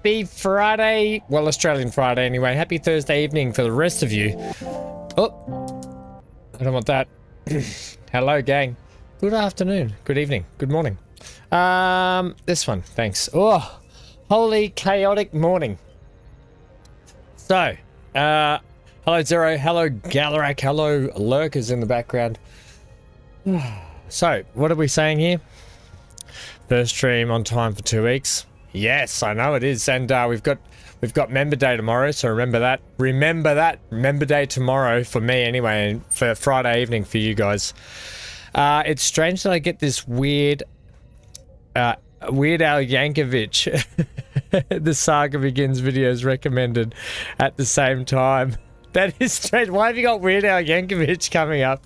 Happy Friday. Well, Australian Friday anyway. Happy Thursday evening for the rest of you. Oh, I don't want that. Hello, gang. Good afternoon. Good evening. Good morning. This one. Thanks. Oh, holy chaotic morning. So, hello Zero. Hello Galarak. Hello Lurkers in the background. So, what are we saying here? First stream on time for 2 weeks. Yes, I know it is, and we've got Member Day tomorrow, so remember that. Remember that. Member Day tomorrow for me anyway, and for Friday evening for you guys. It's strange that I get this Weird Al Yankovic, the Saga Begins videos recommended at the same time. That is strange. Why have you got Weird Al Yankovic coming up?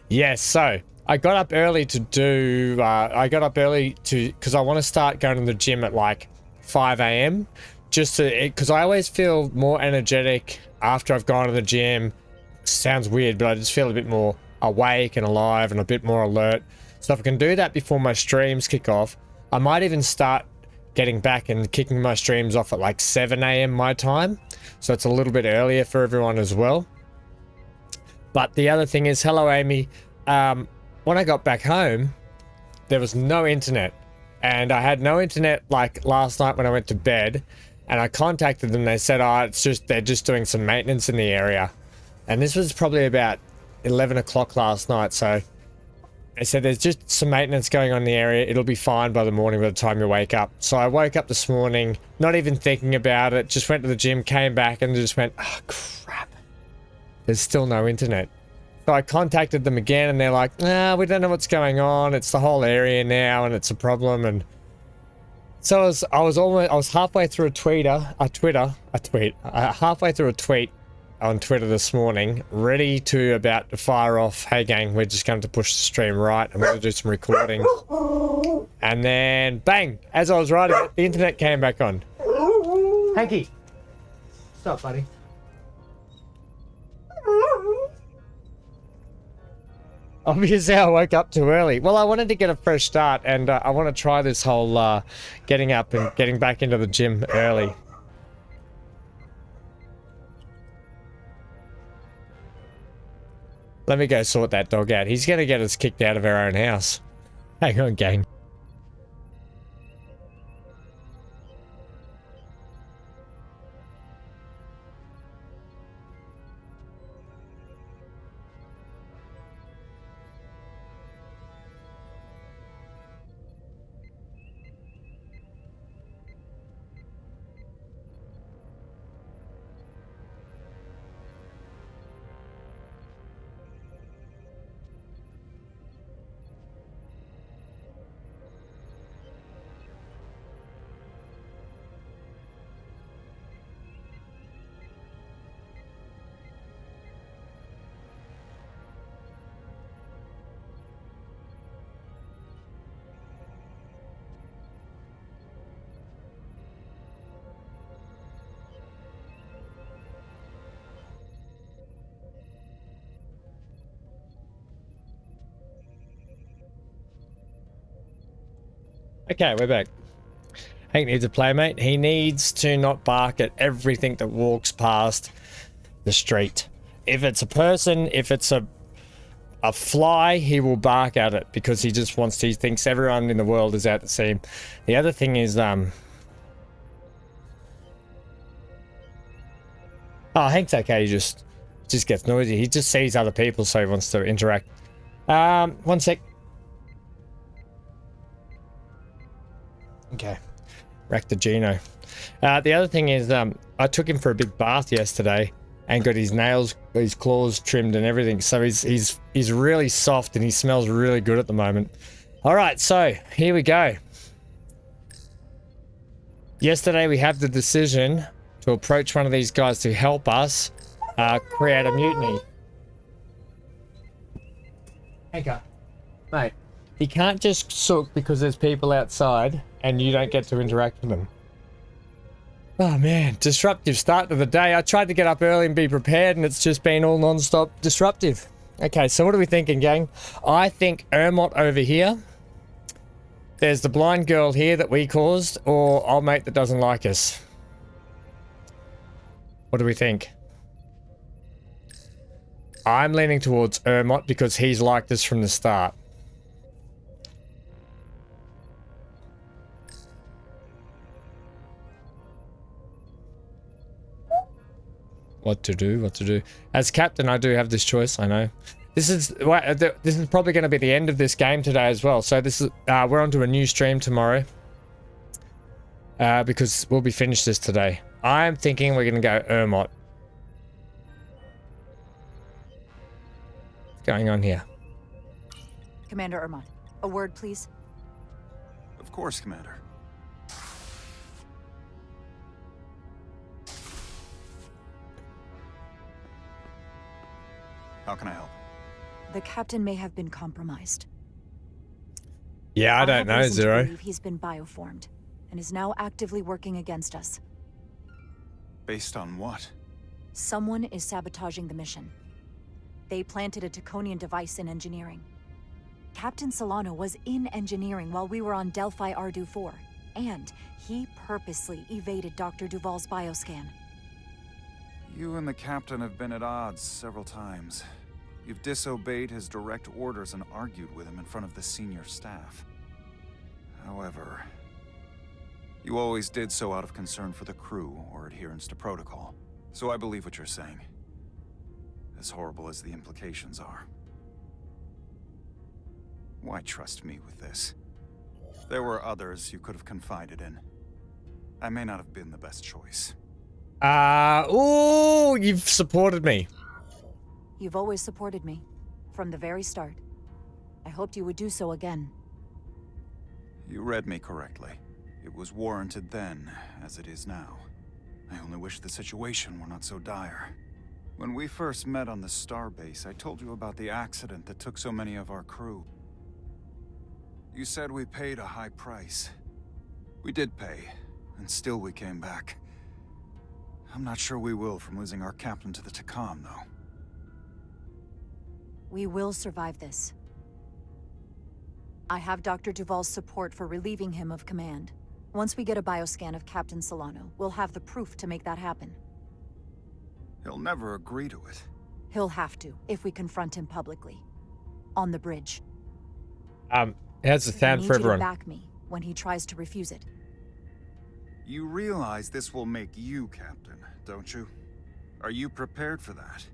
Yes, so I got up early to do, because I want to start going to the gym at like 5 a.m. just to, because I always feel more energetic after I've gone to the gym. Sounds weird, but I just feel a bit more awake and alive and a bit more alert. So if I can do that before my streams kick off, I might even start getting back and kicking my streams off at like 7 a.m. my time. So it's a little bit earlier for everyone as well. But the other thing is, hello Amy, when I got back home, there was no internet, and I had no internet like last night when I went to bed, and I contacted them. They said, oh, it's just, they're just doing some maintenance in the area. And this was probably about 11 o'clock last night. So they said, there's just some maintenance going on in the area. It'll be fine by the morning by the time you wake up. So I woke up this morning, not even thinking about it, just went to the gym, came back and just went, oh crap, there's still no internet. So I contacted them again and they're like, nah, we don't know what's going on. It's the whole area now and it's a problem. And so I was halfway through halfway through a tweet on Twitter this morning, ready to about to fire off, hey gang, we're just going to push the stream right. I'm going to do some recording. And then bang, as I was writing it, the internet came back on. Hanky, stop buddy. Obviously, I woke up too early. Well, I wanted to get a fresh start, and I want to try this whole getting up and getting back into the gym early. Let me go sort that dog out. He's going to get us kicked out of our own house. Hang on, gang. Okay, we're back. Hank needs a playmate. He needs to not bark at everything that walks past the street. If it's a person, if it's a fly, he will bark at it because he just wants to, he thinks everyone in the world is out to see him. The other thing is, oh, Hank's okay, he just gets noisy. He just sees other people, so he wants to interact. One sec. Okay, rack the Geno. The other thing is, I took him for a big bath yesterday and got his nails, his claws trimmed and everything. So he's really soft and he smells really good at the moment. All right, so here we go. Yesterday we had the decision to approach one of these guys to help us create a mutiny. Hey, mate. You can't just sook because there's people outside and you don't get to interact with them. Oh man, disruptive start to the day. I tried to get up early and be prepared and it's just been all non-stop disruptive. Okay, so what are we thinking, gang? I think Ermot over here There's the blind girl here that we caused, or old mate that doesn't like us. What do we think? I'm leaning towards Ermot because he's liked us from the start. What to do, what to do. As captain, I do have this choice, I know. This is probably going to be the end of this game today as well. So this is we're on to a new stream tomorrow. Because we'll be finished this today. I'm thinking we're going to go Ermot. What's going on here? Commander Ermot, a word, please. Of course, Commander. How can I help? The captain may have been compromised. Yeah, I don't know, Zero. He's been bioformed and is now actively working against us. Based on what? Someone is sabotaging the mission. They planted a Taconian device in engineering. Captain Solano was in engineering while we were on Delphi Ardu-4, and he purposely evaded Dr. Duval's bioscan. You and the captain have been at odds several times. You've disobeyed his direct orders and argued with him in front of the senior staff. However, you always did so out of concern for the crew or adherence to protocol. So I believe what you're saying, as horrible as the implications are. Why trust me with this? There were others you could have confided in. I may not have been the best choice. Ooh, you've supported me. You've always supported me, from the very start. I hoped you would do so again. You read me correctly. It was warranted then, as it is now. I only wish the situation were not so dire. When we first met on the starbase, I told you about the accident that took so many of our crew. You said we paid a high price. We did pay, and still we came back. I'm not sure we will from losing our captain to the Takam, though. We will survive this. I have Dr. Duval's support for relieving him of command. Once we get a bioscan of Captain Solano, we'll have the proof to make that happen. He'll never agree to it. He'll have to, if we confront him publicly. On the bridge. How's the sound for everyone? I need you to back me when he tries to refuse it. You realize this will make you captain, don't you? Are you prepared for that?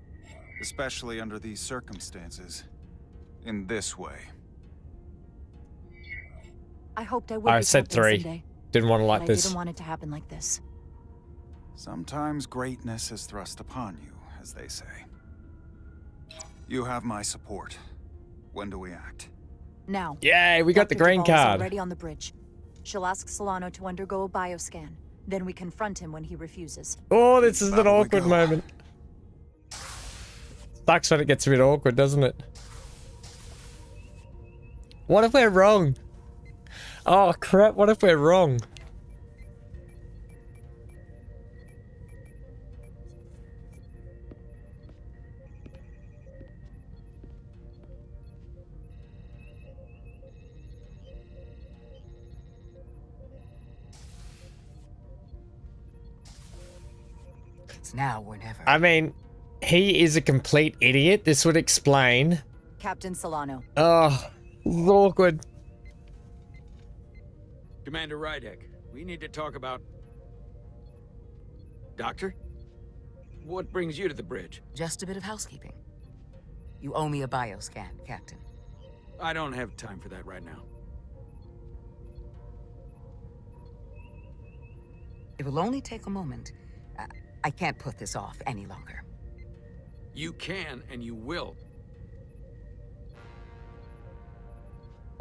Especially under these circumstances. In this way. I hoped I would. I said 3. Someday, didn't want to like but this. I didn't want it to happen like this. Sometimes greatness is thrust upon you, as they say. You have my support. When do we act? Now. Yay, we got the green card. Already on the bridge. She'll ask Solano to undergo a bioscan. Then we confront him when he refuses. Oh, this is an awkward moment. Sucks when it gets a bit awkward, doesn't it? What if we're wrong? Oh crap, what if we're wrong? It's now or never. I mean, he is a complete idiot. This would explain. Captain Solano. Oh, this is awkward. Commander Rydek, we need to talk about... Doctor? What brings you to the bridge? Just a bit of housekeeping. You owe me a bioscan, Captain. I don't have time for that right now. It will only take a moment. I can't put this off any longer. You can, and you will.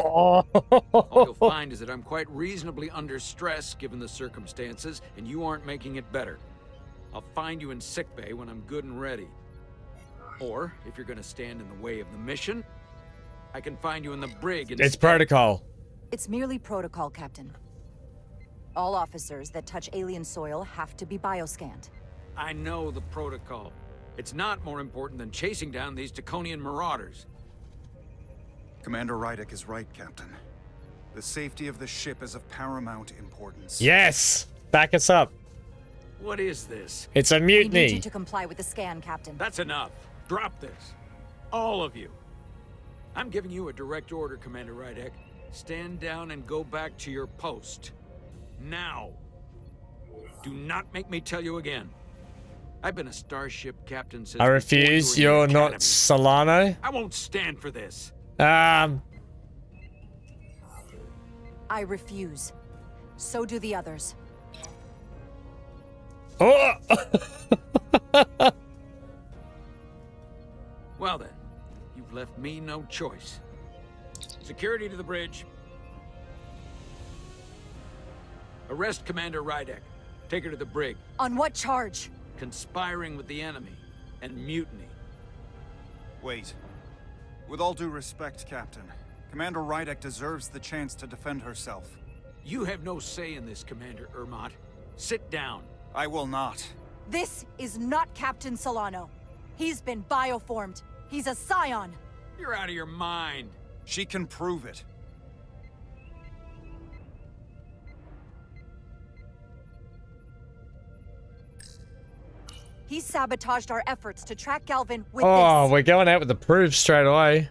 Oh. All you'll find is that I'm quite reasonably under stress given the circumstances, and you aren't making it better. I'll find you in sickbay when I'm good and ready. Or, if you're gonna stand in the way of the mission, I can find you in the brig instead. It's protocol. It's merely protocol, Captain. All officers that touch alien soil have to be bioscanned. I know the protocol. It's not more important than chasing down these Taconian marauders. Commander Rydek is right, Captain. The safety of the ship is of paramount importance. Yes! Back us up. What is this? It's a We need you mutiny. to comply with the scan, Captain. That's enough. Drop this. All of you. I'm giving you a direct order, Commander Rydek. Stand down and go back to your post. Now. Do not make me tell you again. I've been a starship captain since I before refuse. you were in the You're not academy. Solano. I won't stand for this. I refuse. So do the others. Oh! Well then, you've left me no choice. Security to the bridge. Arrest Commander Rydek. Take her to the brig. On what charge? Conspiring with the enemy and mutiny. Wait. With all due respect, Captain, Commander Rydek deserves the chance to defend herself. You have no say in this, Commander Ermont. Sit down. I will not. This is not Captain Solano. He's been bioformed. He's a scion. You're out of your mind. She can prove it. He sabotaged our efforts to track Galvin with Oh, this. we're going out with the proof straight away.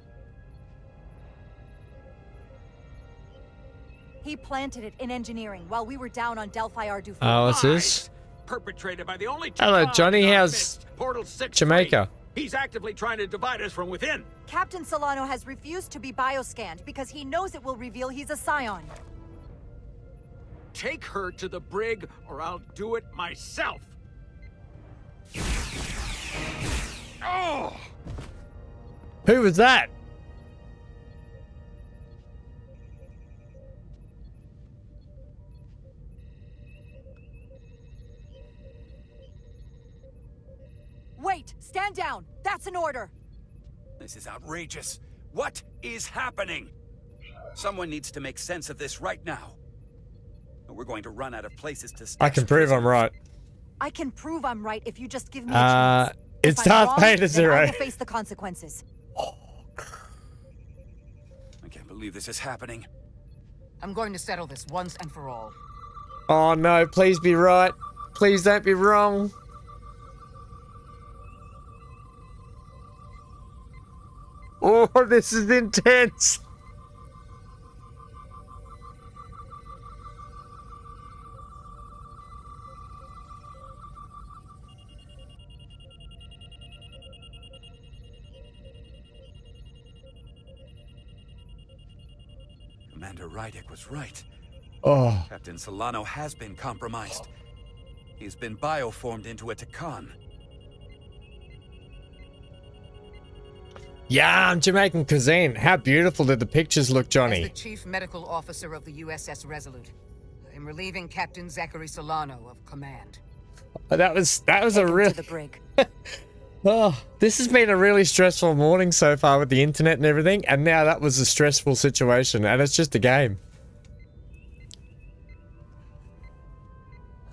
He planted it in engineering while we were down on Delphi Ardu 4. Oh, what's this? Lies perpetrated by the only Hello, Chakon Johnny. in our How's midst, Portal 6 Jamaica? He's actively trying to divide us from within. Captain Solano has refused to be bioscanned because he knows it will reveal he's a scion. Take her to the brig, or I'll do it myself. Oh! Who was that? Wait! Stand down! That's an order! This is outrageous. What is happening? Someone needs to make sense of this right now. We're going to run out of places to stash I can prove I'm prisoners. right. I can prove I'm right if you just give me a chance. It's If I'm Darth wrong, Vader then Zero. I will face the consequences. I can't believe this is happening. I'm going to settle this once and for all. Oh no, please be right. Please don't be wrong. Oh, this is intense. Commander Rydek was right. Oh, Captain Solano has been compromised. He's been bioformed into a Takan. yeah, I'm Jamaican cuisine. How beautiful did the pictures look, As Johnny? the Chief Medical Officer of the USS Resolute, I'm relieving Captain Zachary Solano of command. That was a Take him real. to the brig. Oh, this has been a really stressful morning so far with the internet and everything, and now that was a stressful situation, and it's just a game.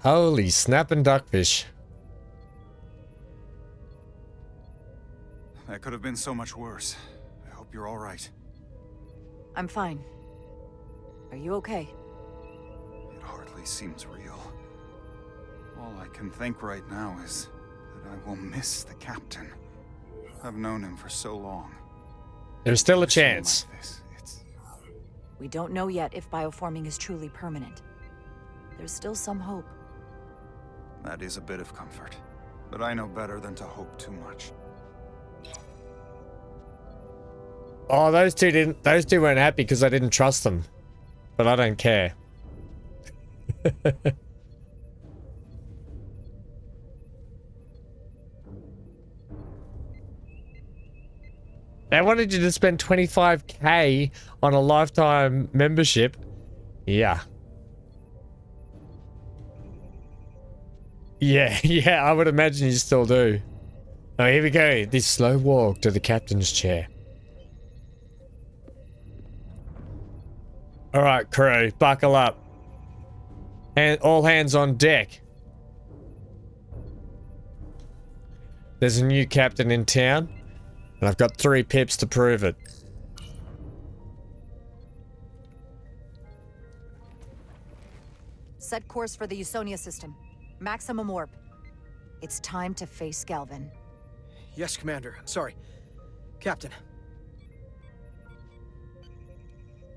Holy snapping duckfish. That could have been so much worse. I hope you're all right. I'm fine. Are you okay? It hardly seems real. All I can think right now is that I will miss the captain. I've known him for so long. There's still a For someone chance. like this, it's... We don't know yet if bioforming is truly permanent. There's still some hope. That is a bit of comfort. But I know better than to hope too much. Oh, those two weren't happy because I didn't trust them. But I don't care. They wanted you to spend 25k on a lifetime membership. Yeah. Yeah, I would imagine you still do. Oh, here we go. This slow walk to the captain's chair. Alright, crew, buckle up. And all hands on deck. There's a new captain in town, and I've got 3 pips to prove it. Set course for the Usonia system. Maximum warp. It's time to face Galvin. Yes, Commander. Sorry. Captain.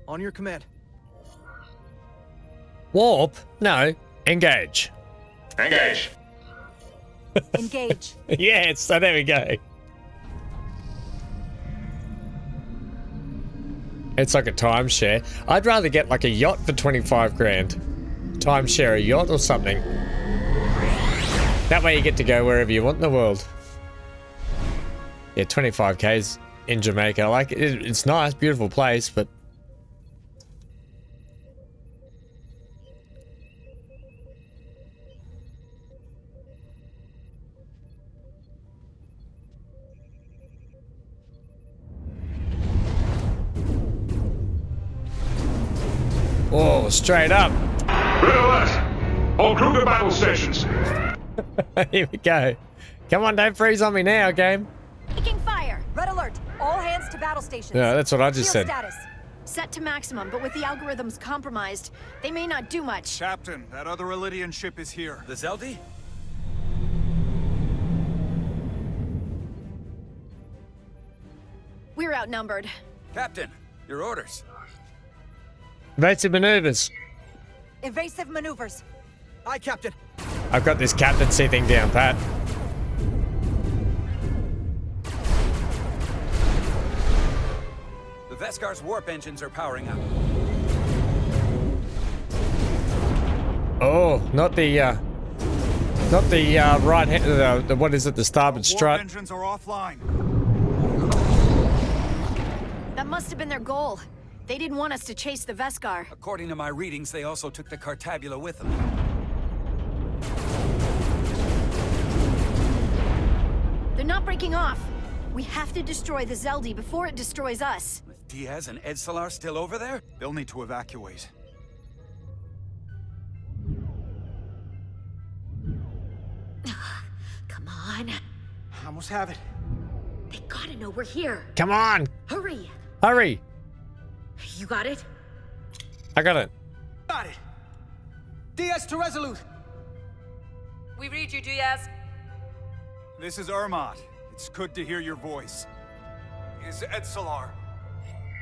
On your command. Warp? No. Engage. Engage. Engage. Yes, so there we go. It's like a timeshare. I'd rather get like a yacht for 25 grand. Timeshare a yacht or something. That way you get to go wherever you want in the world. Yeah, 25k's in Jamaica. Like it's nice, beautiful place, but oh, straight up. Red alert! All crew to battle stations. Here we go. Come on, don't freeze on me now, game. Taking fire. Red alert. All hands to battle stations. Yeah, that's what I just Shield said. status. Set to maximum, but with the algorithms compromised, they may not do much. Captain, that other Elydian ship is here. The Zeldi? We're outnumbered. Captain, your orders. Evasive maneuvers. Evasive maneuvers. Aye, Captain. I've got this captaincy thing down, Pat. The Vescar's warp engines are powering up. Oh, not the right hand. The what is it? The starboard Warp strut. engines are offline. That must have been their goal. They didn't want us to chase the Vescar. According to my readings, they also took the Cartabula with them. They're not breaking off. We have to destroy the Zeldi before it destroys us. With Diaz and Edsalar still over there? They'll need to evacuate. Come on. I almost have it. They gotta know we're here. Come on, Hurry. hurry! You got it? I got it. Got it. DS to Resolute. We read you, Diaz. This is Ermot. It's good to hear your voice. Is Edsalar?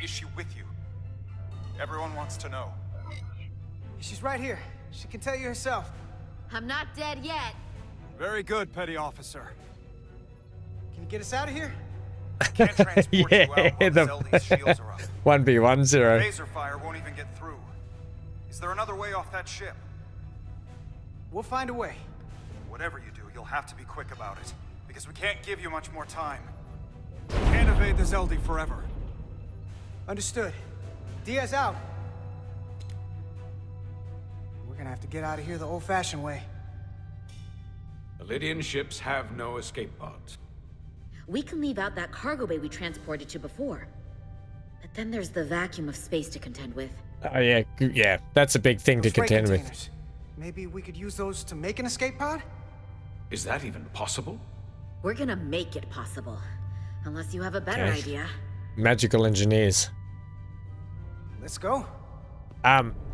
Is she with you? Everyone wants to know. She's right here. She can tell you herself. I'm not dead yet. Very good, Petty Officer. Can you get us out of here? Can't transport you out while the the Zeldi's shields are up. 1v10. Laser fire won't even get through. Is there another way off that ship? We'll find a way. Whatever you do, you'll have to be quick about it, because we can't give you much more time. We can't evade the Zeldi forever. Understood. Diaz out. We're gonna have to get out of here the old-fashioned way. Elydian ships have no escape pods. We can leave out that cargo bay we transported to before. But then there's the vacuum of space to contend with. Oh yeah, yeah. That's a big thing to Those freight contend with. containers. Maybe we could use those to make an escape pod? Is that even possible? We're gonna make it possible. Unless you have a better Okay. idea. Magical engineers. Let's go.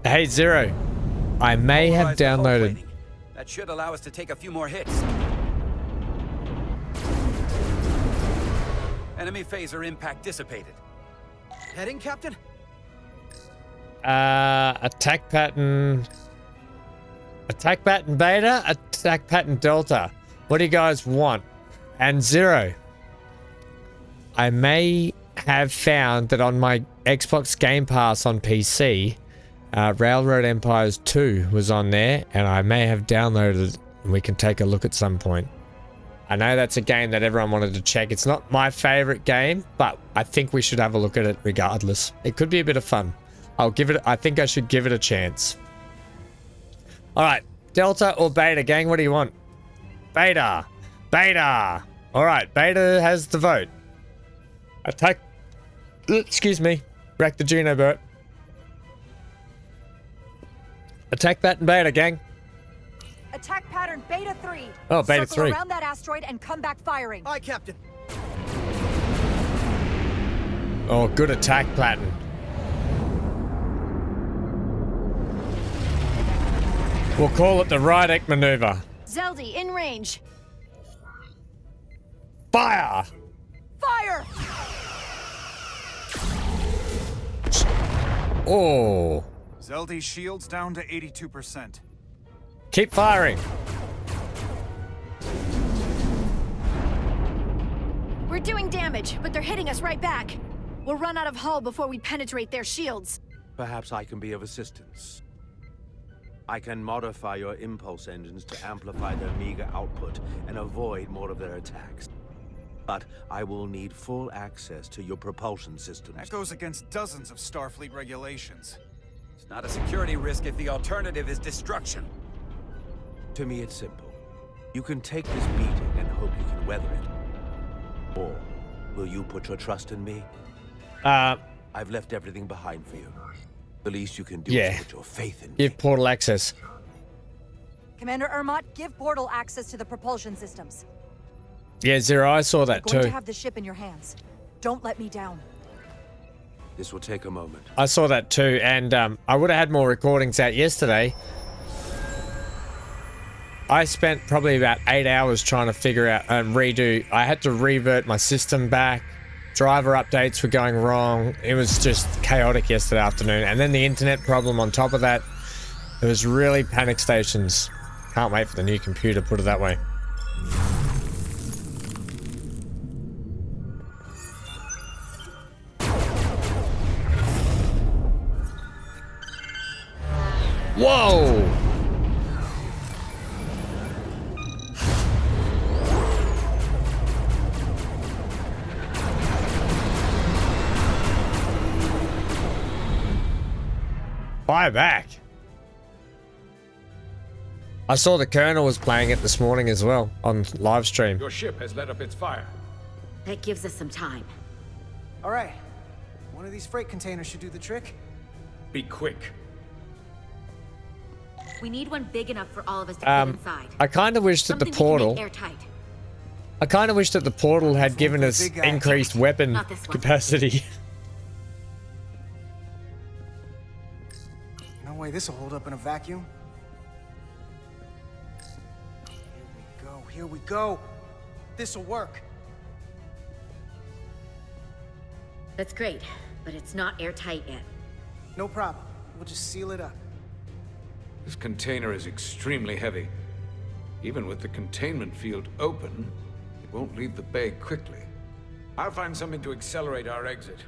Hey Zero, I may have Pulverize the hull downloaded. plating. That should allow us to take a few more hits. Enemy phaser impact dissipated. Heading, Captain? Attack pattern beta, attack pattern delta. What do you guys want? And Zero, I may have found that on my Xbox Game Pass on PC, Railroad Empires 2 was on there, and I may have downloaded it, and we can take a look at some point. I know that's a game that everyone wanted to check. It's not my favorite game, but I think we should have a look at it regardless. It could be a bit of fun. I think I should give it a chance. All right, Delta or Beta, gang? What do you want? Beta. Beta. All right, Beta has the vote. Attack. Excuse me. Wreck the Juno Bert. Attack pattern Beta, gang. Attack pattern Beta 3. Oh, Beta Circle 3. around that asteroid and come back firing. Aye, Captain. Oh, good attack pattern. We'll call it the Rydek maneuver. Zeldy, in range. Fire! Fire! Oh. Zeldy's shield's down to 82%. Keep firing. We're doing damage, but they're hitting us right back. We'll run out of hull before we penetrate their shields. Perhaps I can be of assistance. I can modify your impulse engines to amplify their meager output and avoid more of their attacks. But I will need full access to your propulsion systems. That goes against dozens of Starfleet regulations. It's not a security risk if the alternative is destruction. To me, it's simple. You can take this beating and hope you can weather it. Or will you put your trust in me? I've left everything behind for you. The least you can do is put your faith in me. Give portal access. Commander Ermot, give portal access to the propulsion systems. Yeah, Zero, I saw that You're going too. to have the ship in your hands. Don't let me down. This will take a moment. I saw that too, and I would have had more recordings out yesterday. I spent probably about 8 hours trying to figure out and redo. I had to revert my system back. Driver updates were going wrong. It was just chaotic yesterday afternoon. And then the internet problem on top of that. It was really panic stations. Can't wait for the new computer, put it that way. Whoa! Fire back. I saw the Colonel was playing it this morning as well on live stream. Your ship has let up its fire. That gives us some time. All right. One of these freight containers should do the trick. Be quick. We need one big enough for all of us to fit inside. I kind of wish that the portal. I kind of wish that the portal had given us increased weapon capacity. No way this will hold up in a vacuum. Here we go. This'll work. That's great, but it's not airtight yet. No problem. We'll just seal it up. This container is extremely heavy. Even with the containment field open, it won't leave the bay quickly. I'll find something to accelerate our exit.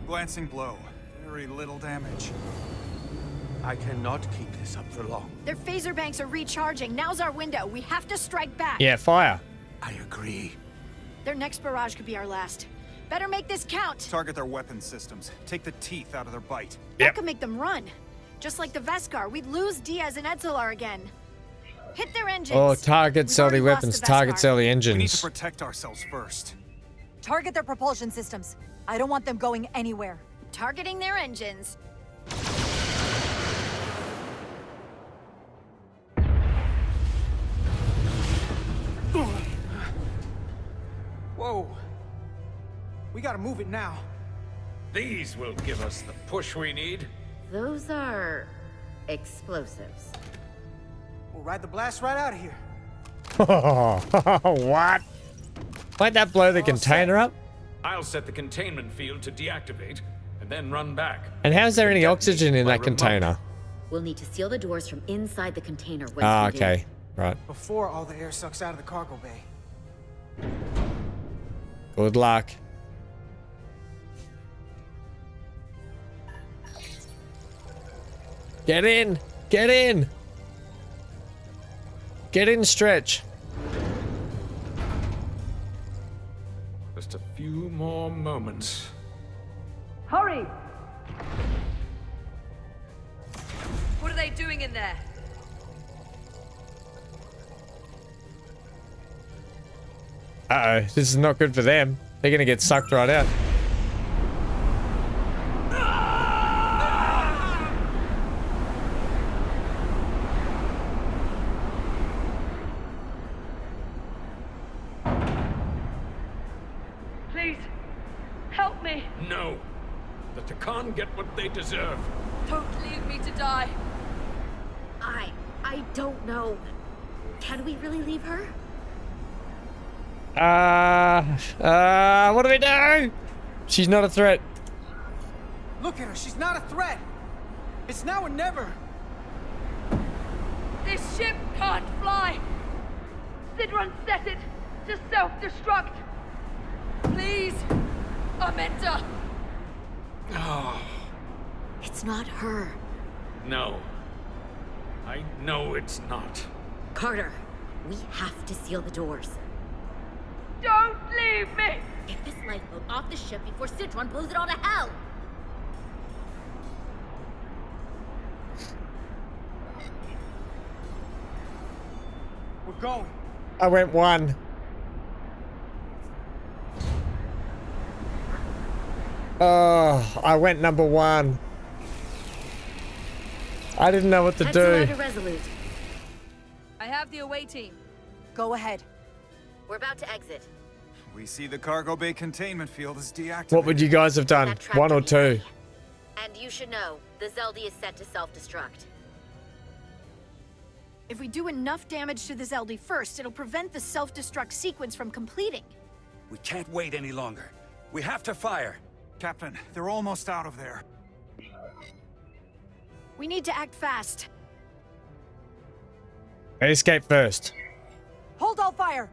Glancing blow. Very little damage. I cannot keep this up for long. Their phaser banks are recharging. Now's our window. We have to strike back. Yeah, fire. I agree. Their next barrage could be our last. Better make this count. Target their weapon systems. Take the teeth out of their bite. That could make them run. Just like the Veskar, we'd lose Diaz and Etzelar again. Hit their engines. Oh, target Zeldy weapons. Target Zeldy engines. We need to protect ourselves first. Target their propulsion systems. I don't want them going anywhere. Targeting their engines. Whoa. We gotta move it now. These will give us the push we need. Those are explosives. We'll ride the blast right out of here. What? Might that blow the container up? I'll set the containment field to deactivate, and then run back. And how's there any oxygen in that container? We'll need to seal the doors from inside the container once Ah, we do. okay. Right. Before all the air sucks out of the cargo bay. Good luck. Get in! Get in! Get in, Stretch. Just a few more moments. Hurry! What are they doing in there? Uh-oh, this is not good for them. They're gonna get sucked right out. me! No. The Takan get what they deserve. Don't leave me to die. I don't know. Can we really leave her? What do we do? She's not a threat. Look at her, she's not a threat. It's now or never. This ship can't fly. Sidron set it to self-destruct. Please, Amenta. Oh, It's not her. no. I know it's not. Carter, we have to seal the doors. Don't leave me! Get this lifeboat off the ship before Sidron blows it all to hell! We're going. I went 1. Oh, I went number 1. I didn't know what to do. Resolute. I have the away team. Go ahead. We're about to exit. We see the cargo bay containment field is deactivated. What would you guys have done? That 1 or 2? And you should know, the Zeldy is set to self-destruct. If we do enough damage to the Zeldy first, it'll prevent the self-destruct sequence from completing. We can't wait any longer. We have to fire. Captain, they're almost out of there. We need to act fast. They escape first. Hold all fire!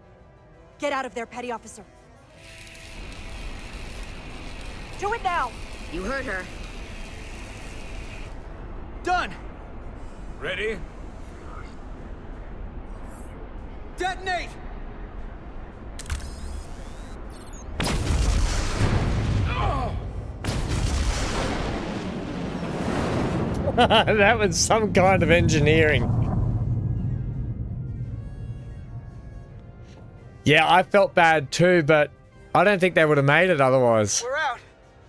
Get out of there, Petty Officer. Do it now! You heard her. Done! Ready? Detonate! That was some kind of engineering. Yeah, I felt bad too, but I don't think they would have made it otherwise. We're out!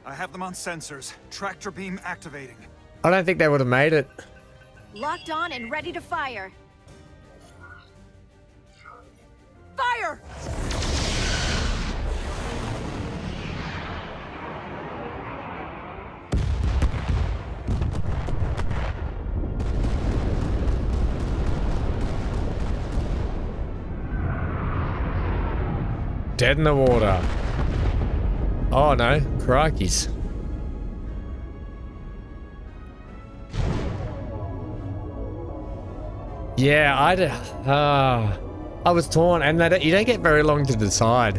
I have them on sensors. Tractor beam activating. I don't think they would have made it. Locked on and ready to fire. Fire! Dead in the water. Oh no, crikeys. Yeah, I was torn, and you don't get very long to decide.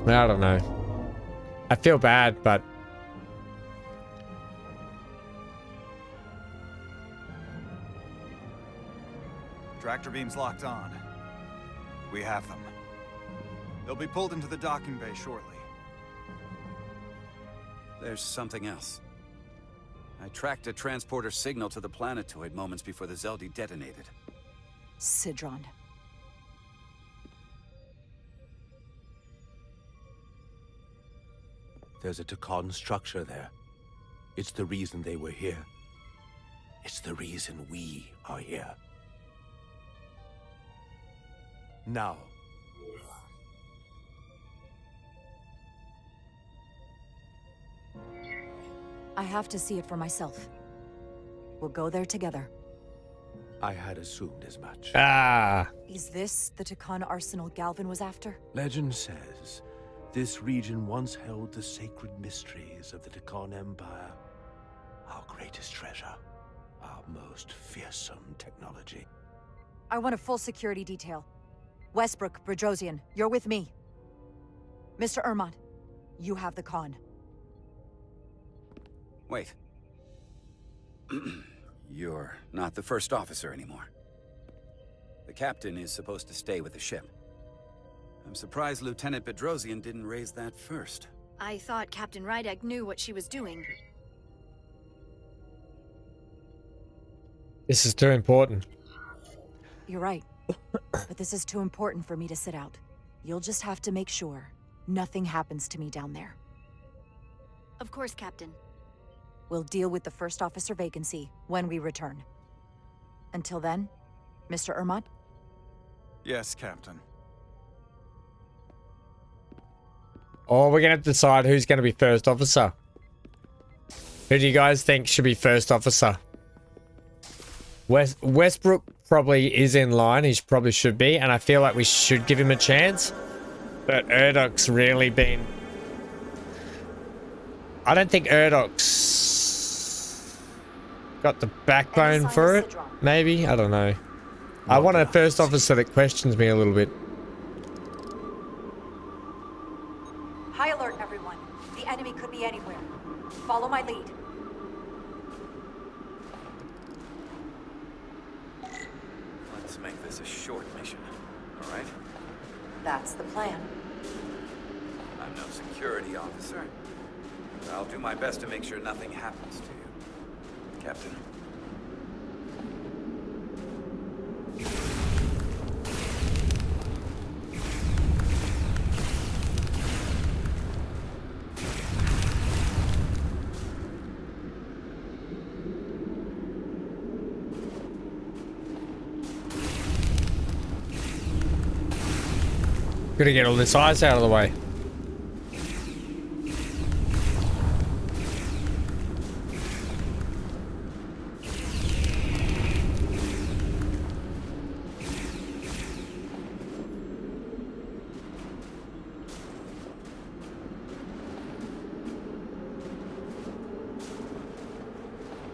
I don't know. I feel bad, but Tractor beam's locked on. We have them. They'll be pulled into the docking bay shortly. There's something else. I tracked a transporter signal to the planetoid moments before the Zeldy detonated. Sidron. There's a Takan structure there. It's the reason they were here. It's the reason we are here. Now. I have to see it for myself. We'll go there together. I had assumed as much. Is this the Takan arsenal Galvin was after? Legend says this region once held the sacred mysteries of the Takan Empire. Our greatest treasure. Our most fearsome technology. I want a full security detail. Westbrook, Bridrosian, you're with me. Mr. Ermont, you have the con. Wait. You're not the first officer anymore. The captain is supposed to stay with the ship. I'm surprised Lieutenant Bedrosian didn't raise that first. I thought Captain Rydek knew what she was doing. This is too important. You're right. But this is too important for me to sit out. You'll just have to make sure nothing happens to me down there. Of course, Captain. We'll deal with the first officer vacancy when we return. Until then, Mr. Ermont? Yes, Captain. Or we're going to decide who's going to be first officer. Who do you guys think should be first officer? Westbrook probably is in line. He probably should be. And I feel like we should give him a chance. But Erdoc's really been... I don't think Erdoc's got the backbone for it. Maybe? I don't know. I want a first officer that questions me a little bit. High alert, everyone. The enemy could be anywhere. Follow my lead. Let's make this a short mission, all right? That's the plan. I'm no security officer. But I'll do my best to make sure nothing happens to you, Captain. Gotta get all this ice out of the way.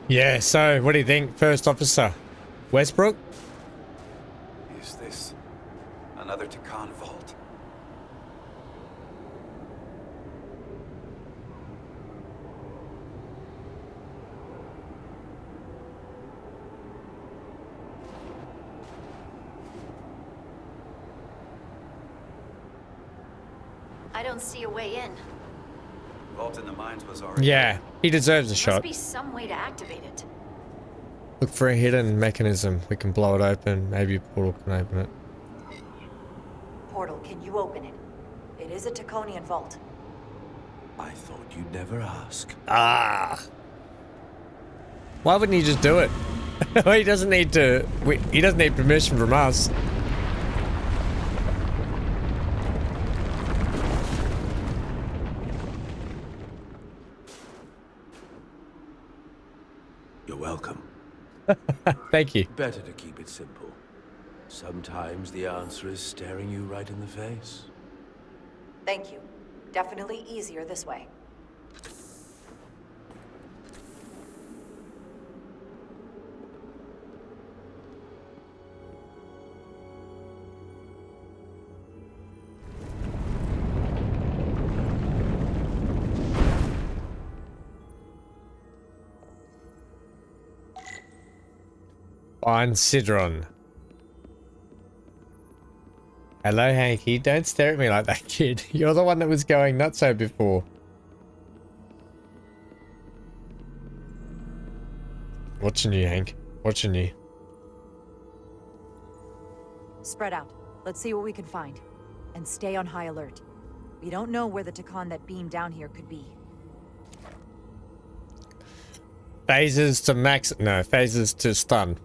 Yeah, so what do you think, first officer? Westbrook? Is this another Takan vault? I don't see a way in. Vault in the mines was already... Yeah, he deserves a Must shot. be some way to activate it. Look for a hidden mechanism. We can blow it open. Maybe a portal can open it. Portal, can you open it? It is a Taconian vault. I thought you'd never ask. Ah. Why wouldn't he just do it? He doesn't need to... He doesn't need permission from us. You're welcome. Thank you. Better to keep it simple. Sometimes the answer is staring you right in the face. Thank you. Definitely easier this way. Find Sidron. Hello, Hanky. Don't stare at me like that, kid. You're the one that was going nutso before. Watching you, Hank. Watching you. Spread out. Let's see what we can find. And stay on high alert. We don't know where the Takan that beamed down here could be. Phases to max... No, phases to stun.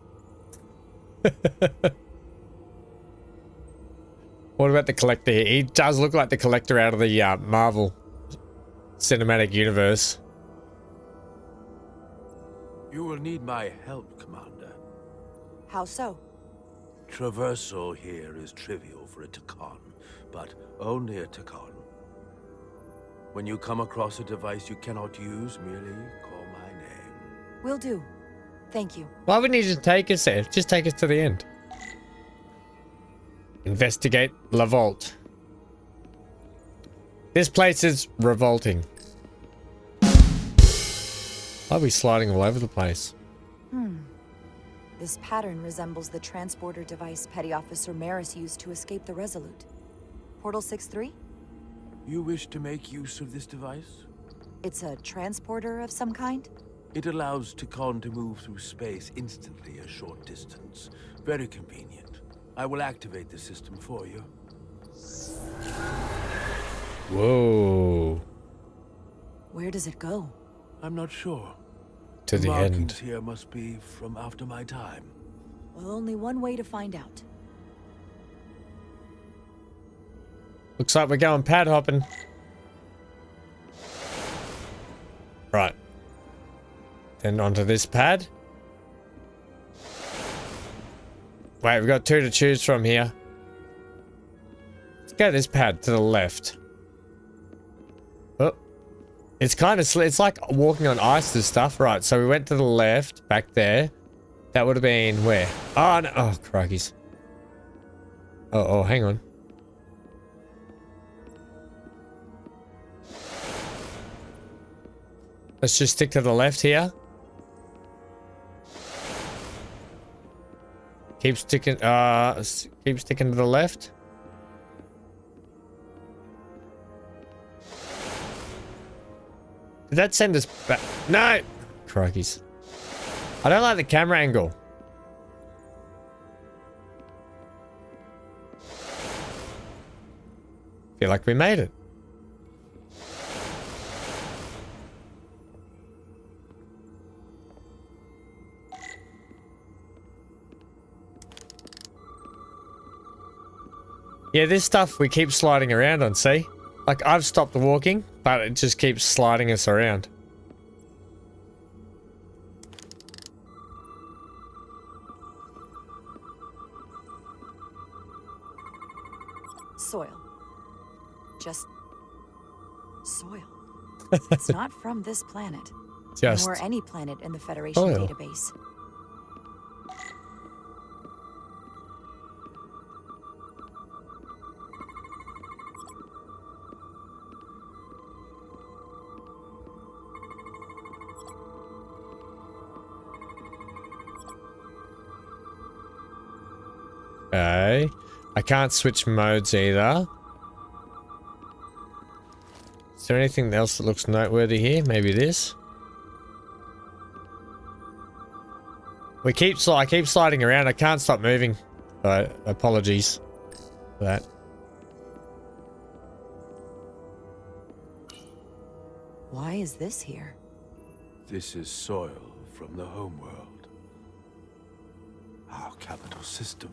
What about the collector here? He does look like the collector out of the Marvel Cinematic Universe. You will need my help, Commander. How so? Traversal here is trivial for a Takan, but only a Takan. When you come across a device you cannot use, merely call my name. Will do. Thank you. Why wouldn't he just take us there? Just take us to the end. Investigate La Vault. This place is revolting. Why are we sliding all over the place? This pattern resembles the transporter device Petty Officer Maris used to escape the Resolute. Portal 6-3? You wish to make use of this device? It's a transporter of some kind? It allows Takan to move through space instantly a short distance. Very convenient. I will activate the system for you. Whoa. Where does it go? I'm not sure. To the markings end. Here must be from after my time. Well, only one way to find out. Looks like we're going pad hopping. Right. Then onto this pad. Wait, we've got 2 to choose from here. Let's go this pad to the left. Oh. It's kind of it's like walking on ice and stuff. Right, so we went to the left, back there. That would have been where? Oh, no. Oh, crikeys. Oh, hang on. Let's just stick to the left here. Keep sticking to the left. Did that send us back? No! Crikeys. I don't like the camera angle. Feel like we made it. Yeah, this stuff we keep sliding around on, see? Like, I've stopped walking, but it just keeps sliding us around. Soil. Just soil. It's not from this planet. Just nor any planet in the Federation soil. database. Okay. I can't switch modes either. Is there anything else that looks noteworthy here? Maybe this? I keep sliding around. I can't stop moving. So, apologies for that. Why is this here? This is soil from the homeworld. Our capital system.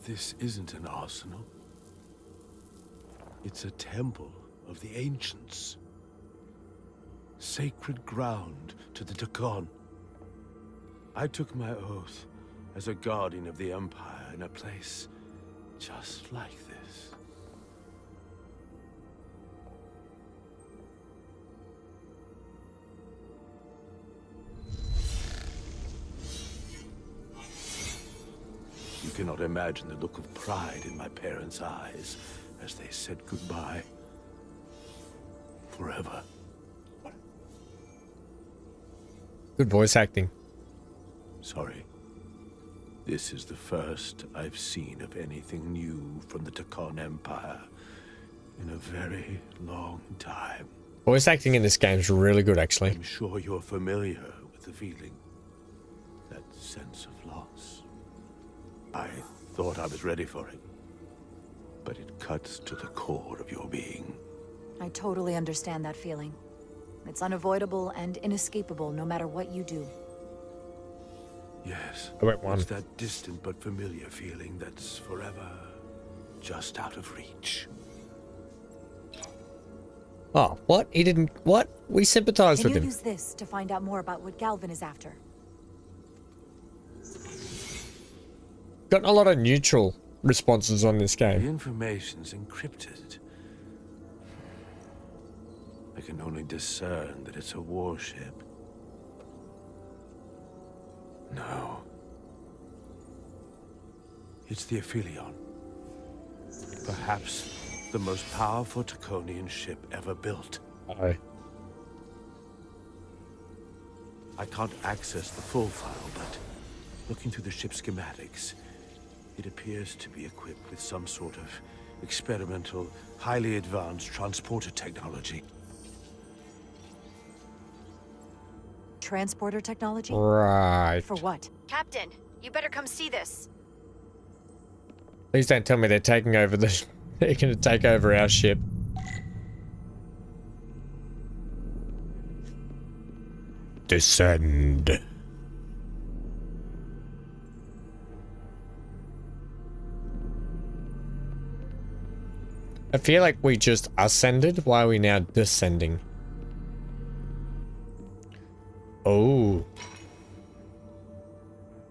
This isn't an arsenal. It's a temple of the ancients. Sacred ground to the Takon. I took my oath as a guardian of the Empire in a place just like this. You cannot imagine the look of pride in my parents' eyes as they said goodbye. Forever. Good voice acting. Sorry. This is the first I've seen of anything new from the Takon Empire in a very long time. Voice acting in this game is really good, actually. I'm sure you're familiar with the feeling. That sense of loss. I thought I was ready for it. But it cuts to the core of your being. I totally understand that feeling. It's unavoidable and inescapable no matter what you do. Yes. I went one. It's that distant but familiar feeling that's forever just out of reach. Oh, what? He didn't... What? We sympathized with Can him. you use this to find out more about what Galvin is after? Got a lot of neutral responses on this The game. information's encrypted. I can only discern that it's a warship. No. It's the Aphelion. Perhaps the most powerful Taconian ship ever built. Oh. I can't access the full file, but looking through the ship's schematics, it appears to be equipped with some sort of experimental, highly advanced transporter technology. Transporter technology? Right. For what? Captain, you better come see this. Please don't tell me they're taking over the... They're gonna take over our ship. Descend. I feel like we just ascended. Why are we now descending? Oh.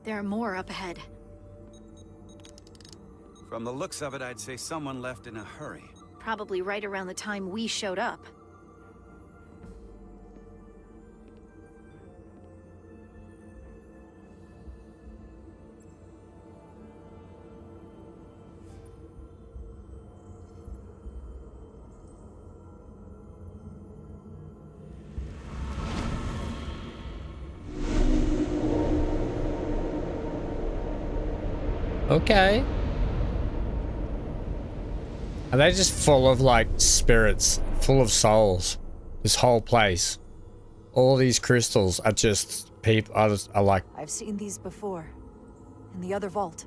There are more up ahead. From the looks of it, I'd say someone left in a hurry. Probably right around the time we showed up. Okay. Are they just full of like spirits, full of souls? This whole place. All these crystals are just people are like. I've seen these before. In the other vault.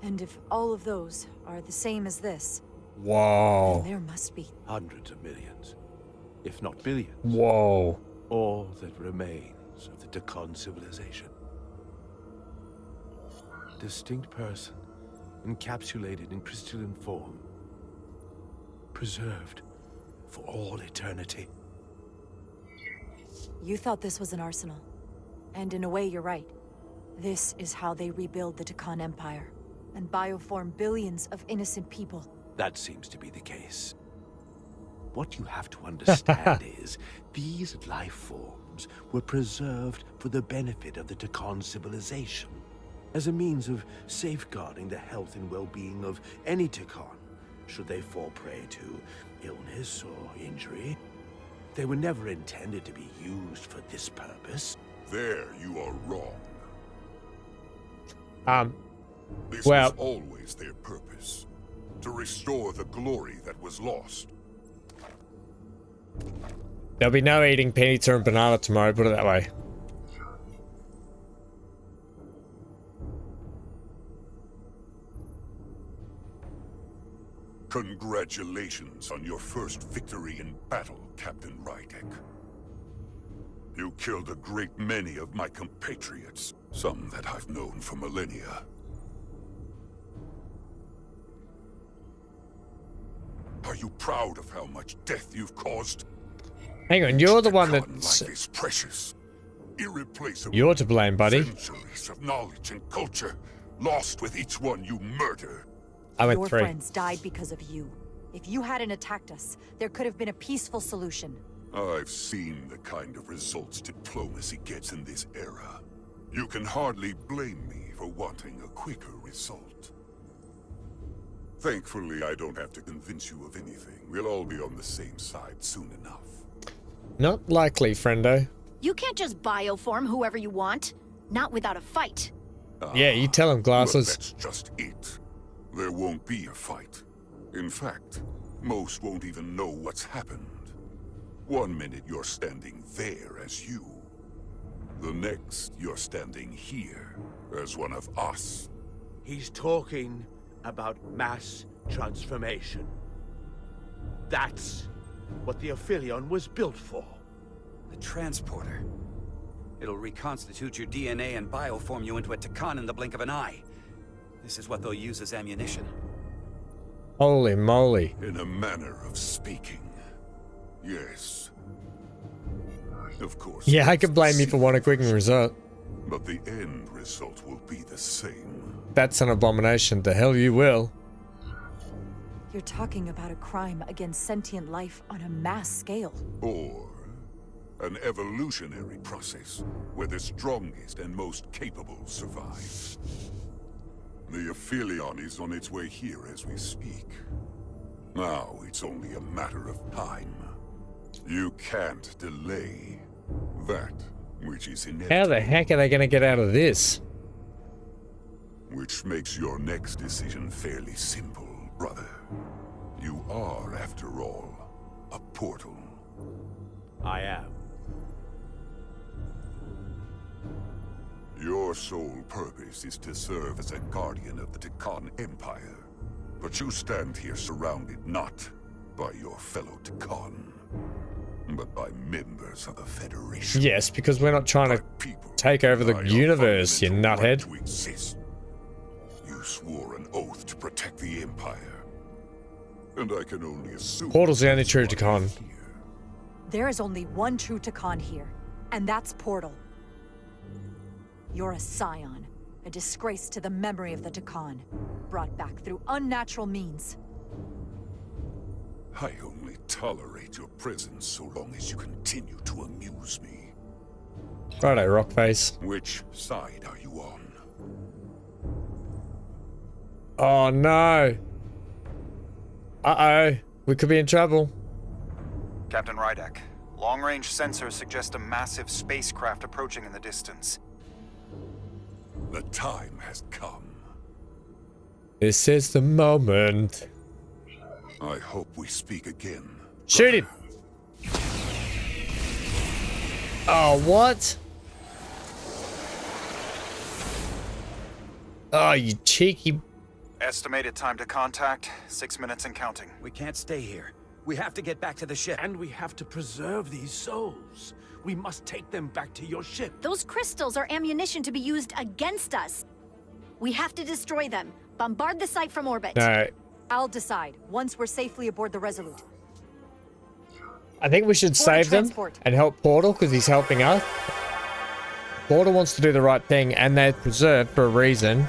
And if all of those are the same as this. Whoa. Then there must be hundreds of millions, if not billions. Whoa. All that remains of the Takan civilization. Distinct person, encapsulated in crystalline form, preserved for all eternity. You thought this was an arsenal. And in a way, you're right. This is how they rebuild the Takan Empire and bioform billions of innocent people. That seems to be the case. What you have to understand is, these life forms were preserved for the benefit of the Takan civilization, as a means of safeguarding the health and well-being of any Takan, should they fall prey to illness or injury. They were never intended to be used for this purpose. There you are wrong. This well, was always their purpose. To restore the glory that was lost. There'll be no eating pizza and banana tomorrow, put it that way. Congratulations on your first victory in battle, Captain Rytek. You killed a great many of my compatriots, some that I've known for millennia. Are you proud of how much death you've caused? Hang on, you're the one that's life is precious, irreplaceable. You're to blame, buddy. Centuries of knowledge and culture lost with each one you murder. I went Your 3. friends died because of you. If you hadn't attacked us, there could have been a peaceful solution. I've seen the kind of results diplomacy gets in this era. You can hardly blame me for wanting a quicker result. Thankfully, I don't have to convince you of anything. We'll all be on the same side soon enough. Not likely, friendo. You can't just bioform whoever you want. Not without a fight. Yeah, you tell him, Glasses. But that's just it. There won't be a fight. In fact, most won't even know what's happened. 1 minute you're standing there as you. The next you're standing here as one of us. He's talking about mass transformation. That's what the Aphelion was built for. The transporter. It'll reconstitute your DNA and bioform you into a Takan in the blink of an eye. This is what they'll use as ammunition. Holy moly. In a manner of speaking. Yes. Of course. Yeah, I can blame you for wanting a quick result. But the end result will be the same. That's an abomination. The hell you will. You're talking about a crime against sentient life on a mass scale. Or an evolutionary process where the strongest and most capable survive. The Aphelion is on its way here as we speak. Now it's only a matter of time. You can't delay that which is inevitable. How the heck are they going to get out of this? Which makes your next decision fairly simple, brother. You are, after all, a portal. I am. Your sole purpose is to serve as a guardian of the Takan Empire. But you stand here surrounded not by your fellow Takan, but by members of the Federation. Yes, because we're not trying to take over the universe, you nuthead. To exist. You swore an oath to protect the Empire. And I can only assume... Portal's the only true Takon. There is only one true Takon here, and that's Portal. You're a scion, a disgrace to the memory of the Takon, brought back through unnatural means. I only tolerate your presence so long as you continue to amuse me. Righto, Rockface. Which side are you on? Oh no. Uh-oh. We could be in trouble. Captain Rydek, long-range sensors suggest a massive spacecraft approaching in the distance. The time has come. This is the moment. I hope we speak again. Shoot him! Oh, what? Oh, you cheeky... Estimated time to contact, 6 minutes and counting. We can't stay here. We have to get back to the ship. And we have to preserve these souls. We must take them back to your ship. Those crystals are ammunition to be used against us. We have to destroy them. Bombard the site from orbit. No. I'll decide, once we're safely aboard the Resolute. I think we should save them and help Portal, because he's helping us. Portal wants to do the right thing, and they're preserved for a reason.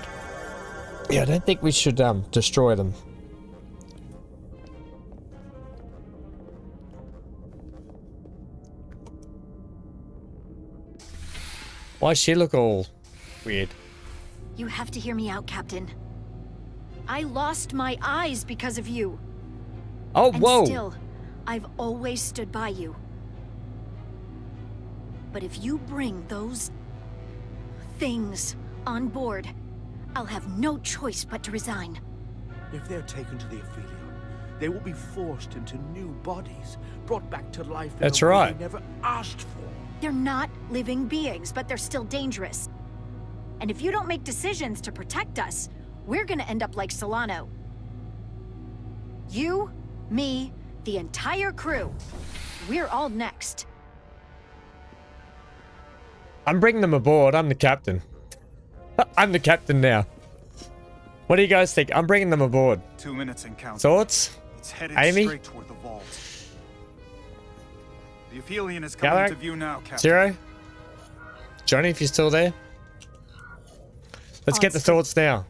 Yeah, I don't think we should destroy them. Why does she look all weird? You have to hear me out, Captain. I lost my eyes because of you. Oh, and whoa! Still, I've always stood by you. But if you bring those things on board, I'll have no choice but to resign. If they're taken to the Aphelion, they will be forced into new bodies, brought back to life in That's a way right. they never asked for. They're not living beings, but they're still dangerous. And if you don't make decisions to protect us, we're gonna end up like Solano. You, me, the entire crew. We're all next. I'm bringing them aboard. I'm the captain. I'm the captain now. What do you guys think? I'm bringing them aboard. 2 minutes and counting. Thoughts? It's headed Amy? straight toward the vault. The Aphelion is coming Galeric? to view now, Captain. Zero? Johnny, if you're still there? Let's get the thoughts now.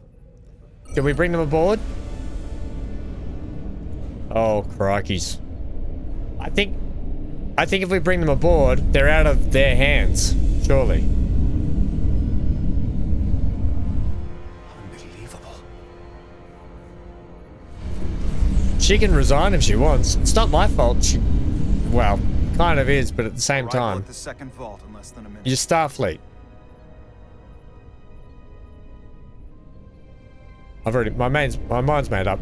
Can we bring them aboard? Oh, crikeys. I think if we bring them aboard, they're out of their hands. Surely. Unbelievable. She can resign if she wants. It's not my fault. She, well, kind of is, but at the same Arrival time, at the second vault in less than a minute. you're Starfleet. My mind's made up.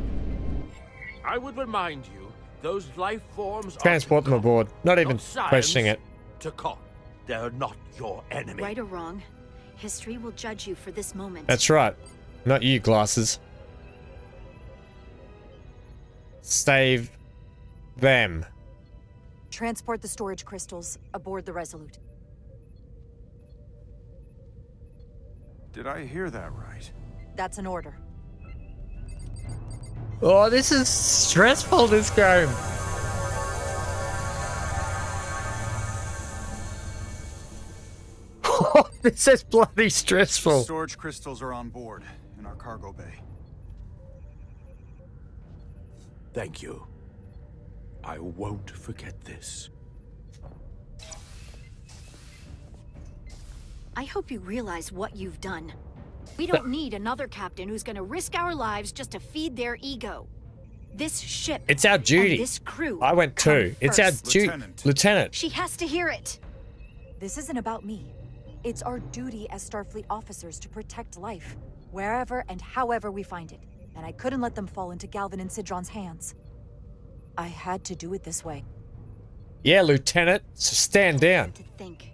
I would remind you, those life forms Transport them aboard. Not even questioning it. Takon. They're not your enemy. Right or wrong, history will judge you for this moment. That's right. Not you, glasses. Save them. Transport the storage crystals aboard the Resolute. Did I hear that right? That's an order. Oh, this is stressful, this game. Oh, this is bloody stressful. Storage crystals are on board in our cargo bay. Thank you. I won't forget this. I hope you realize what you've done. We don't need another captain who's gonna risk our lives just to feed their ego. This ship. It's our duty. And this crew. I went too. It's our duty. Lieutenant. She has to hear it. This isn't about me. It's our duty as Starfleet officers to protect life, wherever and however we find it. And I couldn't let them fall into Galvin and Sidron's hands. I had to do it this way. Yeah, Lieutenant. So stand down. To think.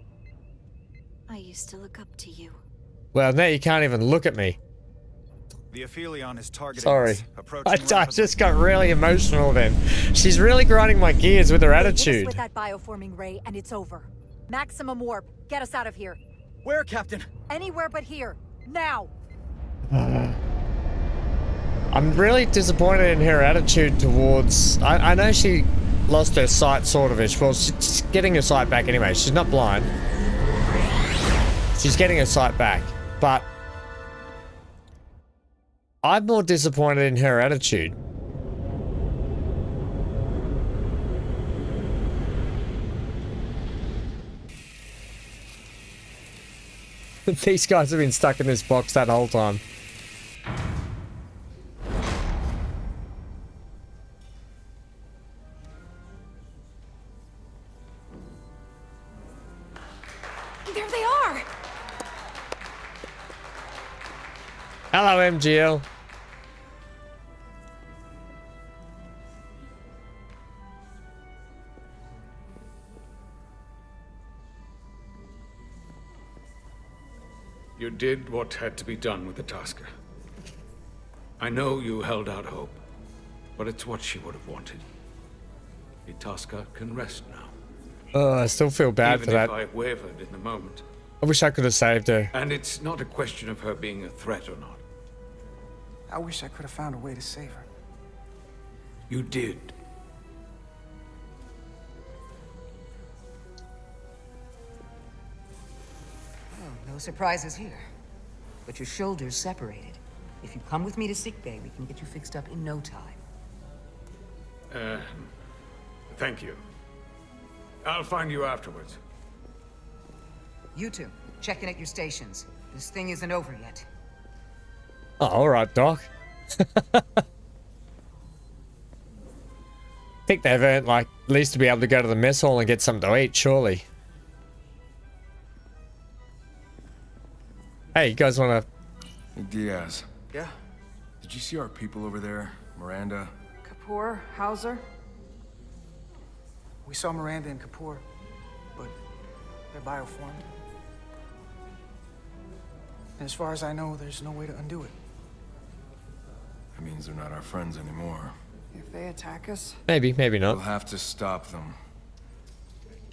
I used to look up to you. Well, now you can't even look at me. The Aphelion is targeting Sorry. us, I just got really emotional then. She's really grinding my gears with her Hit us attitude. with that bioforming ray and it's over. Maximum warp. Get us out of here. Where, Captain? Anywhere but here. Now. I'm really disappointed in her attitude towards... I know she lost her sight, sort of ish. Well, she's getting her sight back anyway. She's not blind. She's getting her sight back. But I'm more disappointed in her attitude. These guys have been stuck in this box that whole time. There they are! Hello, MGL. You did what had to be done with the Tasker. I know you held out hope, but it's what she would have wanted. The Tasker can rest now. I still feel bad for that. Even if I wavered in the moment. I wish I could have saved her. And it's not a question of her being a threat or not. I wish I could have found a way to save her. You did. Oh, no surprises here. But your shoulder's separated. If you come with me to sickbay, we can get you fixed up in no time. Thank you. I'll find you afterwards. You two, check in at your stations. This thing isn't over yet. Oh, alright, Doc. Think they've earned, like, at least to be able to go to the mess hall and get something to eat, surely. Hey, you guys wanna... Hey, Diaz. Yeah? Did you see our people over there? Miranda? Kapoor, Hauser. We saw Miranda and Kapoor, but they're bioformed. And as far as I know, there's no way to undo it. That means they're not our friends anymore. If they attack us... Maybe, maybe not. We'll have to stop them.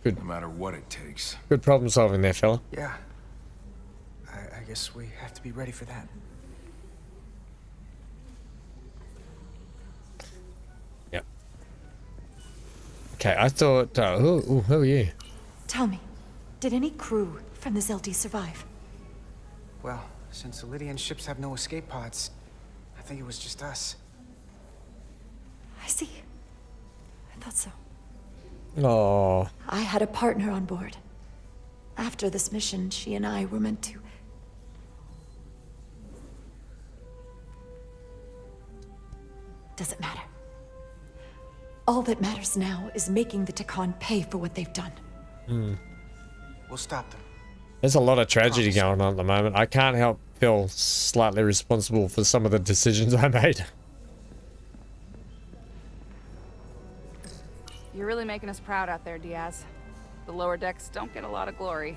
Good. No matter what it takes. Good problem solving there, fella. Yeah. I guess we have to be ready for that. Yep. Okay, I thought... who are you? Tell me, did any crew from the Zeldi survive? Well, since the Lydian ships have no escape pods, I think it was just us. I see. I thought so. Oh. I had a partner on board. After this mission, she and I were meant to... Doesn't matter. All that matters now is making the Takan pay for what they've done. We'll stop them. There's a lot of tragedy going on at the moment. I can't help feel slightly responsible for some of the decisions I made. You're really making us proud out there, Diaz. The lower decks don't get a lot of glory.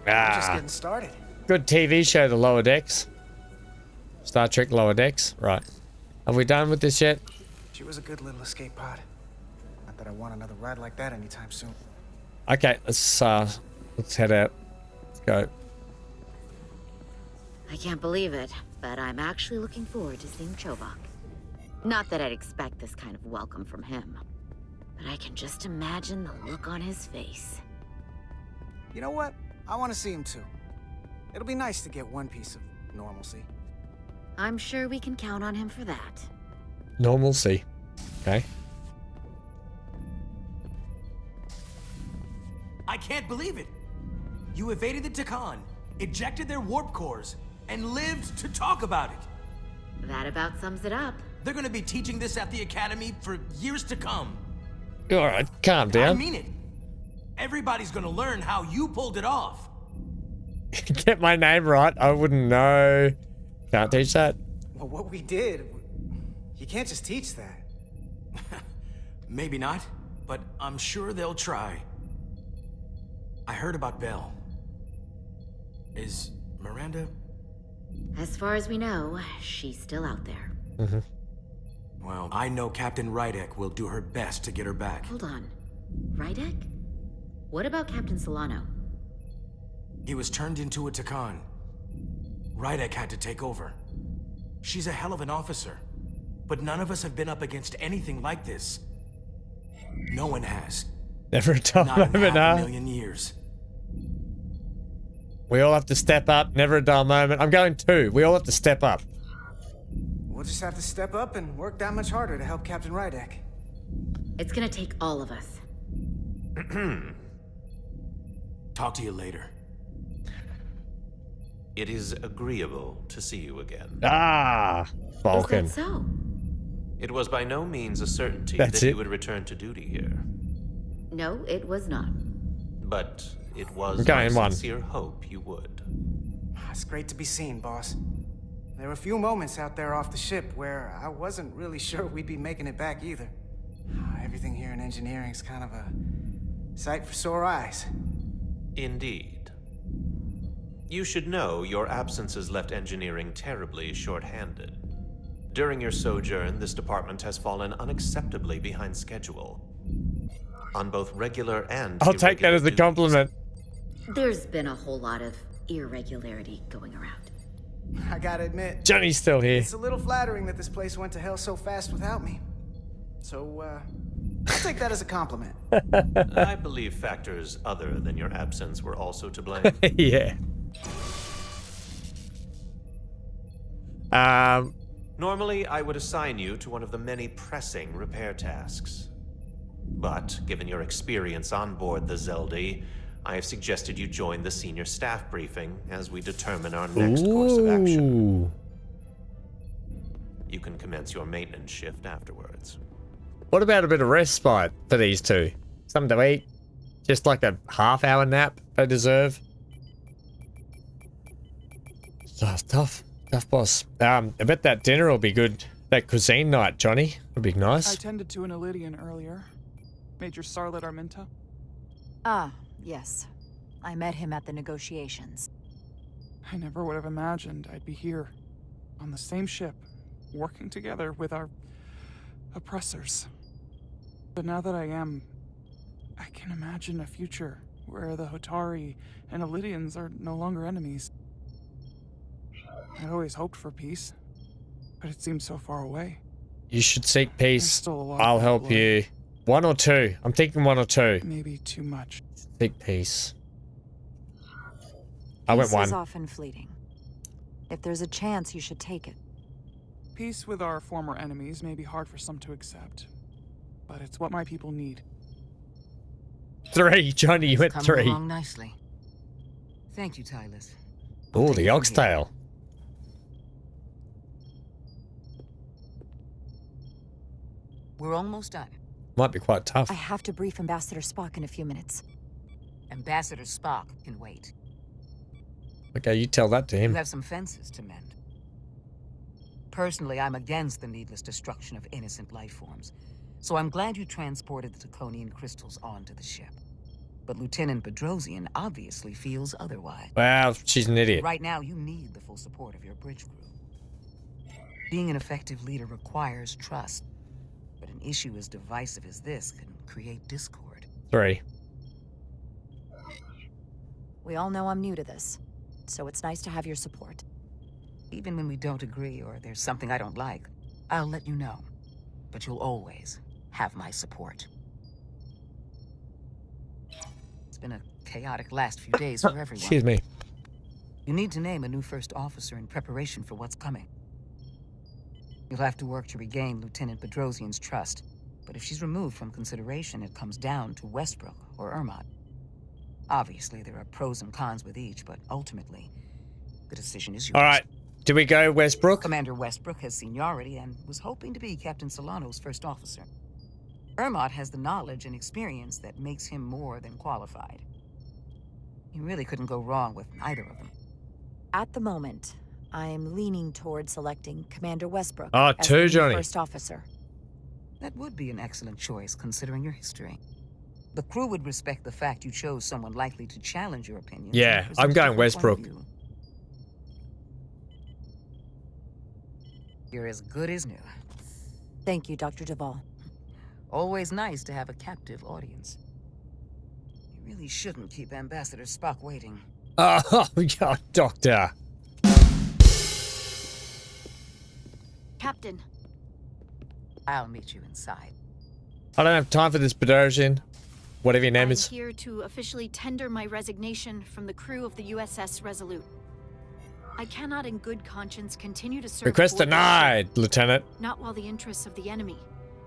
We're just getting started. Good TV show, The Lower Decks. Star Trek Lower Decks. Right. Are we done with this yet? She was a good little escape pod. Not that I want another ride like that anytime soon. Okay, let's head out. Let's go. I can't believe it, but I'm actually looking forward to seeing Chobok. Not that I'd expect this kind of welcome from him, but I can just imagine the look on his face. You know what? I want to see him too. It'll be nice to get one piece of normalcy. I'm sure we can count on him for that. Normalcy. Okay. I can't believe it. You evaded the Takan, ejected their warp cores, and lived to talk about it. That about sums it up. They're gonna be teaching this at the Academy for years to come. Alright, calm down. I mean it. Everybody's gonna learn how you pulled it off. Get my name right, I wouldn't know. Can't teach that. Well, what we did, you can't just teach that. Maybe not, but I'm sure they'll try. I heard about Belle. Is Miranda? As far as we know, she's still out there. Well, I know Captain Rydek will do her best to get her back. Hold on. Rydek? What about Captain Solano? He was turned into a Takan. Rydek had to take over. She's a hell of an officer. but none of us have been up against anything like this. No one has. Never a dull Not in moment, half a huh? million years. We all have to step up. Never a dull moment. I'm going too. We all have to step up. We'll just have to step up and work that much harder to help Captain Rydek. It's gonna take all of us. Talk to you later. It is agreeable to see you again. Ah, Vulcan. Is that so? It was by no means a certainty That's that it. you would return to duty here. No, it was not. But it was I'm going my one. sincere hope you would. It's great to be seen, boss. There were a few moments out there off the ship where I wasn't really sure we'd be making it back either. Everything here in engineering's kind of a sight for sore eyes. Indeed. You should know your absences left engineering terribly short-handed. During your sojourn, this department has fallen unacceptably behind schedule. On both regular and I'll take that irregular as a duties. compliment. There's been a whole lot of irregularity going around. I gotta admit, Johnny's still here. it's a little flattering that this place went to hell so fast without me. So, I'll take that as a compliment. I believe factors other than your absence were also to blame. Yeah. Normally, I would assign you to one of the many pressing repair tasks. But, given your experience on board the Zeldy, I have suggested you join the senior staff briefing as we determine our next course of action. Ooh. You can commence your maintenance shift afterwards. What about a bit of respite for these two? Something to eat? Just like a half-hour nap they deserve? Tough, boss. I bet that dinner will be good. That cuisine night, Johnny, would be I nice. tended to an Elydian earlier. Major Sarlet Arminta. Ah, yes. I met him at the negotiations. I never would have imagined I'd be here, on the same ship, working together with our oppressors. But now that I am, I can imagine a future where the Hotari and Elydians are no longer enemies. I'd always hoped for peace, but it seems so far away. You should seek There's peace. still a lot I'll of help blood. you. One or two. I'm thinking one or two. Maybe too much. Seek peace. I went Peace is one. often fleeting. If there's a chance, you should take it. Peace with our former enemies may be hard for some to accept, but it's what my people need. 3, Johnny, you went Coming 3. along nicely. Thank you, Tylus. Oh, the oxtail. We're almost done. Might be quite tough. I have to brief Ambassador Spock in a few minutes. Ambassador Spock can wait. Okay, you tell that to You him. have some fences to mend. Personally, I'm against the needless destruction of innocent life forms, so I'm glad you transported the Draconian crystals onto the ship. But Lieutenant Bedrosian obviously feels otherwise. Wow, she's an idiot. Right now, you need the full support of your bridge crew. Being an effective leader requires trust, but an issue as divisive as this can create discord. 3. We all know I'm new to this, so it's nice to have your support. Even when we don't agree or there's something I don't like, I'll let you know. But you'll always have my support. It's been a chaotic last few days for everyone. Excuse me. You need to name a new first officer in preparation for what's coming. You'll have to work to regain Lieutenant Bedrosian's trust. But if she's removed from consideration, it comes down to Westbrook or Ermot. Obviously, there are pros and cons with each, but ultimately, the decision is yours. All right. Do we go Westbrook? Commander Westbrook has seniority and was hoping to be Captain Solano's first officer. Ermot has the knowledge and experience that makes him more than qualified. You really couldn't go wrong with either of them. At the moment, I'm leaning toward selecting Commander Westbrook Ah, as two, the new Johnny. first officer. That would be an excellent choice, considering your history. The crew would respect the fact you chose someone likely to challenge your opinions. Yeah, and present I'm a going different point of Westbrook. view. You're as good as new. Thank you, Dr. Duvall. Always nice to have a captive audience. You really shouldn't keep Ambassador Spock waiting. Oh, yeah, Doctor. Captain, I'll meet you inside. I don't have time for this, Bedosian. Whatever your name I'm is. here to officially tender my resignation from the crew of the USS Resolute. I cannot in good conscience continue to serve Request aboard this denied, ship, Lieutenant. not while the interests of the enemy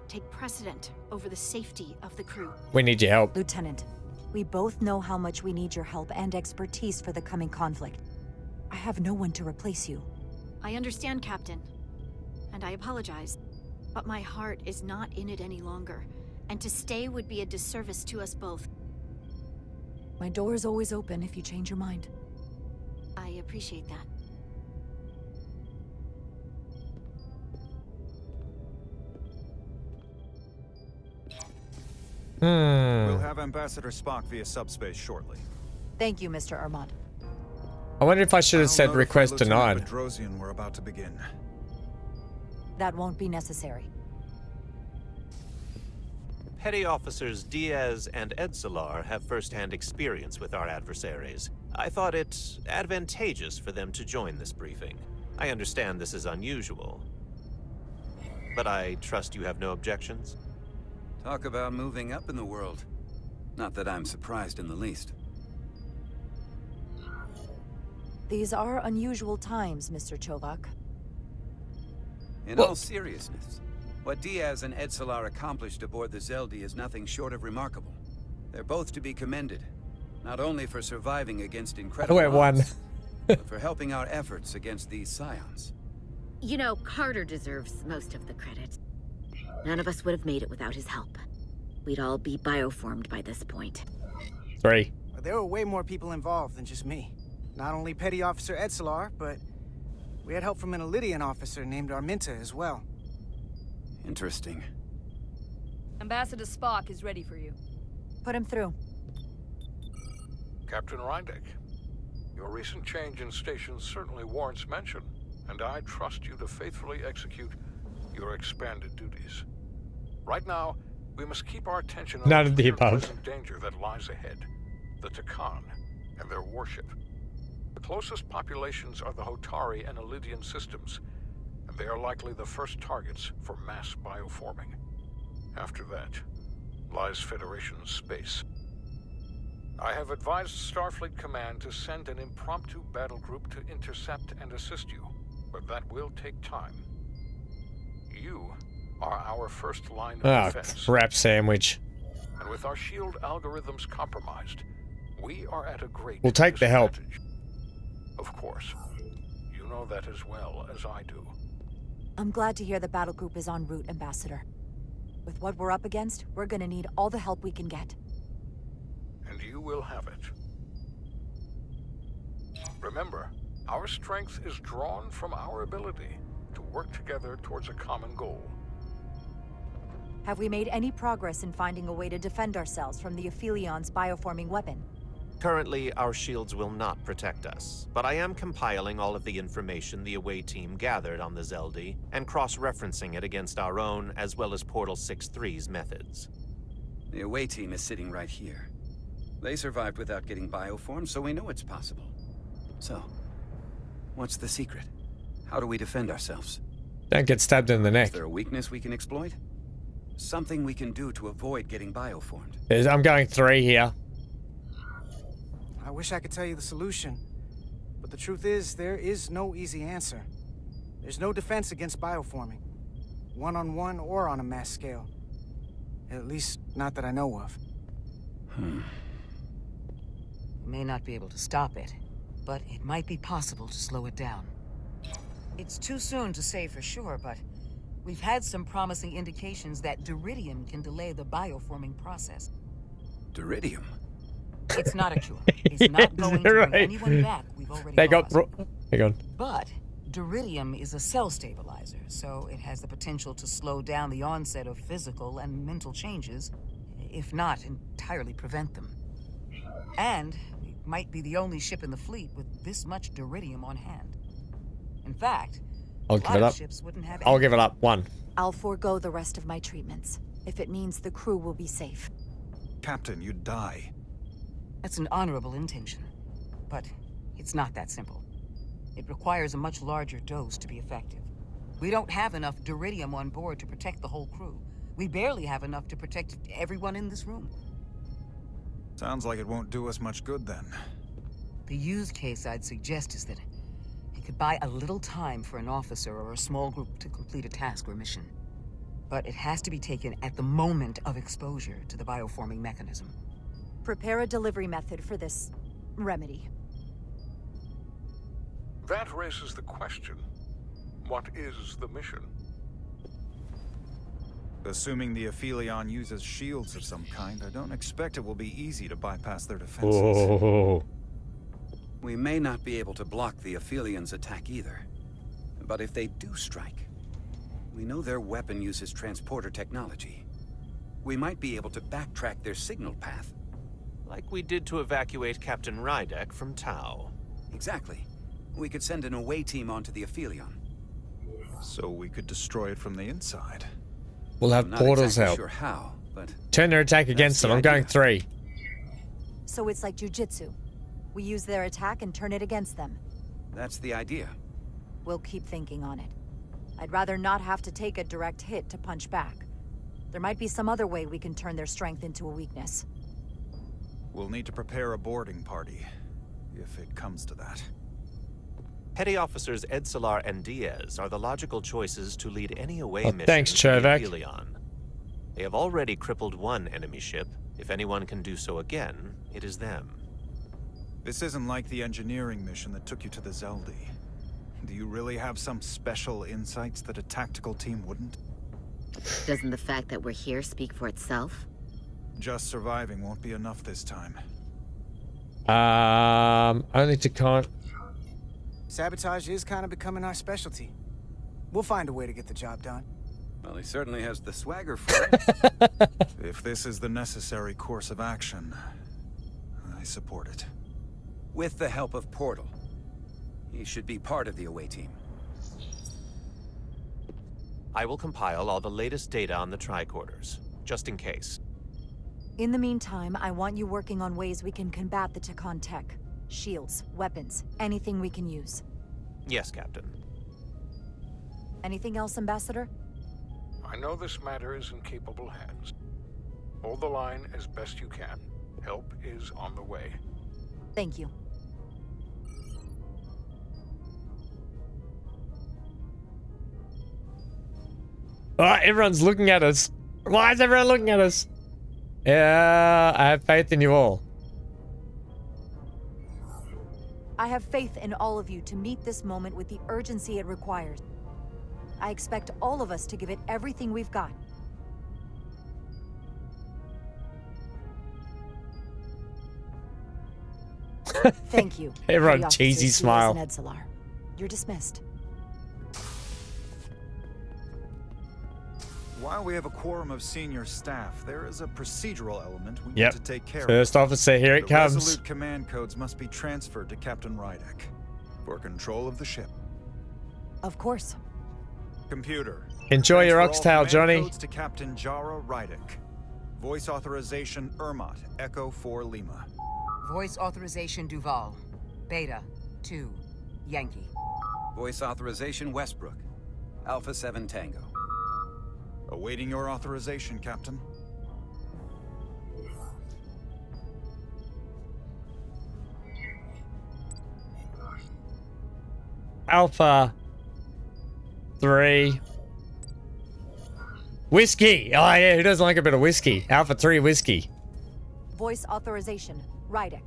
take precedent over the safety of the crew. We need your help. Lieutenant, we both know how much we need your help and expertise for the coming conflict. I have no one to replace you. I understand, Captain, and I apologize, but my heart is not in it any longer, and to stay would be a disservice to us both. My door is always open if you change your mind. I appreciate that. We'll have Ambassador Spock via subspace shortly. Thank you, Mr. Armand. I wonder if I should have said request denied. Bedrosian, we're about to begin. That won't be necessary. Petty Officers Diaz and Edsalar have first-hand experience with our adversaries. I thought it advantageous for them to join this briefing. I understand this is unusual, but I trust you have no objections? Talk about moving up in the world. Not that I'm surprised in the least. These are unusual times, Mr. Chovak. In all seriousness, what Diaz and Edsalar accomplished aboard the Zeldi is nothing short of remarkable. They're both to be commended, not only for surviving against incredible odds, but for helping our efforts against these scions. You know, Carter deserves most of the credit. None of us would have made it without his help. We'd all be bioformed by this point. 3. There were way more people involved than just me. Not only Petty Officer Edsalar, but we had help from an Elydian officer named Arminta as well. Interesting. Ambassador Spock is ready for you. Put him through. Captain Reindeck, your recent change in station certainly warrants mention, and I trust you to faithfully execute your expanded duties. Right now, we must keep our attention on None of the the above. present danger that lies ahead, the Takan and their warship. The closest populations are the Hotari and Elydian systems, and they are likely the first targets for mass bioforming. After that, lies Federation space. I have advised Starfleet Command to send an impromptu battle group to intercept and assist you, but that will take time. You are our first line of defense. Crap sandwich. And with our shield algorithms compromised, we are at a great We'll take the help. Of course. You know that as well as I do. I'm glad to hear the battle group is en route, Ambassador. With what we're up against, we're gonna need all the help we can get. And you will have it. Remember, our strength is drawn from our ability to work together towards a common goal. Have we made any progress in finding a way to defend ourselves from the Aphilion's bioforming weapon? Currently, our shields will not protect us, but I am compiling all of the information the away team gathered on the Zeldi and cross-referencing it against our own as well as Portal 6-3's methods. The away team is sitting right here. They survived without getting bioformed, so we know it's possible. So, what's the secret? How do we defend ourselves? Don't get stabbed in the neck. Is there a weakness we can exploit? Something we can do to avoid getting bioformed? I'm going 3 here. I wish I could tell you the solution, but the truth is, there is no easy answer. There's no defense against bioforming, one-on-one or on a mass scale. At least, not that I know of. We may not be able to stop it, but it might be possible to slow it down. It's too soon to say for sure, but we've had some promising indications that Duridium can delay the bioforming process. Duridium? It's not a cure. It's not going to bring anyone back we've already lost. Hang on. But Duridium is a cell stabilizer, so it has the potential to slow down the onset of physical and mental changes, if not entirely prevent them. And we might be the only ship in the fleet with this much Duridium on hand. In fact, I'll give it up. ships wouldn't have I'll give it up. 1. I'll forego the rest of my treatments, if it means the crew will be safe. Captain, you'd die. That's an honorable intention, but it's not that simple. It requires a much larger dose to be effective. We don't have enough duridium on board to protect the whole crew. We barely have enough to protect everyone in this room. Sounds like it won't do us much good then. The use case I'd suggest is that it could buy a little time for an officer or a small group to complete a task or mission. But it has to be taken at the moment of exposure to the bioforming mechanism. Prepare a delivery method for this remedy. That raises the question. What is the mission? Assuming the Aphelion uses shields of some kind, I don't expect it will be easy to bypass their defenses. Oh. We may not be able to block the Aphelion's attack either. But if they do strike, we know their weapon uses transporter technology. We might be able to backtrack their signal path. Like we did to evacuate Captain Rydek from Tau. Exactly. We could send an away team onto the Aphelion. So we could destroy it from the inside. We'll have I'm portals not exactly help. sure how, but Turn their attack against them. I'm going 3. So it's like jujitsu. We use their attack and turn it against them. that's the idea. We'll keep thinking on it. I'd rather not have to take a direct hit to punch back. There might be some other way we can turn their strength into a weakness. We'll need to prepare a boarding party, if it comes to that. Petty Officers Edsalar and Diaz are the logical choices to lead any away mission thanks, to the Chervak. Aphelion. They have already crippled one enemy ship. If anyone can do so again, it is them. This isn't like the engineering mission that took you to the Zeldi. Do you really have some special insights that a tactical team wouldn't? Doesn't the fact that we're here speak for itself? Just surviving won't be enough this time. Only to con. Sabotage is kind of becoming our specialty. We'll find a way to get the job done. Well, he certainly has the swagger for it. If this is the necessary course of action, I support it. With the help of Portal. He should be part of the away team. I will compile all the latest data on the tricorders, just in case. In the meantime, I want you working on ways we can combat the Takan tech. Shields, weapons, anything we can use. Yes, Captain. Anything else, Ambassador? I know this matter is in capable hands. Hold the line as best you can. Help is on the way. Thank you. Oh, everyone's looking at us. Why is everyone looking at us? Yeah, I have faith in you all. I have faith in all of you to meet this moment with the urgency it requires. I expect all of us to give it everything we've got. Thank you. Everyone, Petty cheesy Officers smile. Diaz and Edsalar. You're dismissed. While we have a quorum of senior staff, there is a procedural element we need Yep. to take care First of. officer, here it The comes. Resolute command codes must be transferred to Captain Rydek for control of the ship. Of course. Computer. Enjoy your transfer all oxtail, command Johnny. Codes to Captain Jara Rydek. Voice authorization Ermot, Echo 4 Lima. Voice authorization Duval. Beta 2 Yankee. Voice authorization Westbrook. Alpha 7 Tango. Awaiting your authorization, Captain. Alpha 3 whiskey. Oh yeah, who doesn't like a bit of whiskey? Alpha 3 whiskey. Voice authorization Rydek.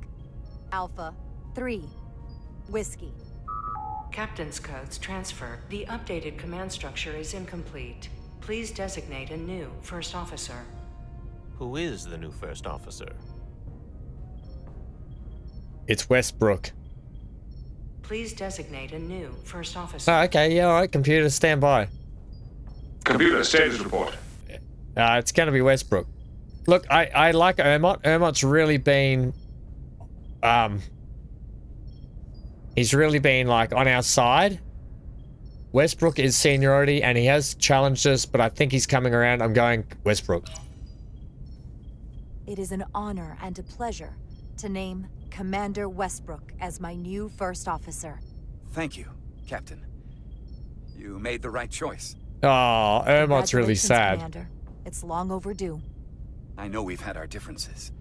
Alpha 3 Whiskey. Captain's codes transfer. The updated command structure is incomplete. Please designate a new first officer. Who is the new first officer? It's Westbrook. Please designate a new first officer. Oh, okay, yeah, alright, computer, stand by. Computer, status report. It's gonna be Westbrook. Look, I like Ermot. Ermot's really been, he's really been, like, on our side. Westbrook is seniority, and he has challenged us, but I think he's coming around. I'm going Westbrook. It is an honor and a pleasure to name Commander Westbrook as my new first officer. Thank you, Captain. You made the right choice. Oh, Ermot's really Congratulations, sad. Commander. It's long overdue. I know we've had our differences,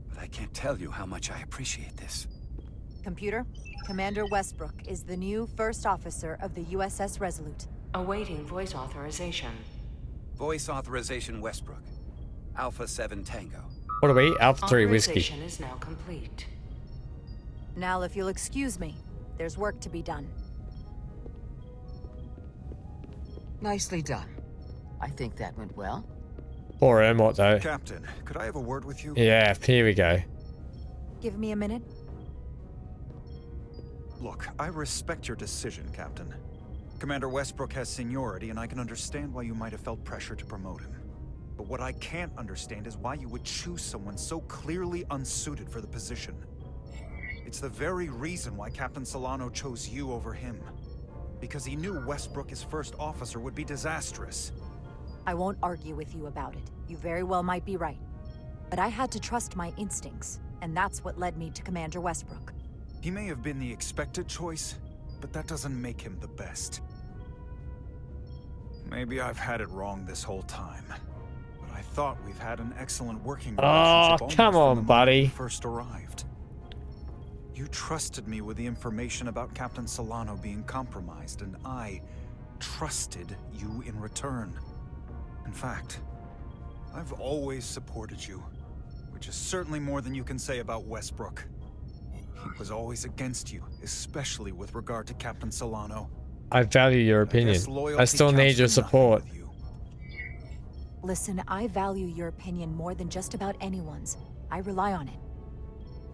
but I can't tell you how much I appreciate this. Computer, Commander Westbrook is the new first officer of the USS Resolute. Awaiting voice authorization. Voice authorization Westbrook. Alpha 7 Tango. What are we? Alpha 3 Whiskey. Authorization is now complete. Now, if you'll excuse me, there's work to be done. Nicely done. I think that went well. Poor Ermot, though. Captain, could I have a word with you? Yeah, here we go. Give me a minute. Look, I respect your decision, Captain. Commander Westbrook has seniority, and I can understand why you might have felt pressure to promote him. But what I can't understand is why you would choose someone so clearly unsuited for the position. It's the very reason why Captain Solano chose you over him. Because he knew Westbrook as first officer would be disastrous. I won't argue with you about it. You very well might be right. But I had to trust my instincts, and that's what led me to Commander Westbrook. He may have been the expected choice, but that doesn't make him the best. Maybe I've had it wrong this whole time. But I thought we've had an excellent working relationship almost come from on, the moment buddy. we first arrived. You trusted me with the information about Captain Solano being compromised, and I trusted you in return. In fact, I've always supported you, which is certainly more than you can say about Westbrook. He was always against you, especially with regard to Captain Solano. I value your opinion. I still need your support. Listen, I value your opinion more than just about anyone's. I rely on it.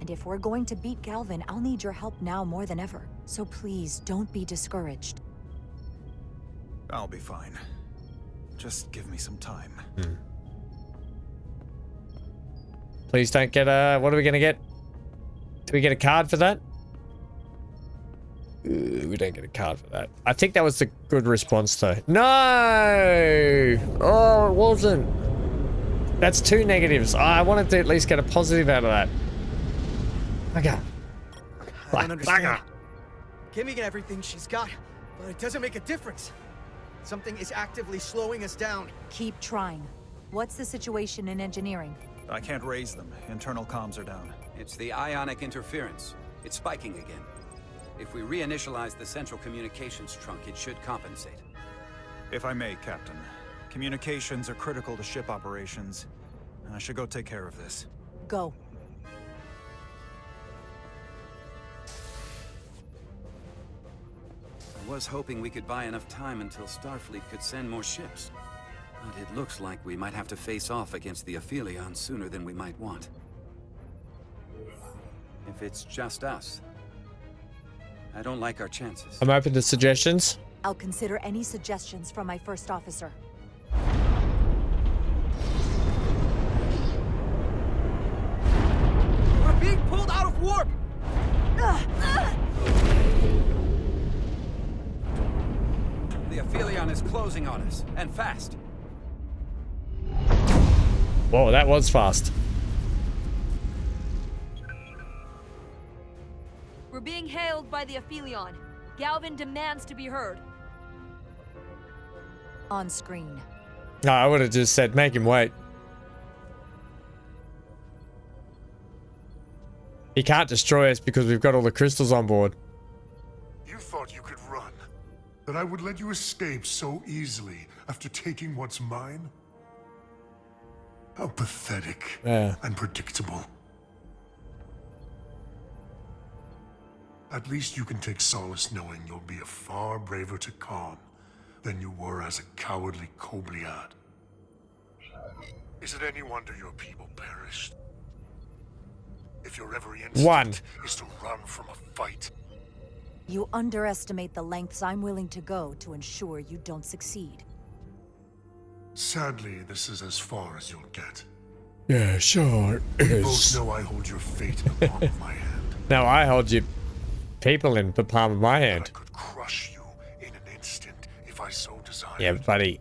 And if we're going to beat Galvin, I'll need your help now more than ever. So please, don't be discouraged. I'll be fine. Just give me some time. Please don't get a... What are we going to get? Do we get a card for that? We don't get a card for that. I think that was the good response, though. No! Oh, it wasn't. That's 2 negatives. I wanted to at least get a positive out of that. Okay. I don't understand. Kimmy got everything she's got, but it doesn't make a difference. Something is actively slowing us down. Keep trying. What's the situation in engineering? I can't raise them. Internal comms are down. It's the ionic interference. It's spiking again. If we reinitialize the central communications trunk, it should compensate. If I may, Captain. Communications are critical to ship operations. I should go take care of this. Go. I was hoping we could buy enough time until Starfleet could send more ships. But it looks like we might have to face off against the Aphelion sooner than we might want. If it's just us, I don't like our chances. I'm open to suggestions. I'll consider any suggestions from my first officer. We're being pulled out of warp! The Aphelion is closing on us, and fast. Whoa, that was fast. We're being hailed by the Aphelion. Galvin demands to be heard. On screen. No, I would have just said, make him wait. He can't destroy us because we've got all the crystals on board. You thought you could run? That I would let you escape so easily after taking what's mine? How pathetic and predictable. At least you can take solace knowing you'll be a far braver Takan than you were as a cowardly Kobliad. Is it any wonder your people perished? If your every instinct is to run from a fight. You underestimate the lengths I'm willing to go to ensure you don't succeed. Sadly, this is as far as you'll get. Yeah, sure We is. both know I hold your fate in the palm of my hand. Now I hold you people in the palm of my hand. I could crush you in an instant if I so desired. Yeah, buddy.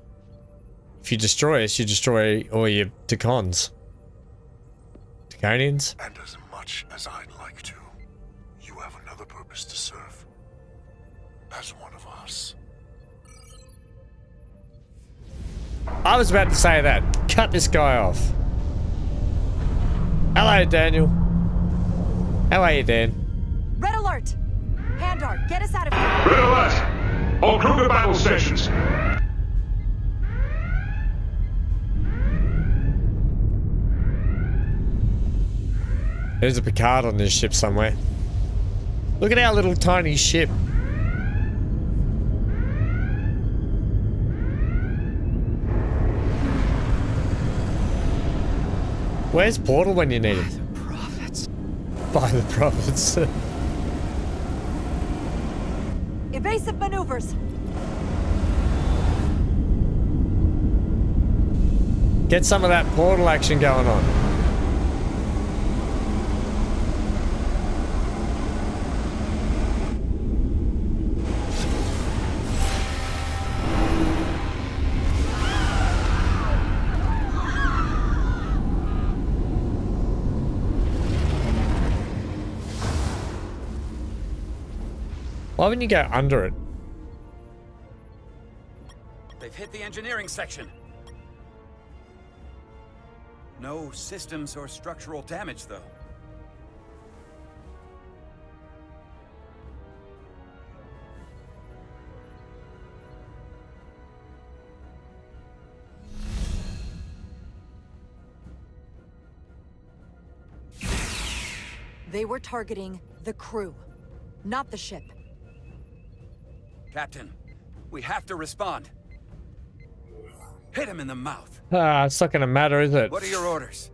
If you destroy us, you destroy all your Takons. Takonians? And as much as I'd like to, you have another purpose to serve. As one of us. I was about to say that. Cut this guy off. Hello, Daniel. How are you, Dan? Red alert! Handar, get us out of here! Red alert! All crew to battle stations. There's a Picard on this ship somewhere. Look at our little tiny ship. Where's Portal when you need it? The prophets. By the prophets. Evasive maneuvers! Get some of that portal action going on. Why wouldn't you go under it? They've hit the engineering section. No systems or structural damage, though. They were targeting the crew, not the ship. Captain, we have to respond. Hit him in the mouth. It's not gonna matter, is it? What are your orders?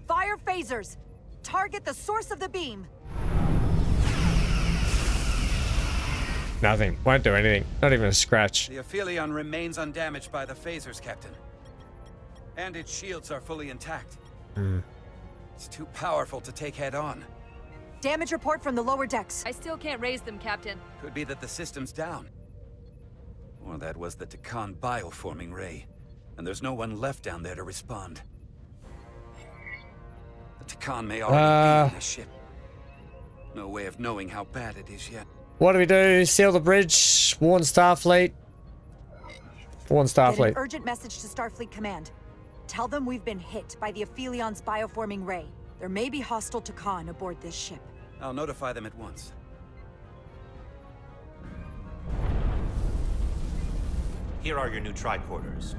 Fire phasers! Target the source of the beam! Nothing. Won't do anything. Not even a scratch. The Aphelion remains undamaged by the phasers, Captain. And its shields are fully intact. It's too powerful to take head on. Damage report from the lower decks. I still can't raise them, Captain. Could be that the system's down. Or that was the Takan bioforming ray. And there's no one left down there to respond. The Takan may already be on this ship. No way of knowing how bad it is yet. What do we do? Seal the bridge? Warn Starfleet? Warn Starfleet. Get an urgent message to Starfleet Command. Tell them we've been hit by the Aphelions bioforming ray. There may be hostile Takan aboard this ship. I'll notify them at once. Here are your new tricorders.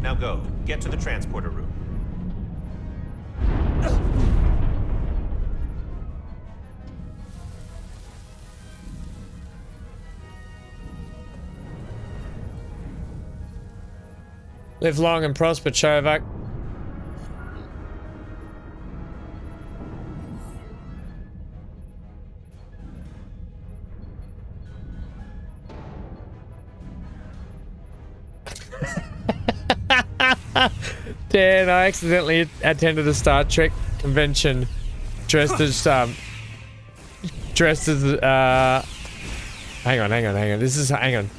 Now go. Get to the transporter room. Live long and prosper, Chovak. Dan, I accidentally attended a Star Trek convention dressed as hang on. Hang on.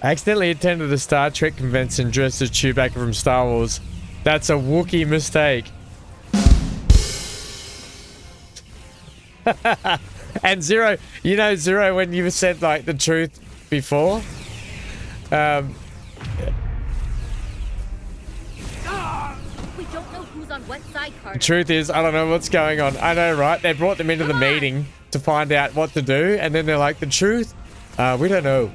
I accidentally attended a Star Trek convention dressed as Chewbacca from Star Wars. That's a Wookiee mistake. And Zero, you know Zero, when you said like the truth before, We don't know who's on what side, Carter. the truth is, I don't know what's going on. I know, right? They brought them into the meeting to find out what to do, and then they're like, the truth? We don't know.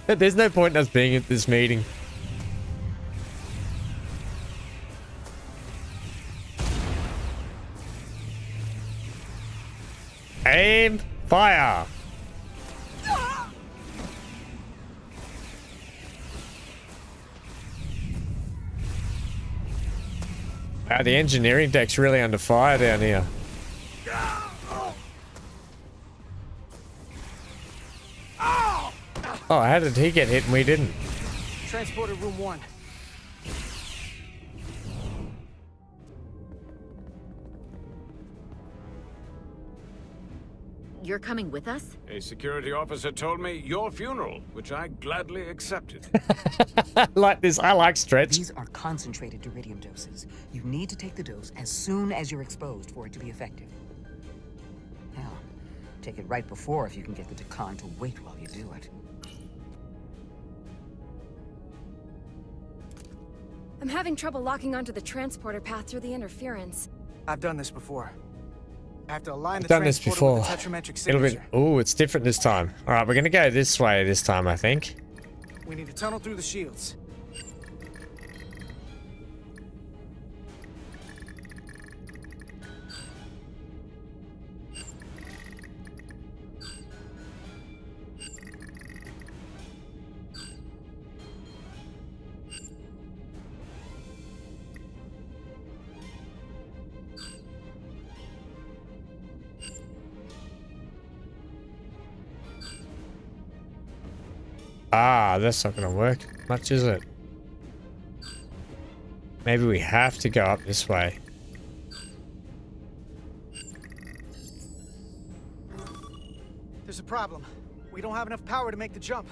There's no point in us being at this meeting. Aim, fire. Wow, the engineering deck's really under fire down here. Oh, how did he get hit and we didn't? Transporter room 1. You're coming with us? A security officer told me your funeral, which I gladly accepted. Like this, I like Stretch. These are concentrated iridium doses. You need to take the dose as soon as you're exposed for it to be effective. Now, Take it right before if you can get the Decon to wait while you do it. I'm having trouble locking onto the transporter path through the interference. I've done this before. I have to align the Done this transporter before. with the tetrametric It'll be. signature. Oh, it's different this time. All right, we're gonna go this way this time, I think. We need to tunnel through the shields. Ah, that's not gonna work much, is it? Maybe we have to go up this way. There's a problem. We don't have enough power to make the jump.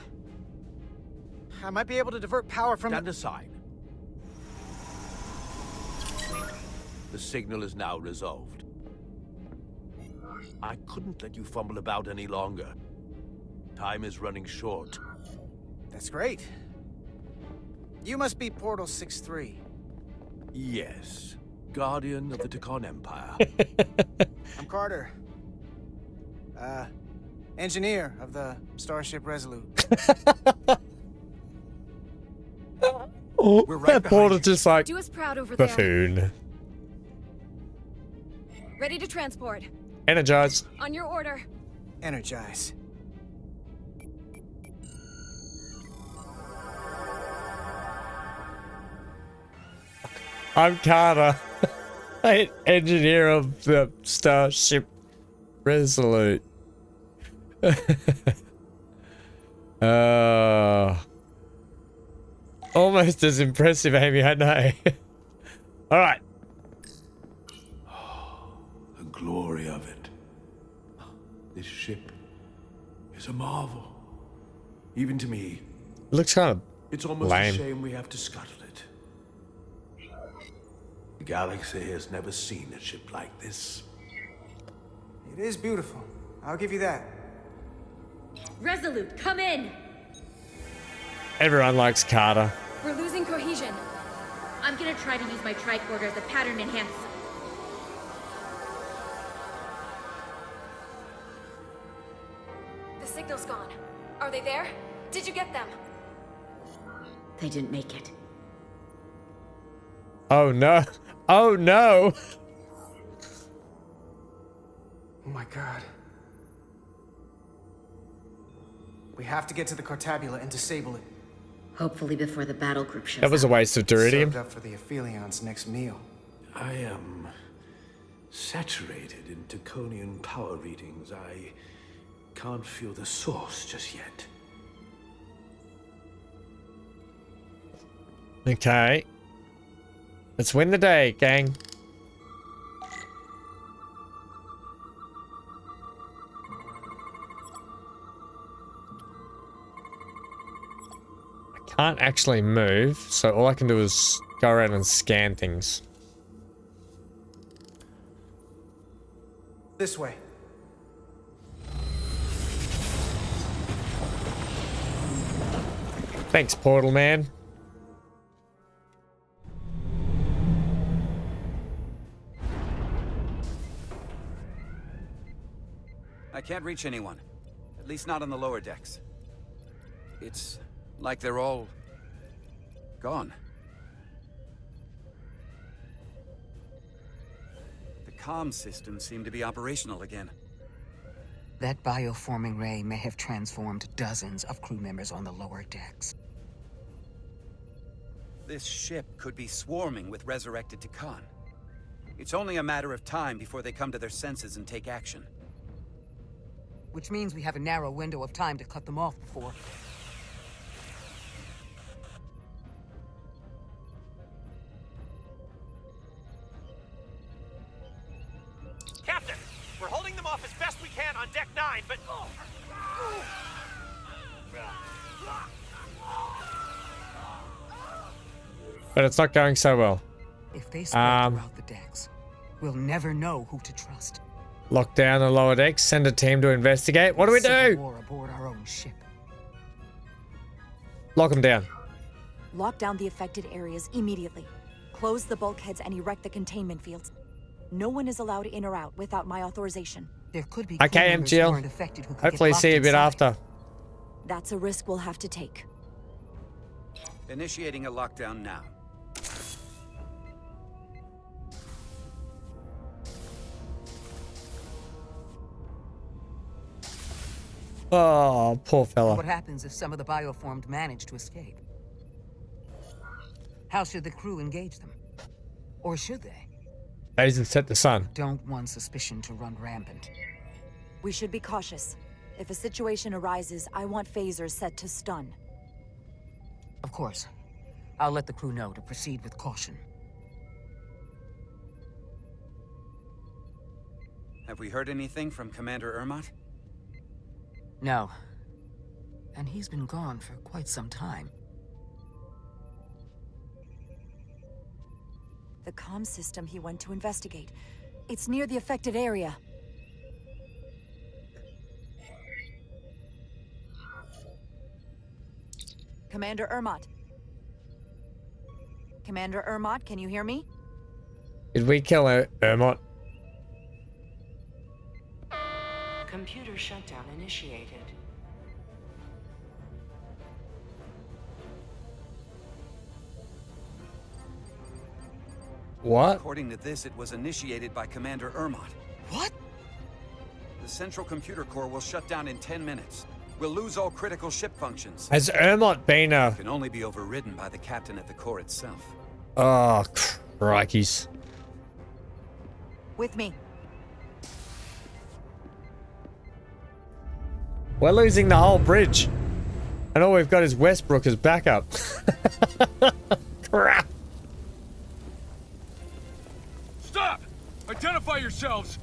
I might be able to divert power from Stand aside. The signal is now resolved. I couldn't let you fumble about any longer. Time is running short. That's great. You must be Portal 6-3. Yes. Guardian of the Decon Empire. I'm Carter. Engineer of the Starship Resolute. We're right Portal just like Do us proud over there. buffoon. Ready to transport. Energize. On your order. Energize. I'm Carter, engineer of the Starship Resolute. Almost as impressive, Amy, I know. All right. The glory of it. This ship is a marvel. Even to me. Looks kind of It's almost lame. a shame we have to scuttle it. The galaxy has never seen a ship like this. It is beautiful. I'll give you that. Resolute, come in! Everyone likes Carter. We're losing cohesion. I'm gonna try to use my tricorder as a pattern enhance. The signal's gone. Are they there? Did you get them? They didn't make it. Oh no. Oh no. Oh my god. We have to get to the Cartabula and disable it. Hopefully before the battle group shows That was a up. waste of duridium. Served up for the Aphelions' next meal. I am saturated in Taconian power readings. I can't feel the source just yet. Okay. Let's win the day, gang. I can't actually move, so all I can do is go around and scan things. This way. Thanks, Portal Man. I can't reach anyone. At least not on the lower decks. It's like they're all gone. The comm systems seem to be operational again. That bioforming ray may have transformed dozens of crew members on the lower decks. This ship could be swarming with resurrected Decon. It's only a matter of time before they come to their senses and take action. Which means we have a narrow window of time to cut them off before... Captain, we're holding them off as best we can on deck 9, but... But it's not going so well. If they spread throughout the decks, we'll never know who to trust. Lock down the lower decks. Send a team to investigate. What do we do? War aboard our own ship. Lock them down. Lock down the affected areas immediately. Close the bulkheads and erect the containment fields. No one is allowed in or out without my authorization. There could be Okay, MGL. Hopefully see you a bit after. That's a risk we'll have to take. Initiating a lockdown now. Oh, poor fella. What happens if some of the bioformed manage to escape? How should the crew engage them? Or should they? Phaser set the sun. Don't want suspicion to run rampant. We should be cautious. If a situation arises, I want phasers set to stun. Of course. I'll let the crew know to proceed with caution. Have we heard anything from Commander Ermot? No. And he's been gone for quite some time. The comm system he went to investigate. It's near the affected area. Commander Ermot. Commander Ermot, can you hear me? Did we kill Ermot? Computer shutdown initiated. What? According to this, it was initiated by Commander Ermot. What? The central computer core will shut down in 10 minutes. We'll lose all critical ship functions. Has Ermot been a... It can only be overridden by the captain at the core itself. Oh, crikeys. With me. We're losing the whole bridge. And all we've got is Westbrook as backup. Crap. Stop! Identify yourselves!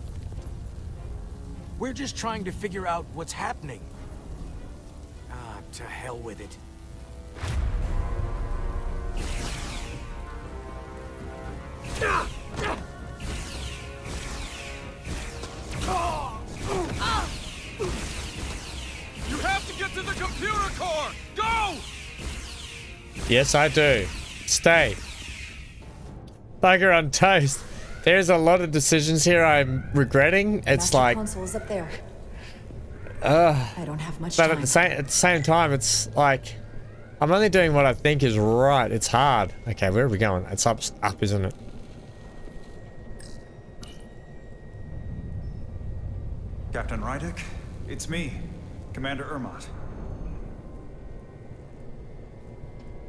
We're just trying to figure out what's happening. Ah, to hell with it. You have to get to the computer core! Go! Yes, I do. Stay. Bugger on toast. There's a lot of decisions here I'm regretting. It's Master like... console's up there. I don't have much but time. at the same time, it's like... I'm only doing what I think is right. It's hard. Okay, where are we going? It's up, isn't it? Captain Rydick, it's me, Commander Ermot.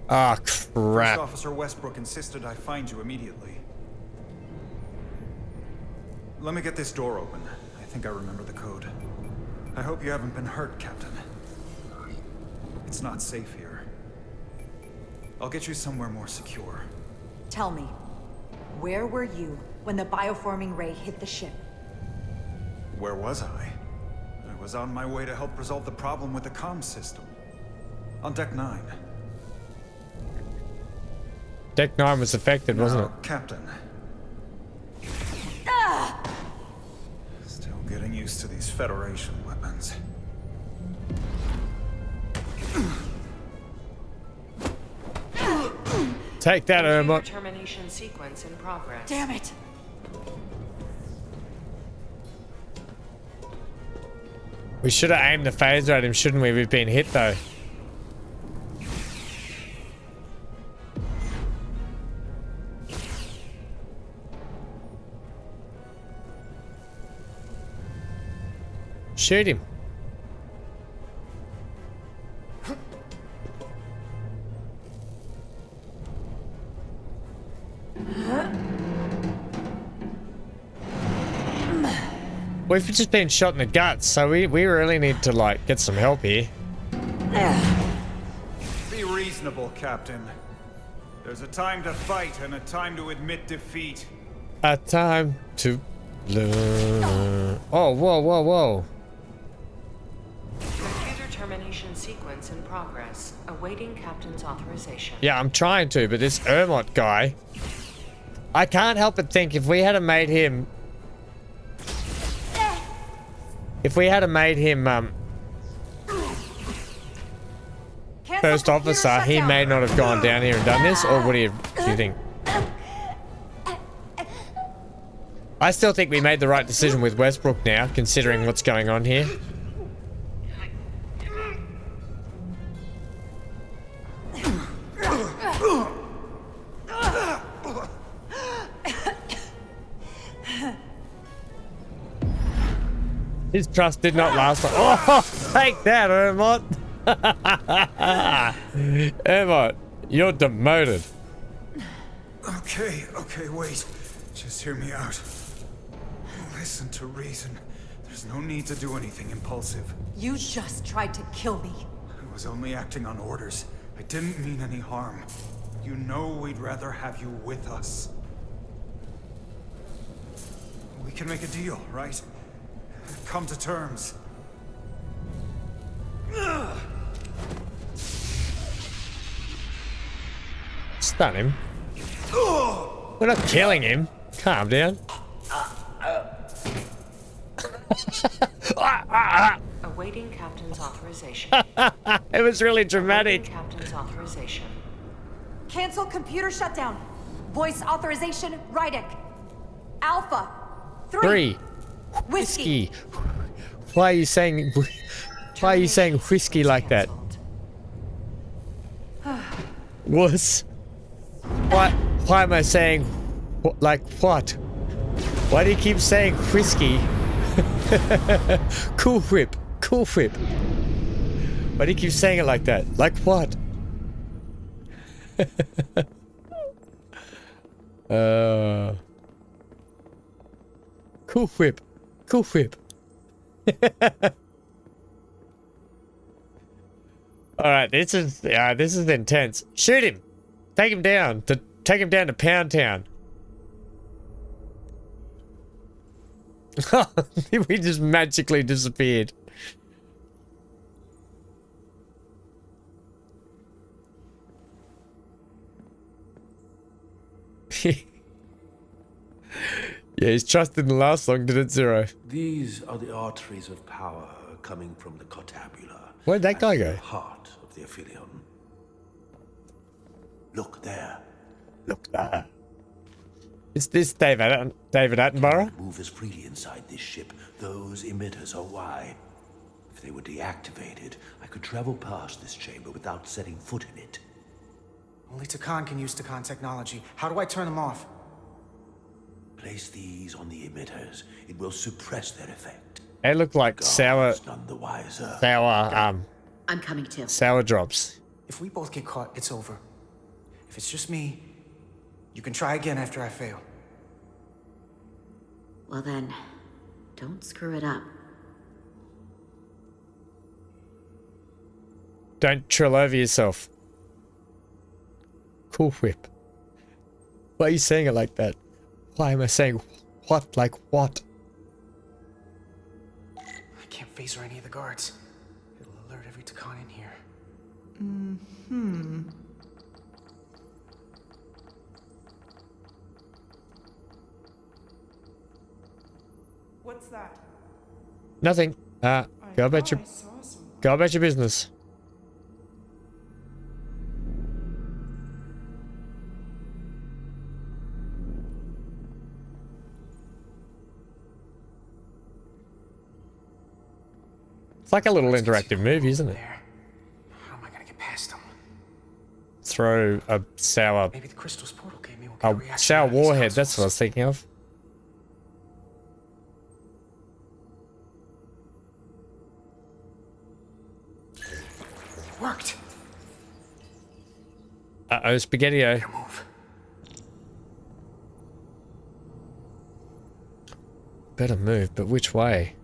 Ah, First crap. Officer Westbrook insisted I find you immediately. Let me get this door open. I think I remember the code. I hope you haven't been hurt, Captain. It's not safe here. I'll get you somewhere more secure. Tell me, where were you when the bioforming ray hit the ship? Where was I? I was on my way to help resolve the problem with the comm system. On Deck 9. Deck 9 was affected, wasn't it? Captain. Still getting used to these Federation weapons. Take that, Ermot. Termination sequence in progress. Damn it! We should have aimed the phaser at him, shouldn't we? We've been hit, though. Shoot him. We've just been shot in the guts, so we really need to, like, get some help here. Be reasonable, Captain. There's a time to fight and a time to admit defeat. A time to learn. Oh, whoa, whoa, whoa. Computer termination sequence in progress. Awaiting Captain's authorization. Yeah, I'm trying to, but this Ermot guy... I can't help but think if we had made him... If we had made him first officer, he may not have gone down here and done this, or would he have, do you think? I still think we made the right decision with Westbrook now, considering what's going on here. His trust did not last long. Oh, take that, Ermont. Ermont, you're demoted. Okay, wait. Just hear me out. Listen to reason. There's no need to do anything impulsive. You just tried to kill me. I was only acting on orders. I didn't mean any harm. You know we'd rather have you with us. We can make a deal, right? Come to terms. Stun him. We're not killing him. Calm down. Awaiting captain's authorization. It was really dramatic. Awaiting captain's authorization. Cancel computer shutdown. Voice authorization, Rydick. Alpha. 3. Whiskey. Why are you saying whiskey like that? Wuss. Why am I saying like what? Why do you keep saying whiskey? Cool whip. Cool whip. Why do you keep saying it like that? Like what? Cool whip. Cool whip. Alright, this is intense. Shoot him! Take him down to Pound Town. We just magically disappeared. Yeah, his trust didn't last long, did it, Zero? These are the arteries of power coming from the cortabula. Where'd that guy go? The heart of the Aphelion. Look there. Look there. Is this David Attenborough? Move as freely inside this ship. Those emitters are why. If they were deactivated, I could travel past this chamber without setting foot in it. Only Takan can use Takan technology. How do I turn them off? Place these on the emitters. It will suppress their effect. They look like sour None the wiser. I'm coming too. Sour drops. If we both get caught, it's over. If it's just me, you can try again after I fail. Well then, don't screw it up. Don't trill over yourself. Cool whip. Why are you saying it like that? Why am I saying what like what? I can't phaser any of the guards. It'll alert every Takan in here. What's that? Nothing. Go about your business. It's like a little interactive movie, isn't it? How am I gonna get past them? Throw a sour... Maybe the crystal's portal gave me what A sour warhead, that's what I was thinking of. Worked. Uh-oh, Spaghetti-O. Better move, but which way?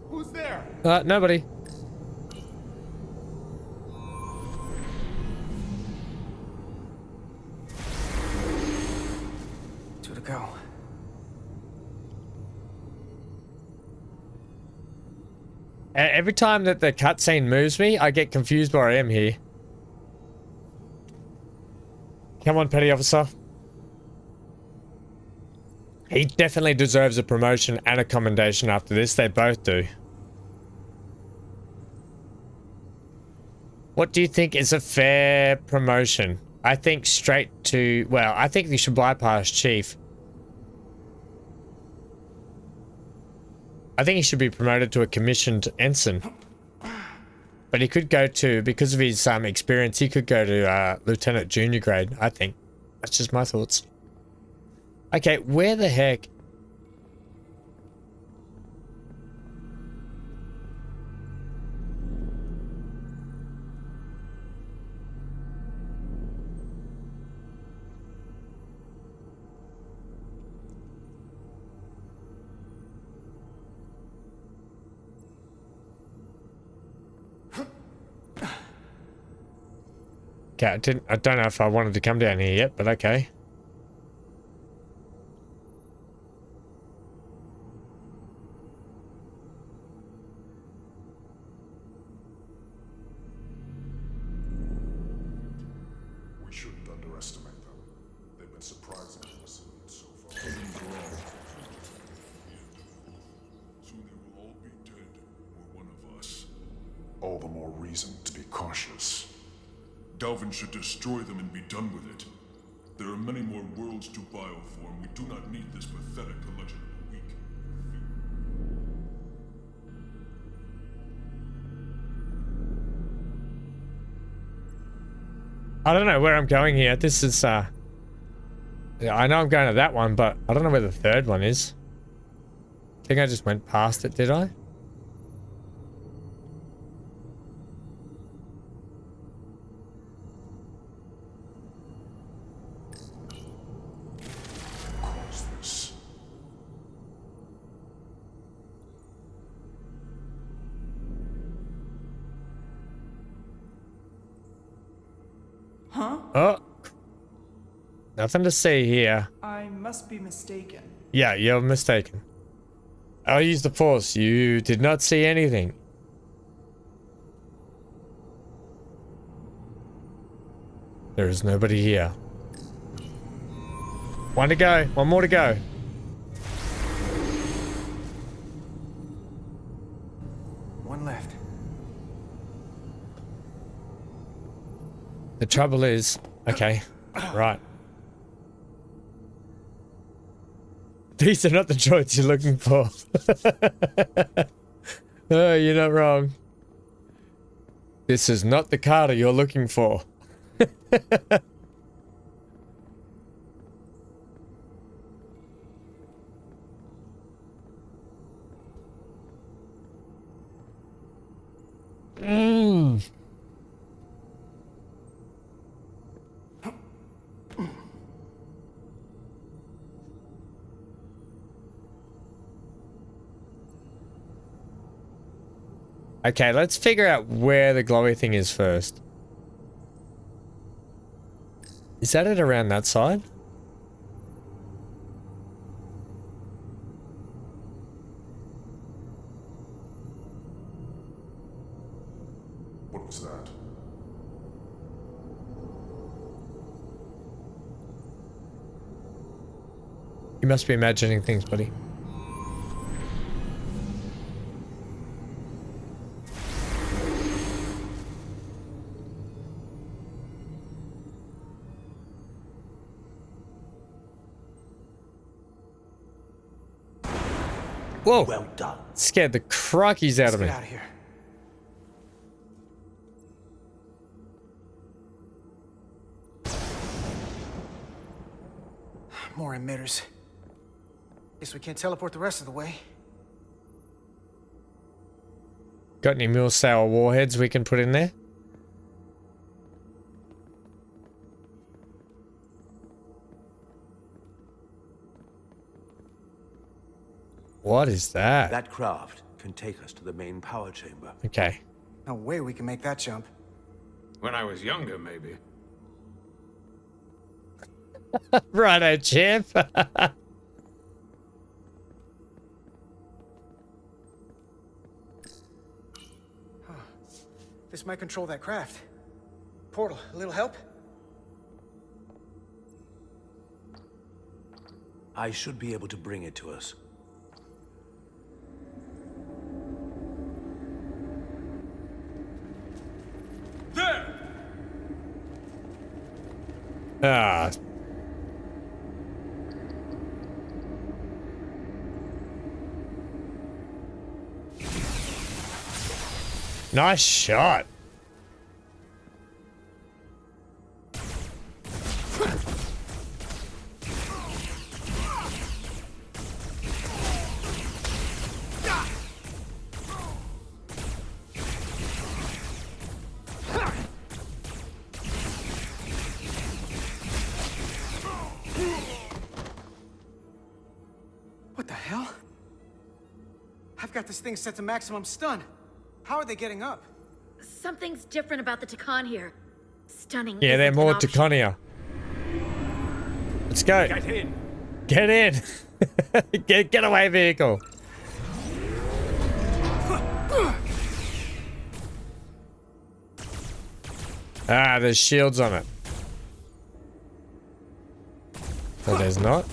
Who's there? Nobody. Two to go. Every time that the cutscene moves me, I get confused where I am here. Come on, Petty Officer. He definitely deserves a promotion and a commendation after this. They both do. What do you think is a fair promotion? I think straight to... Well, I think you should bypass Chief. I think he should be promoted to a commissioned ensign. But he could go to... Because of his experience, he could go to Lieutenant Junior grade, I think. That's just my thoughts. Okay, where the heck... Okay, I don't know if I wanted to come down here yet, but okay. We shouldn't underestimate them. They've been surprising us so far. Soon they will all be dead, or one of us. All the more reason to be cautious. Dalvin should destroy them and be done with it. There are many more worlds to bioform. We do not need this pathetic collection of the weak. I don't know where I'm going here. This is, yeah, I know I'm going to that one, but I don't know where the third one is. I think I just went past it, did I? Huh? Oh. Nothing to see here. I must be mistaken. Yeah, you're mistaken. I'll use the force. You did not see anything. There is nobody here. One to go. One more to go. One left. The trouble is... Okay. Right. These are not the droids you're looking for. Oh, you're not wrong. This is not the Carter you're looking for. Okay, let's figure out where the glowy thing is first. Is that it around that side? What was that? You must be imagining things, buddy. Whoa! Well done. Scared the crockies out of me. Get out of here. More emitters. Guess we can't teleport the rest of the way. Got any mule sour warheads we can put in there? What is that? That craft can take us to the main power chamber. Okay. No way we can make that jump. When I was younger, maybe. Righto, champ. This might control that craft. Portal, a little help? I should be able to bring it to us. There! Ah. Nice shot. What the hell? I've got this thing set to maximum stun. How are they getting up? Something's different about the Takan here. Stunning. Yeah, they're more Taconia. Let's go. Get in. Get in. get away, vehicle. Ah, there's shields on it. Oh, there's not.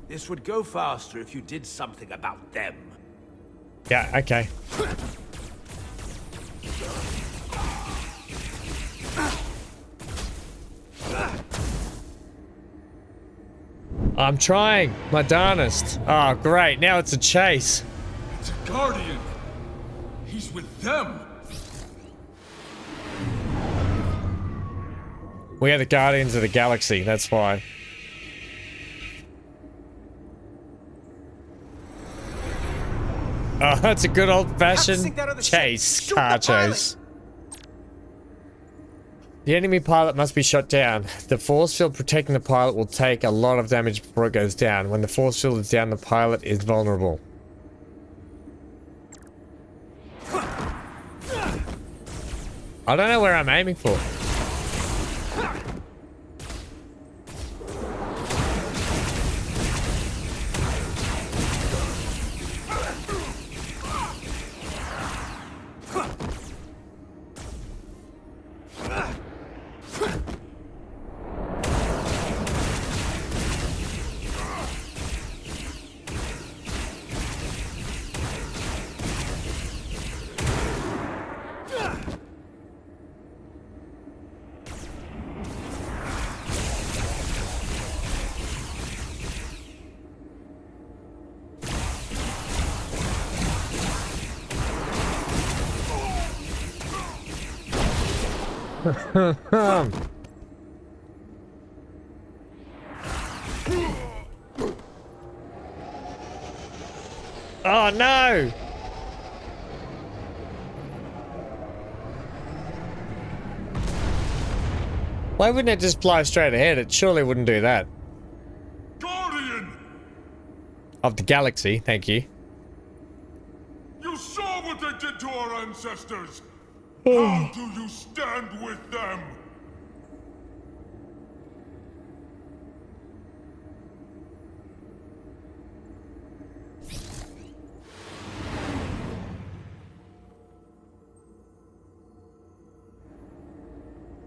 This would go faster if you did something about them. Yeah, okay. I'm trying my darnest. Oh, great. Now it's a chase. It's a Guardian. He's with them. We are the Guardians of the Galaxy, that's why. Oh, that's a good old-fashioned chase, car chase. The enemy pilot must be shot down. The force field protecting the pilot will take a lot of damage before it goes down. When the force field is down, the pilot is vulnerable. I don't know where I'm aiming for. Oh no! Why wouldn't it just fly straight ahead? It surely wouldn't do that. Guardian! Of the galaxy, thank you. You saw what they did to our ancestors. How do you stand with them?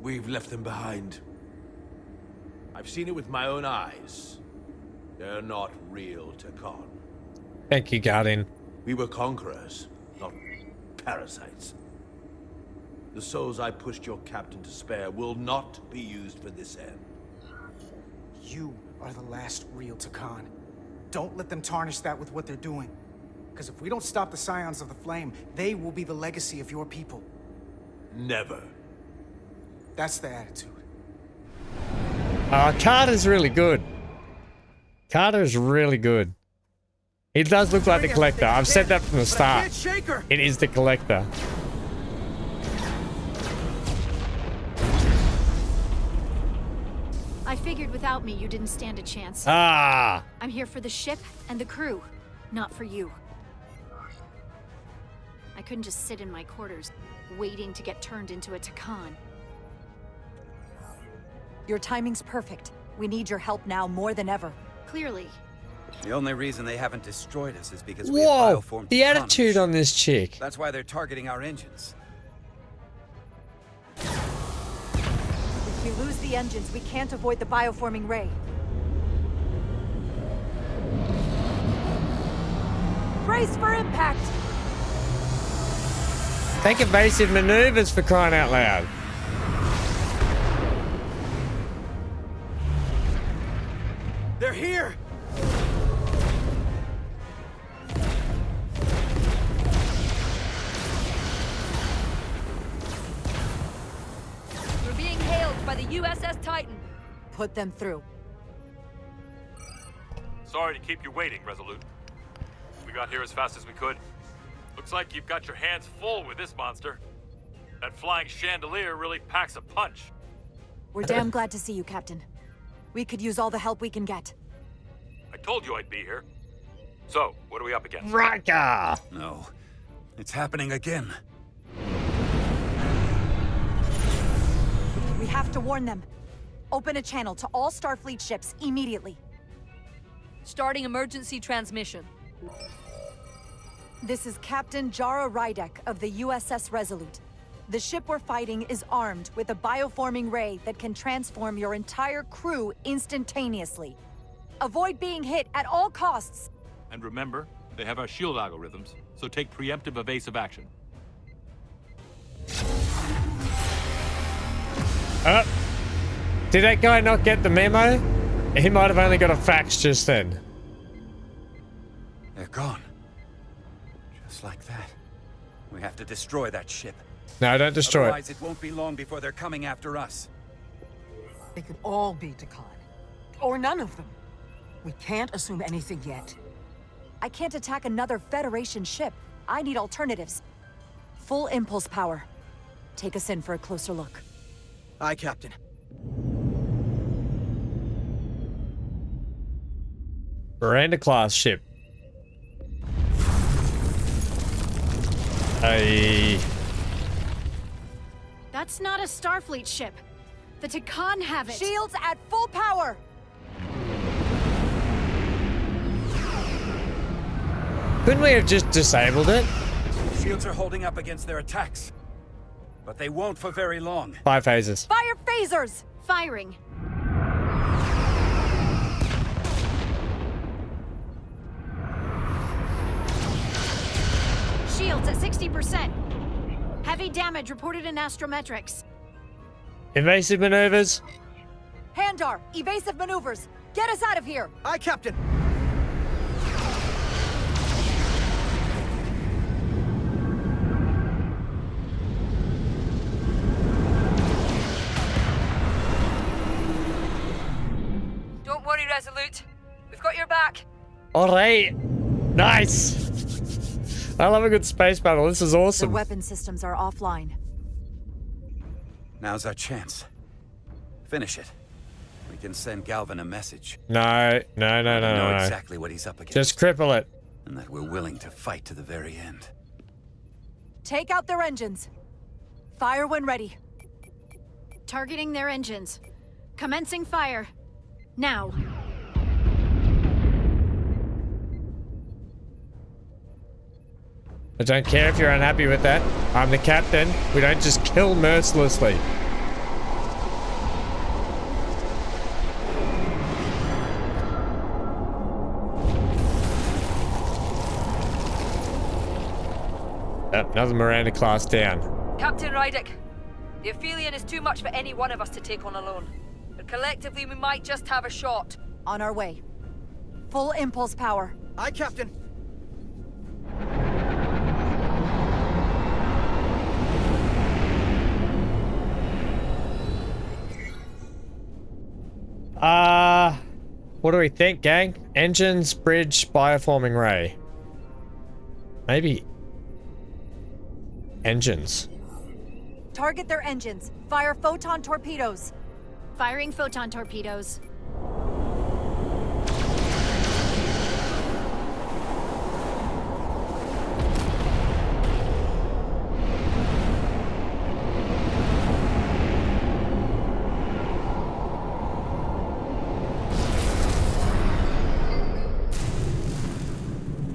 We've left them behind. I've seen it with my own eyes. They're not real Takan. Thank you, Guardian. We were conquerors, not parasites. The souls I pushed your captain to spare will not be used for this end. You are the last real Takan. Don't let them tarnish that with what they're doing. Because if we don't stop the Scions of the Flame, they will be the legacy of your people. Never. That's the attitude. Carter's really good. Carter's really good. He does look like the Collector. I've said that from the start. It is the Collector. I figured without me you didn't stand a chance. Ah! I'm here for the ship and the crew. Not for you. I couldn't just sit in my quarters, waiting to get turned into a Takan. Your timing's perfect. We need your help now more than ever. Clearly. The only reason they haven't destroyed us is because we Whoa! have bioformed The attitude on this chick. That's why they're targeting our engines. If we lose the engines, we can't avoid the bioforming ray. Brace for impact! Take evasive maneuvers, for crying out loud. They're here! We're being hailed by the USS Titan. Put them through. Sorry to keep you waiting, Resolute. We got here as fast as we could. Looks like you've got your hands full with this monster. That flying chandelier really packs a punch. We're damn glad to see you, Captain. We could use all the help we can get. I told you I'd be here. So, what are we up against? Raka! No. It's happening again. We have to warn them. Open a channel to all Starfleet ships immediately. Starting emergency transmission. This is Captain Jara Rydek of the USS Resolute. The ship we're fighting is armed with a bioforming ray that can transform your entire crew instantaneously. Avoid being hit at all costs. And remember, they have our shield algorithms, so take preemptive evasive action. Did that guy not get the memo? He might have only got a fax just then. They're gone. Just like that. We have to destroy that ship. No, don't destroy Otherwise, it won't be long before they're coming after us. They could all be Takan. Or none of them. We can't assume anything yet. I can't attack another Federation ship. I need alternatives. Full impulse power. Take us in for a closer look. Aye, Captain. Miranda class ship. Hey. That's not a Starfleet ship. The Takan have it. Shields at full power! Couldn't we have just disabled it? Shields are holding up against their attacks. But they won't for very long. 5 phases. Fire phasers! Firing. Shields at 60%. Heavy damage reported in astrometrics. Evasive maneuvers. Handar, evasive maneuvers. Get us out of here! Aye, Captain! Don't worry, Resolute. We've got your back. Alright. Nice. I love a good space battle. This is The awesome. weapon systems are offline. Now's our chance. Finish it. We can send Galvin a message. No. Know exactly what he's up against. Just cripple it. And that we're willing to fight to the very end. Take out their engines. Fire when ready. Targeting their engines. Commencing fire. Now. I don't care if you're unhappy with that. I'm the captain. We don't just kill mercilessly. Another Miranda class down. Captain Rydek, the Aphelion is too much for any one of us to take on alone. But collectively, we might just have a shot. On our way. Full impulse power. Aye, Captain. What do we think, gang? Engines, bridge, bioforming ray. Maybe engines. Target their engines. Fire photon torpedoes. Firing photon torpedoes.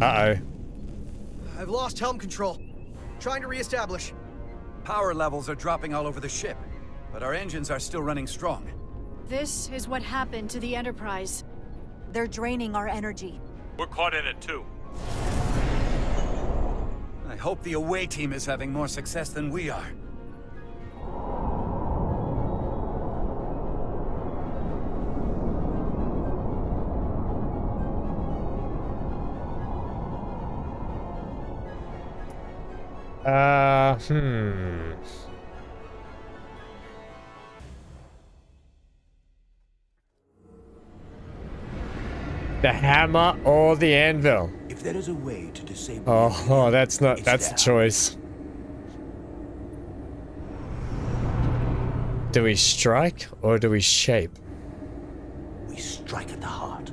Uh-oh. I've lost helm control. Trying to reestablish. Power levels are dropping all over the ship, but our engines are still running strong. This is what happened to the Enterprise. They're draining our energy. We're caught in it too. I hope the away team is having more success than we are. The hammer or the anvil? If there is a way to disable that's a choice. Do we strike or do we shape? We strike at the heart.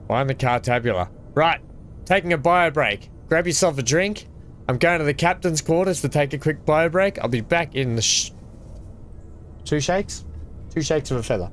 Find the Cartabula. Right, taking a bio break. Grab yourself a drink. I'm going to the captain's quarters to take a quick bio break. I'll be back in the 2 shakes? 2 shakes of a feather.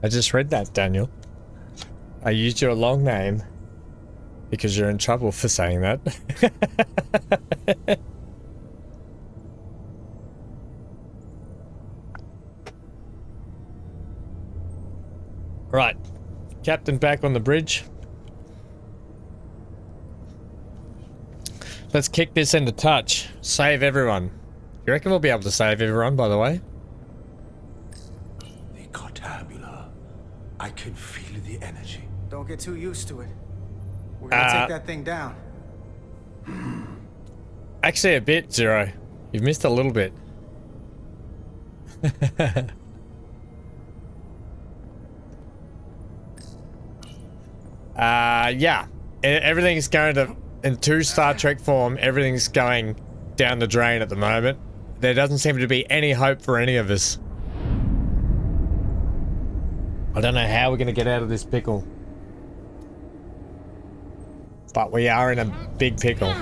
I just read that, Daniel. I used your long name because you're in trouble for saying that. Right. Captain back on the bridge. Let's kick this into touch. Save everyone. You reckon we'll be able to save everyone, by the way? I can feel the energy. Don't get too used to it. We're gonna take that thing down. Actually, a bit, Zero. You've missed a little bit. Yeah. Everything's going to... In 2 Star Trek form, everything's going down the drain at the moment. There doesn't seem to be any hope for any of us. I don't know how we're going to get out of this pickle. But we are in a big pickle.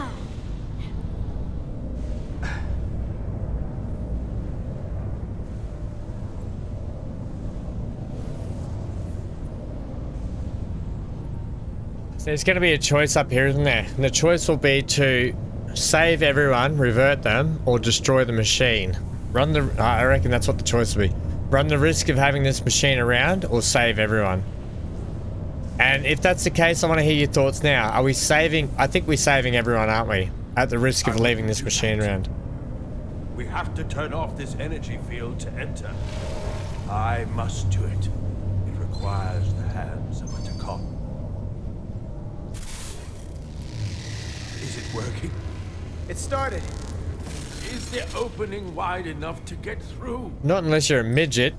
So there's going to be a choice up here, isn't there? And the choice will be to save everyone, revert them, or destroy the machine. I reckon that's what the choice will be. Run the risk of having this machine around or save everyone. And if that's the case, I want to hear your thoughts now. Are we saving? I think we're saving everyone, aren't we? At the risk of leaving this machine around. We have to turn off this energy field to enter. I must do it. It requires the hands of a Takan. Is it working? It started. Is the opening wide enough to get through? Not unless you're a midget.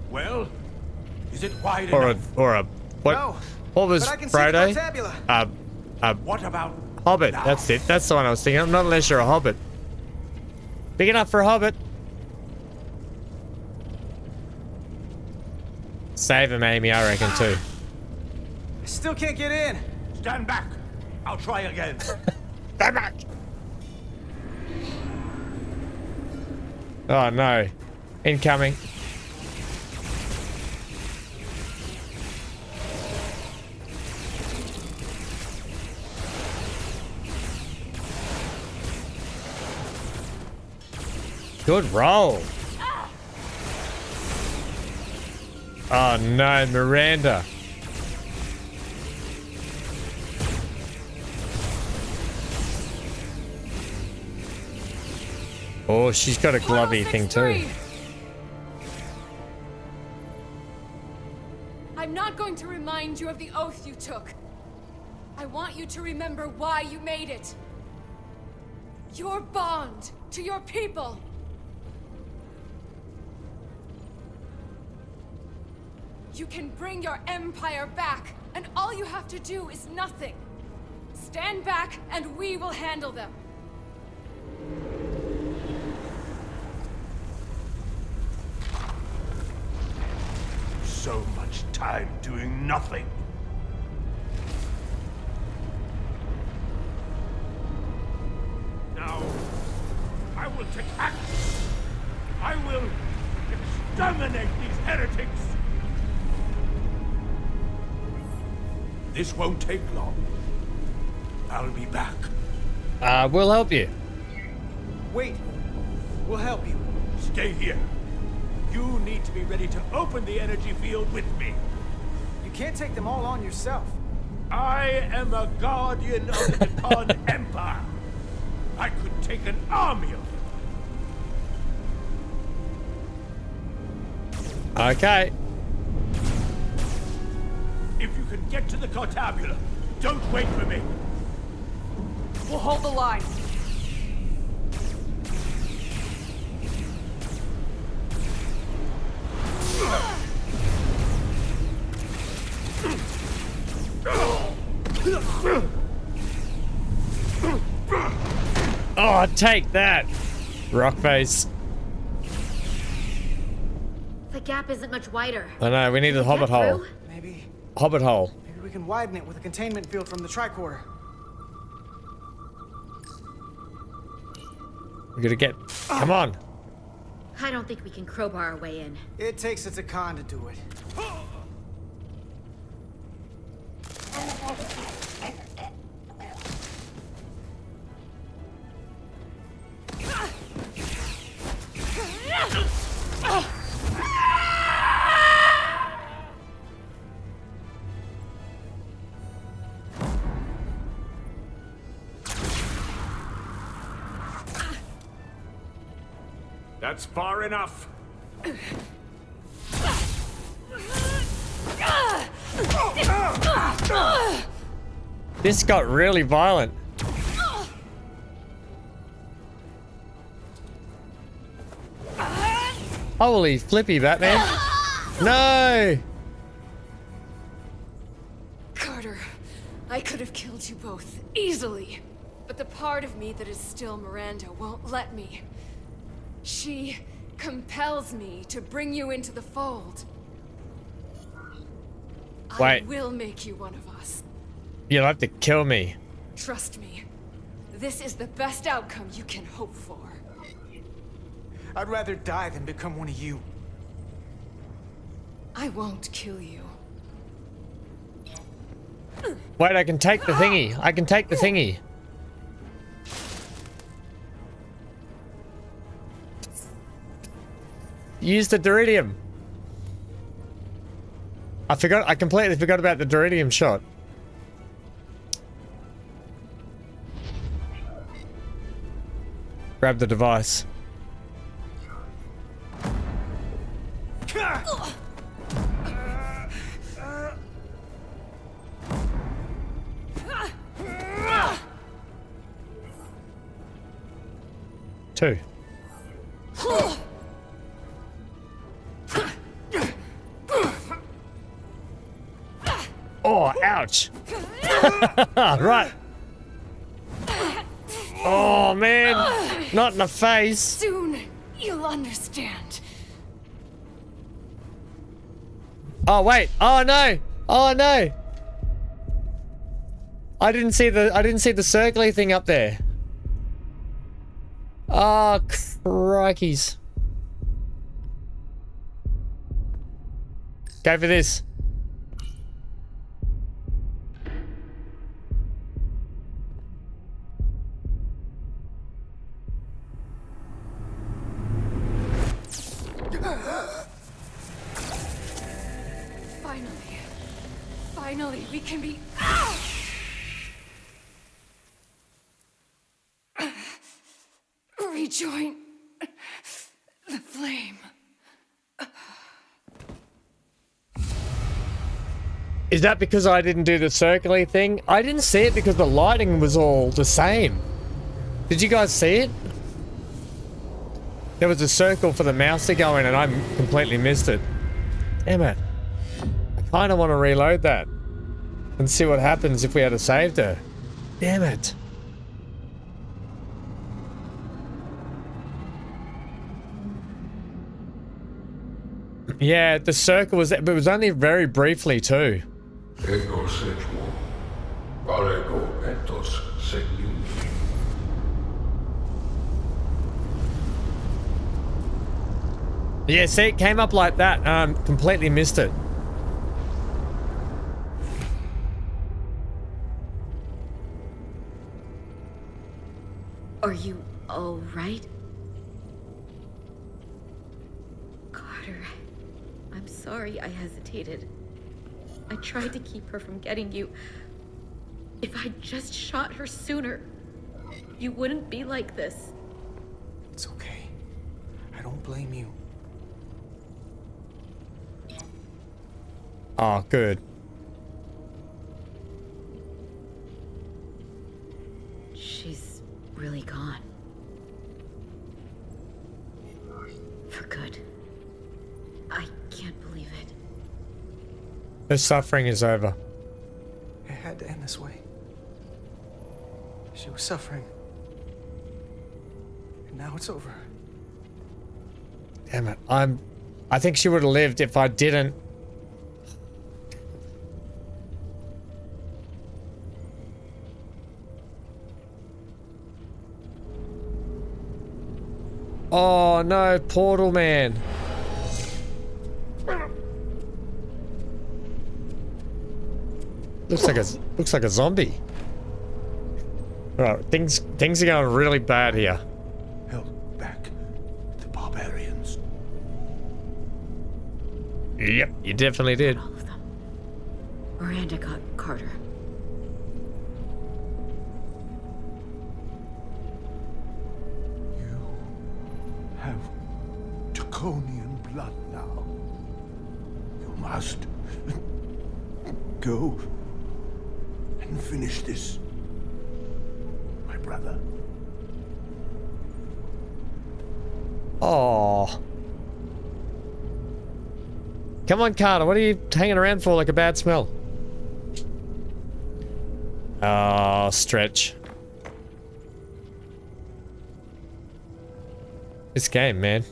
Well, is it wide Or enough? what? No, What was but I can Friday? see the Cartabula. What about Hobbit? now? That's it. That's the one I was thinking of. Not unless you're a hobbit. Big enough for a hobbit. Save him, Amy, I reckon, too. I still can't get in. Stand back. I'll try again. Stand back. Oh, no. Incoming. Good roll. Oh no, Miranda. Oh, she's got a glovey thing too. I'm not going to remind you of the oath you took. I want you to remember why you made it. Your bond to your people. You can bring your empire back, and all you have to do is nothing. Stand back, and we will handle them. So much time doing nothing. Now, I will take action. I will exterminate these heretics. This won't take long. I'll be back. We'll help you. Wait. We'll help you. Stay here. You need to be ready to open the energy field with me. You can't take them all on yourself. I am a guardian of the Khan Empire. I could take an army of them. Okay. If you can get to the Cartabula, don't wait for me. We'll hold the line. Oh, take that, Rockface. The gap isn't much wider. I know, we need a hobbit hole. Maybe Hobbit hole. we can widen it with a containment field from the tricorder. We gotta get. Come on. I don't think we can crowbar our way in. It takes a Khan to do it. That's far enough. This got really violent. Holy flippy, Batman. No! Carter, I could have killed you both, easily. But the part of me that is still Miranda won't let me. She compels me to bring you into the fold. Wait. I will make you one of us. You'll have to kill me. Trust me. This is the best outcome you can hope for. I'd rather die than become one of you. I won't kill you. Wait, I can take the thingy. I can take the thingy. Use the Duridium. I completely forgot about the Duridium shot. Grab the device. Two. Oh, ouch. Right. Oh, man. Not in the face. Soon, you'll understand. Oh, wait. Oh, no. Oh, no. I didn't see the circly thing up there. Oh, crikeys. Go for this. Finally, we can be... rejoin the flame. Is that because I didn't do the circly thing? I didn't see it because the lighting was all the same. Did you guys see it? There was a circle for the mouse to go in and I completely missed it. Damn it. I kind of want to reload that and see what happens if we had saved her. Damn it. Yeah, the circle was, but it was only very briefly too. Yeah, see, it came up like that. Completely missed it. Are you all right? Carter, I'm sorry I hesitated. I tried to keep her from getting you. If I'd just shot her sooner, you wouldn't be like this. It's okay. I don't blame you. Oh, good. She's really gone. For good. I can't believe it. Her suffering is over. It had to end this way. She was suffering. And now it's over. Damn it. I think she would have lived if I didn't. Oh no, Portal Man. Looks like a zombie. Right, things are going really bad here. Held back the barbarians. Yep, you definitely did. All of them. Miranda got Carter. Have draconian blood now. You must go and finish this, my brother. Oh. Come on, Carter. What are you hanging around for like a bad smell? Oh, stretch. This game, man.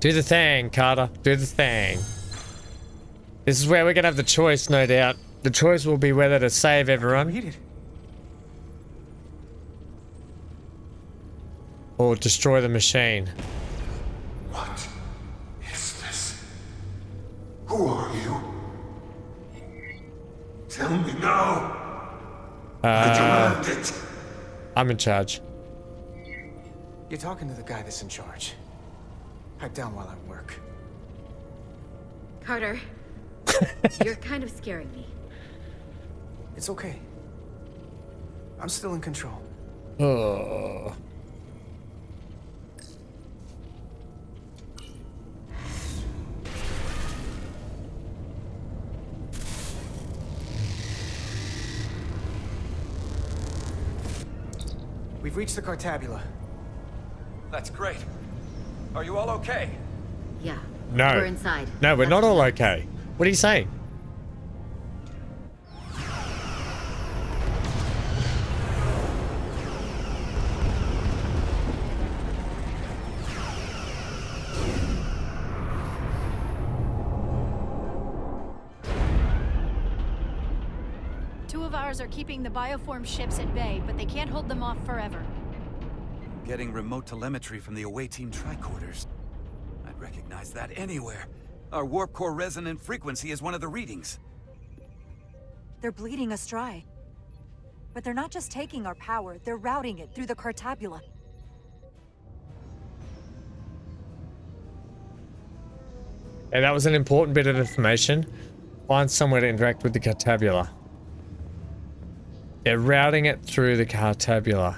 Do the thing, Carter. Do the thing. This is where we're gonna have the choice, no doubt. The choice will be whether to save everyone or destroy the machine. What is this? Who are you? Tell me now. I demand it. I'm in charge. You're talking to the guy that's in charge. Pipe down while I work. Carter, you're kind of scaring me. It's okay. I'm still in control. Oh. We've reached the Cartabula. That's great. Are you all okay? Yeah. No. We're inside. No, we're not all okay. What are you saying? 2 of ours are keeping the bioform ships at bay, but they can't hold them off forever. Getting remote telemetry from the away team tricorders. I'd recognize that anywhere. Our warp core resonant frequency is one of the readings. They're bleeding us dry. But they're not just taking our power, they're routing it through the Cartabula. And that was an important bit of information. Find somewhere to interact with the Cartabula. They're routing it through the Cartabula.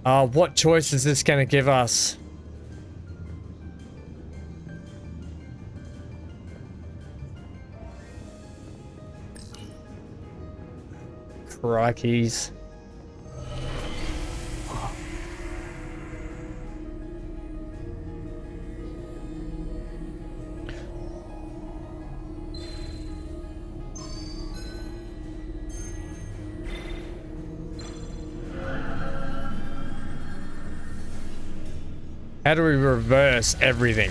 What choice is this going to give us? Crikeys. How do we reverse everything?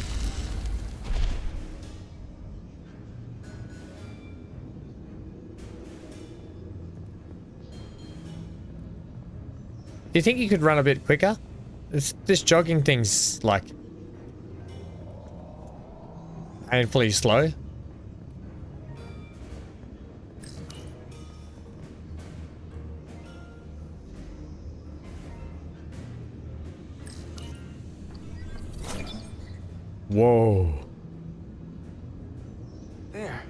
Do you think you could run a bit quicker? This jogging thing's like painfully slow. Whoa. There.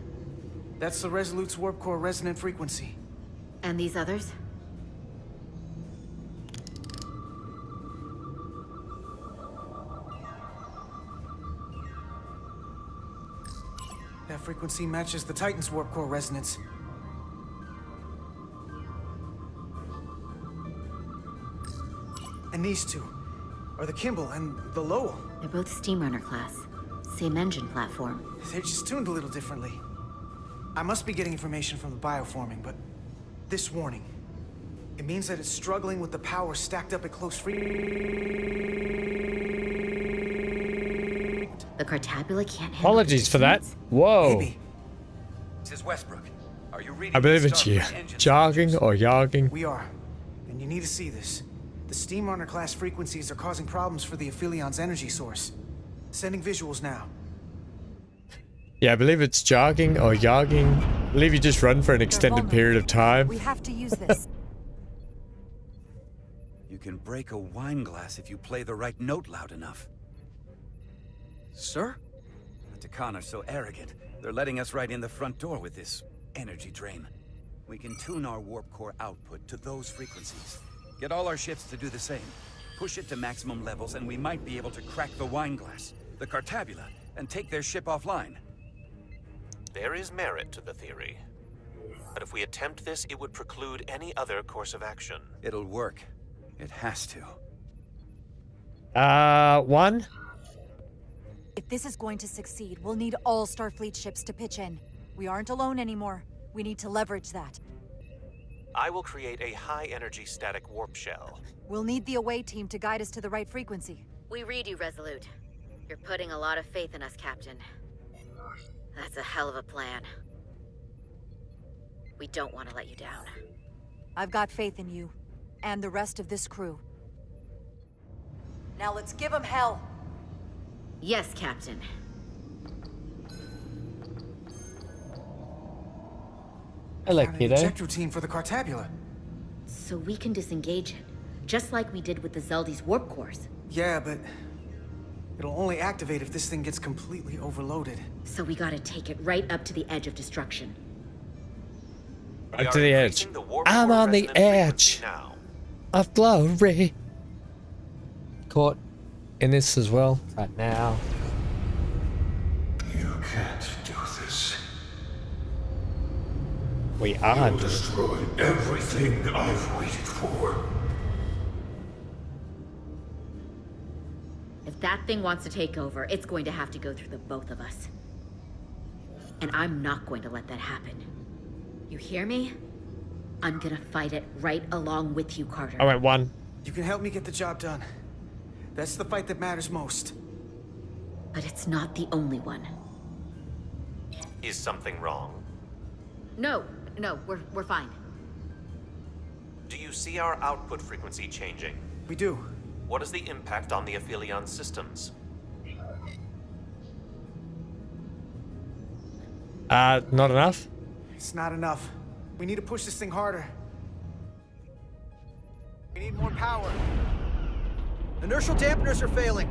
That's the Resolute's warp core resonant frequency. And these others? That frequency matches the Titan's warp core resonance. And these two are the Kimball and the Lowell. They're both Steamrunner class. Same engine platform. They're just tuned a little differently. I must be getting information from the bioforming, but this warning, it means that it's struggling with the power stacked up at close The Cartabula can't handle Apologies for that. Whoa. Maybe. This is Westbrook. Are you reading? I believe it's you. Jogging or yogging. We are. And you need to see this. The Steamrunner class frequencies are causing problems for the Aphilion's energy source. Sending visuals now. Yeah, I believe it's jogging or yogging. I believe you just run for an extended period of time. We have to use this. You can break a wine glass if you play the right note loud enough. Sir? The Takan are so arrogant. They're letting us right in the front door with this energy drain. We can tune our warp core output to those frequencies. Get all our ships to do the same. Push it to maximum levels and we might be able to crack the wine glass, the Cartabula, and take their ship offline. There is merit to the theory. But if we attempt this, it would preclude any other course of action. It'll work. It has to. One? If this is going to succeed, we'll need all Starfleet ships to pitch in. We aren't alone anymore. We need to leverage that. I will create a high-energy static warp shell. We'll need the away team to guide us to the right frequency. We read you, Resolute. You're putting a lot of faith in us, Captain. That's a hell of a plan. We don't want to let you down. I've got faith in you, and the rest of this crew. Now let's give them hell! Yes, Captain. Hello, Found an kiddo. ejector team for the Cartabula. So we can disengage it, just like we did with the Zeldy's warp cores. Yeah, but it'll only activate if this thing gets completely overloaded. So we gotta take it right up to the edge of destruction. Up to the edge. I'm on the edge of glory. Caught in this as well right now. You can't do this. We are. You'll destroy everything I've waited for. If that thing wants to take over, it's going to have to go through the both of us. And I'm not going to let that happen. You hear me? I'm gonna fight it right along with you, Carter. I went one. You can help me get the job done. That's the fight that matters most. But it's not the only one. Is something wrong? No, No, we're fine. Do you see our output frequency changing? We do. What is the impact on the Aphelion systems? Not enough? It's not enough. We need to push this thing harder. We need more power. Inertial dampeners are failing.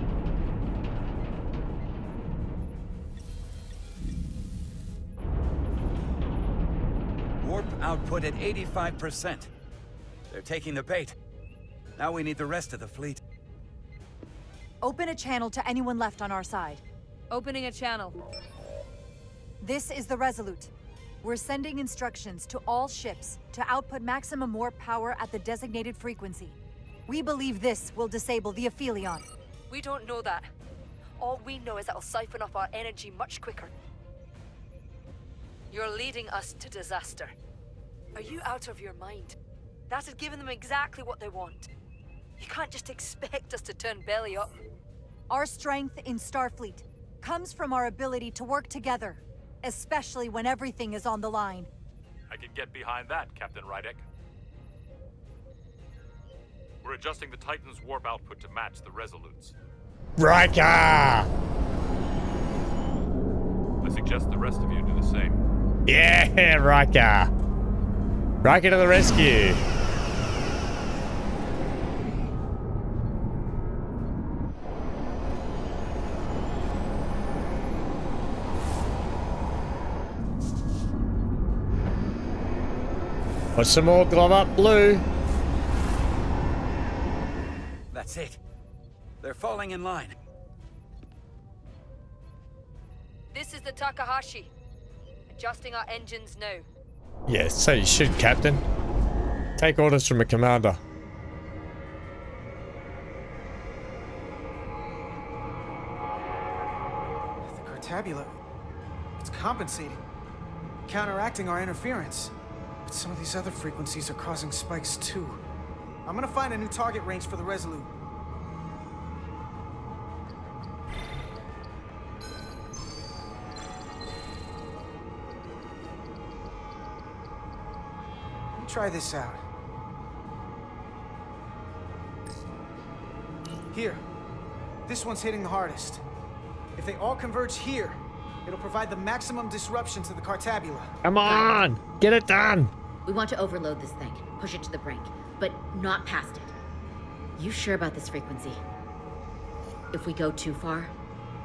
Warp output at 85%. They're taking the bait. Now we need the rest of the fleet. Open a channel to anyone left on our side. Opening a channel. This is the Resolute. We're sending instructions to all ships to output maximum warp power at the designated frequency. We believe this will disable the Aphelion. We don't know that. All we know is it'll siphon off our energy much quicker. You're leading us to disaster. Are you out of your mind? That has given them exactly what they want. You can't just expect us to turn belly up. Our strength in Starfleet comes from our ability to work together, especially when everything is on the line. I can get behind that, Captain Rydick. We're adjusting the Titan's warp output to match the Resolutes. Riker! I suggest the rest of you do the same. Yeah, Riker! Riker to the rescue! Put some more glove up, blue. That's it. They're falling in line. This is the Takahashi. Adjusting our engines now. Yes, so you should, Captain. Take orders from a commander. The Cartabula, it's compensating, counteracting our interference. But some of these other frequencies are causing spikes too. I'm gonna find a new target range for the Resolute. Let me try this out. Here. This one's hitting the hardest. If they all converge here, it'll provide the maximum disruption to the Cartabula. Come on! Get it done! We want to overload this thing, push it to the brink, but not past it. You sure about this frequency? If we go too far,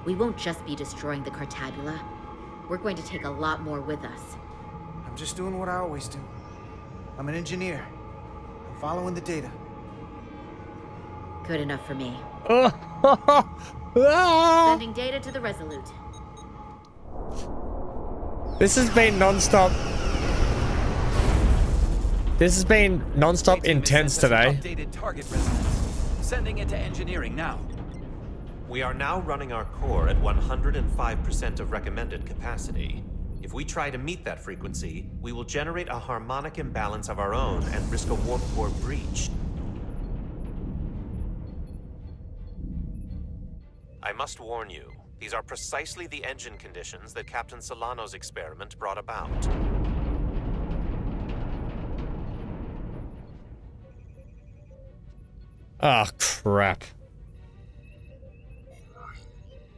we won't just be destroying the Cartabula. We're going to take a lot more with us. I'm just doing what I always do. I'm an engineer. I'm following the data. Good enough for me. Sending data to the Resolute. This has been non-stop. This has been non-stop intense today. Updated target resonance. Sending it to engineering now. We are now running our core at 105% of recommended capacity. If we try to meet that frequency, we will generate a harmonic imbalance of our own and risk a warp core breach. I must warn you, these are precisely the engine conditions that Captain Solano's experiment brought about. Oh, crap.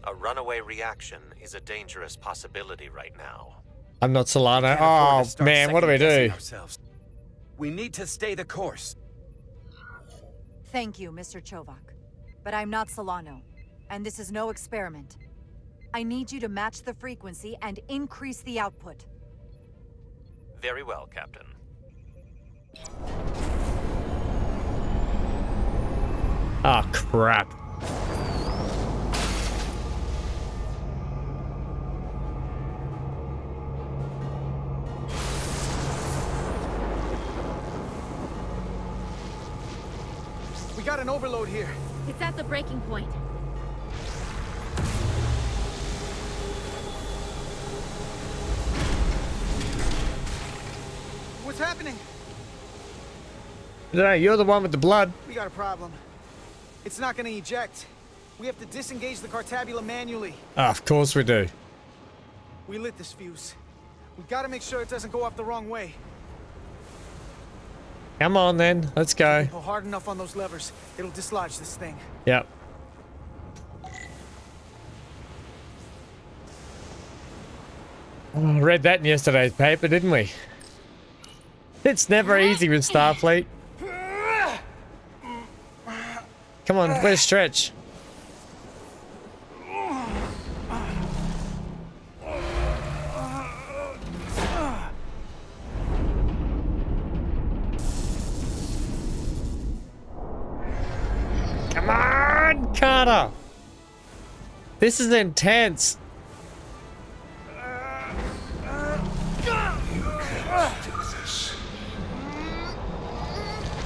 A runaway reaction is a dangerous possibility right now. I'm not Solano. Oh, man, what do we do? We need to stay the course. Thank you, Mr. Chovak. But I'm not Solano, and this is no experiment. I need you to match the frequency and increase the output. Very well, Captain. Oh, crap. We got an overload here. It's at the breaking point. What's happening? No, you're the one with the blood. We got a problem. It's not gonna eject. We have to disengage the Cartabula manually. Ah, of course we do. We lit this fuse. We gotta make sure it doesn't go off the wrong way. Come on then, let's go. Pull hard enough on those levers, it'll dislodge this thing. Yep. Oh, read that in yesterday's paper, didn't we? It's never easy with Starfleet. Come on, where's Stretch? Come on, Carter! This is intense.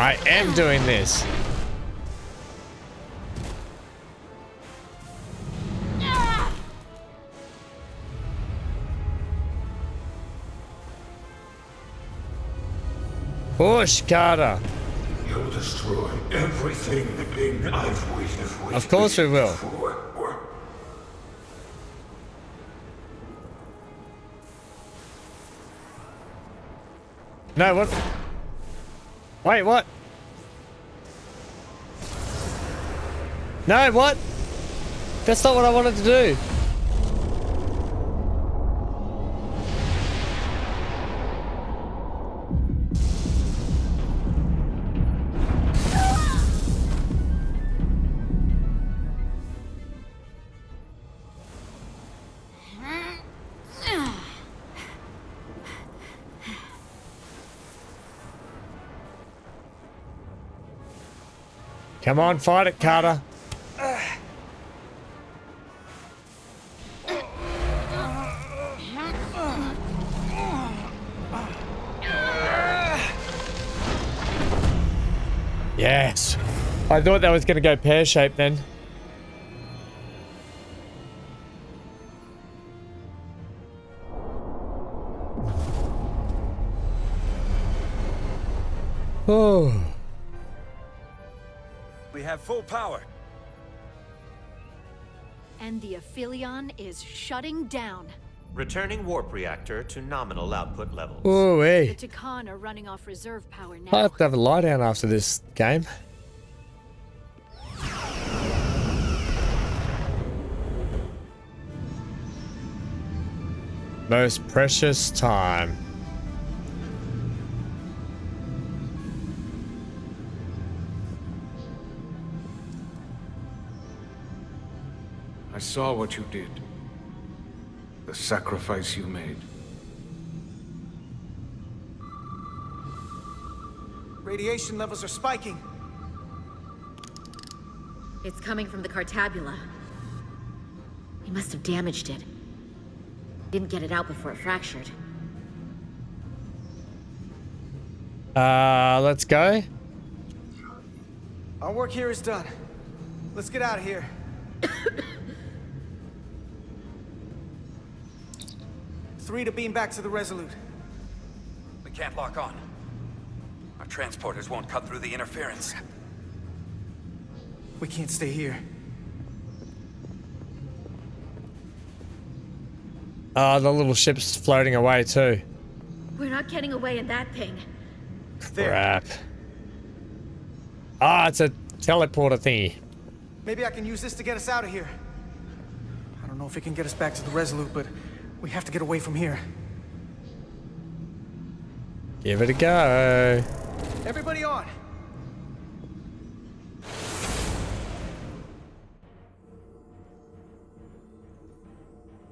I am doing this. Push, Carter. You'll destroy everything I've waited with. Of course we will. No, what? Wait, what? No, what? That's not what I wanted to do. Come on, fight it, Carter. Yes. I thought that was going to go pear-shaped then. Oh. We have full power. And the Aphelion is shutting down. Returning warp reactor to nominal output levels. Oh, hey. The Takan are running off reserve power now. I'll have to have a lie down after this game. Most precious time. I saw what you did. The sacrifice you made. Radiation levels are spiking. It's coming from the Cartabula. We must have damaged it. Didn't get it out before it fractured. Let's go. Our work here is done. Let's get out of here. 3 to beam back to the Resolute. We can't lock on. Our transporters won't cut through the interference. We can't stay here. The little ship's floating away too. We're not getting away in that thing. Crap. Ah, it's a teleporter thingy. Maybe I can use this to get us out of here. I don't know if it can get us back to the Resolute, but we have to get away from here. Give it a go. Everybody on.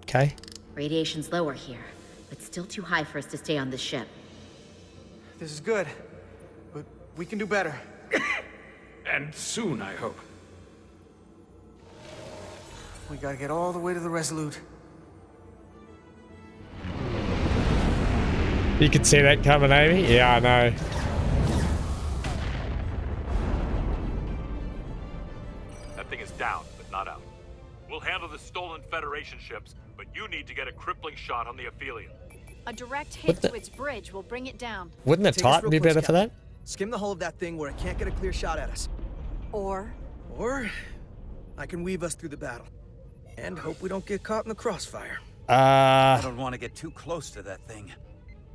Okay. Radiation's lower here, but still too high for us to stay on this ship. This is good, but we can do better. And soon, I hope. We gotta get all the way to the Resolute. You could see that coming, Amy? Yeah, I know. That thing is down, but not out. We'll handle the stolen Federation ships, but you need to get a crippling shot on the Aphelion. A direct hit to its bridge will bring it down. Wouldn't the Titan be better for that? Skim the hull of that thing where it can't get a clear shot at us. Or I can weave us through the battle. And hope we don't get caught in the crossfire. I don't want to get too close to that thing.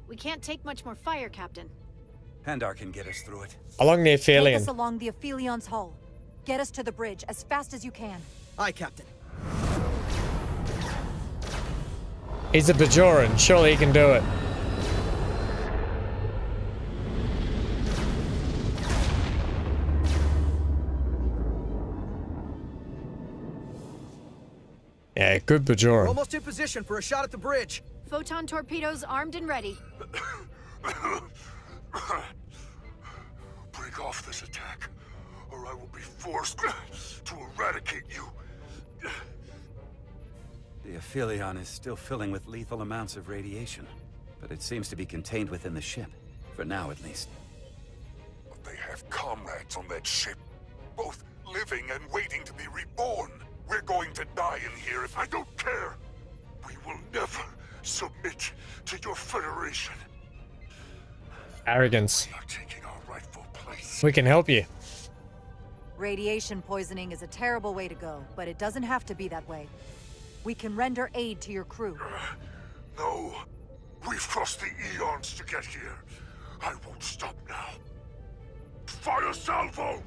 We can't take much more fire, Captain. Handar can get us through it. Along the Take Aphelion. us along the Aphelion's hull. Get us to the bridge as fast as you can. Aye, Captain. He's a Bajoran. Surely he can do it. Yeah, good We're Bajoran. almost in position for a shot at the bridge. Photon torpedoes armed and ready. Break off this attack, or I will be forced to eradicate you. The Aphelion is still filling with lethal amounts of radiation, but it seems to be contained within the ship, for now at least. But they have comrades on that ship, both living and waiting to be reborn. We're going to die in here if I don't care. We will never submit to your Federation. Arrogance. We are taking our rightful place. We can help you. Radiation poisoning is a terrible way to go, but it doesn't have to be that way. We can render aid to your crew. No. We've crossed the eons to get here. I won't stop now. Fire salvo!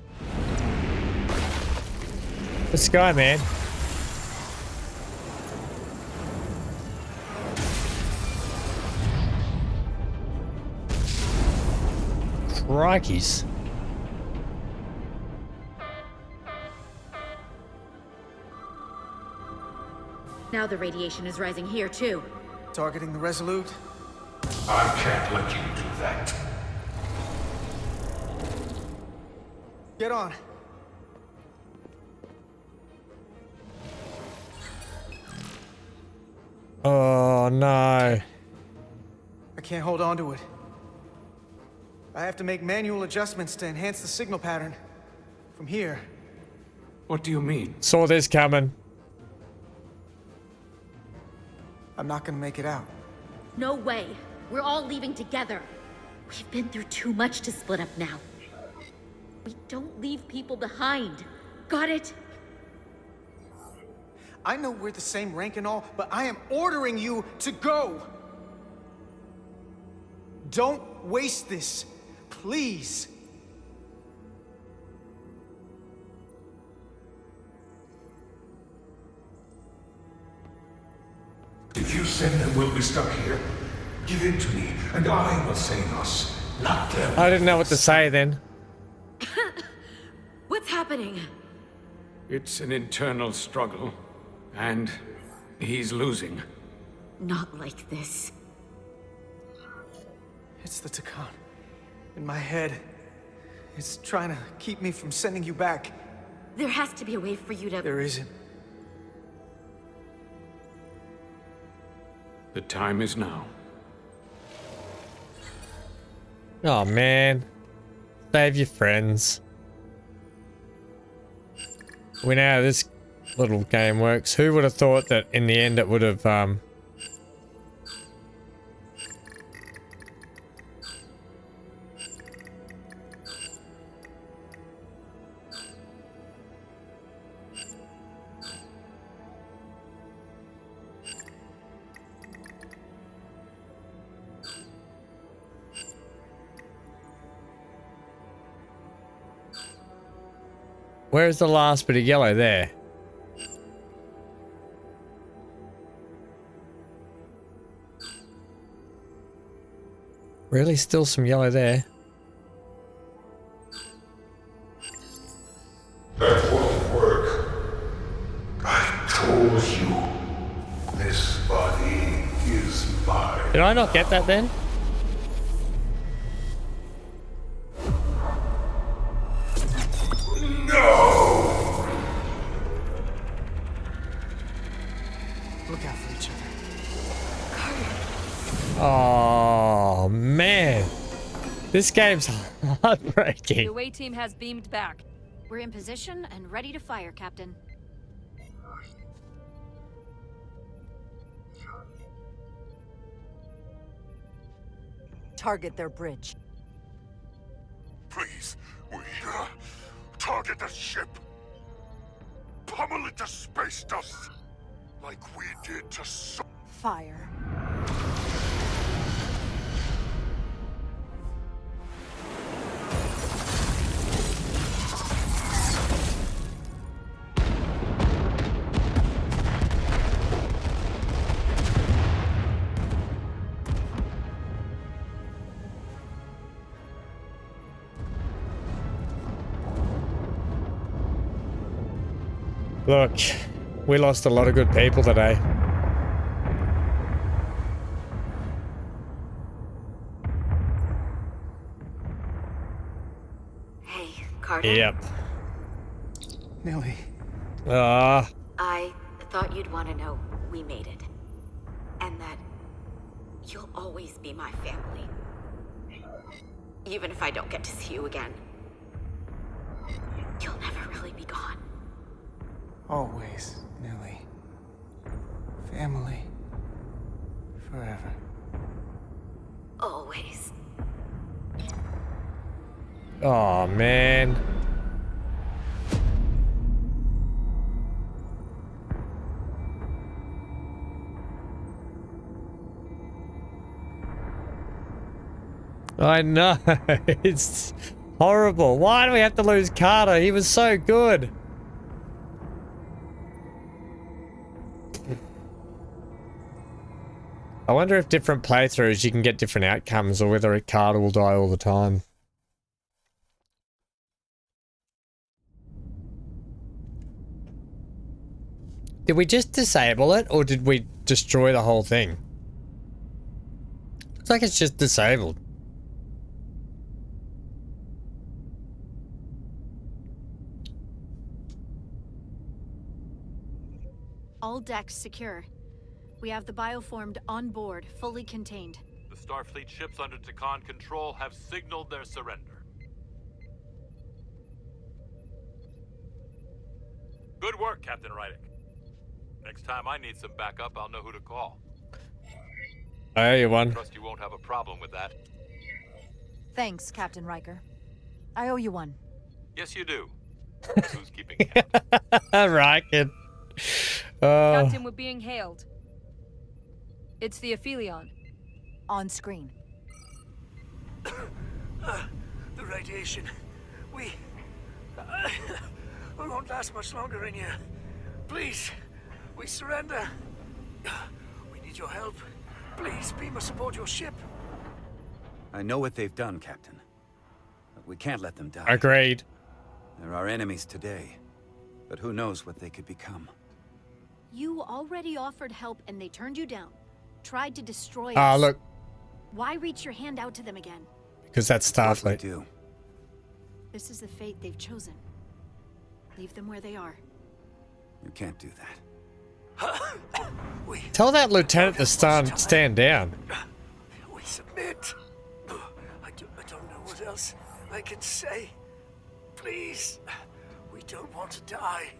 This guy, man. Crikeys. Now the radiation is rising here, too. Targeting the Resolute? I can't let you do that. Get on. Oh, no. I can't hold on to it. I have to make manual adjustments to enhance the signal pattern. From here. What do you mean? Saw this coming. I'm not gonna make it out. No way. We're all leaving together. We've been through too much to split up now. We don't leave people behind. Got it? I know we're the same rank and all, but I am ordering you to go! Don't waste this. Please. If you send them, we'll be stuck here. Give in to me, and I will save us, not them. I didn't know what to say then. What's happening? It's an internal struggle, and he's losing. Not like this. It's the Takan. In my head. It's trying to keep me from sending you back. There has to be a way for you to... There isn't. The time is now. Oh, man. Save your friends. We know how this little game works. Who would have thought that in the end it would have, Where's the last bit of yellow there? Really? Still some yellow there. That won't work. I told you. This body is mine. Did I not get that then? No! Look out for each other. Oh, man. This game's heartbreaking. The away team has beamed back. We're in position and ready to fire, Captain. Target their bridge. Please, we target the ship. Pummel it to space dust, like we did to Fire. Look, we lost a lot of good people today. Hey, Carter? Yep. Millie. I thought you'd want to know we made it. And that you'll always be my family. Even if I don't get to see you again. You'll never really be gone. Always, Millie. Family. Forever. Always. Oh, man. I know. It's horrible. Why do we have to lose Carter? He was so good. I wonder if different playthroughs you can get different outcomes or whether a Carter will die all the time. Did we just disable it or did we destroy the whole thing? Looks like it's just disabled. All decks secure. We have the bioformed on board, fully contained. The Starfleet ships under Takan control have signaled their surrender. Good work, Captain Rydick. Next time I need some backup, I'll know who to call. I owe you one. Trust you won't have a problem with that. Thanks, Captain Riker. I owe you one. Yes, you do. Who's keeping count? Riker. Captain, we're being hailed. It's the Aphelion. On screen. The radiation. We won't last much longer in here. Please, we surrender. We need your help. Please, beam us aboard your ship. I know what they've done, Captain. But we can't let them die. Agreed. They're our enemies today. But who knows what they could become. You already offered help and they turned you down. Tried to destroy us. Ah, look. Why reach your hand out to them again? Because that's Starfleet. Do. This is the fate they've chosen. Leave them where they are. You can't do that. Tell that lieutenant to stand down. We submit. I don't know what else I can say. Please, we don't want to die.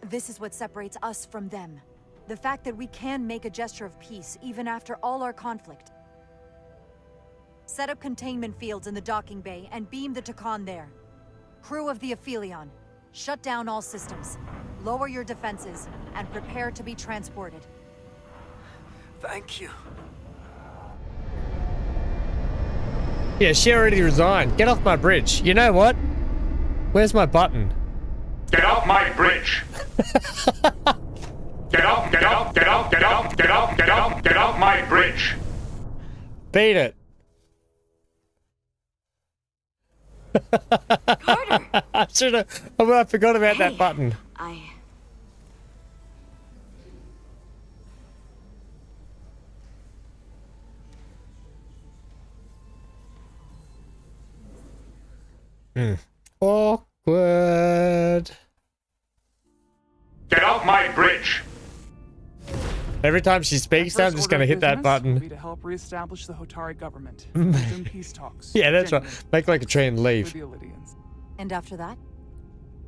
This is what separates us from them. The fact that we can make a gesture of peace even after all our conflict. Set up containment fields in the docking bay and beam the Takan there. Crew of the Aphelion, shut down all systems. Lower your defenses and prepare to be transported. Thank you. Yeah, she already resigned. Get off my bridge. You know what? Where's my button? Get off my bridge! Get off, get off, get off, get off, get off, get off, get off my bridge! Beat it. Carter! I forgot about that button. Awkward. Get off my bridge! Every time she speaks, I'm just gonna hit that button. To help reestablish the Hotari government. Resume peace talks. Yeah, that's right. Make like a train leave. And after that?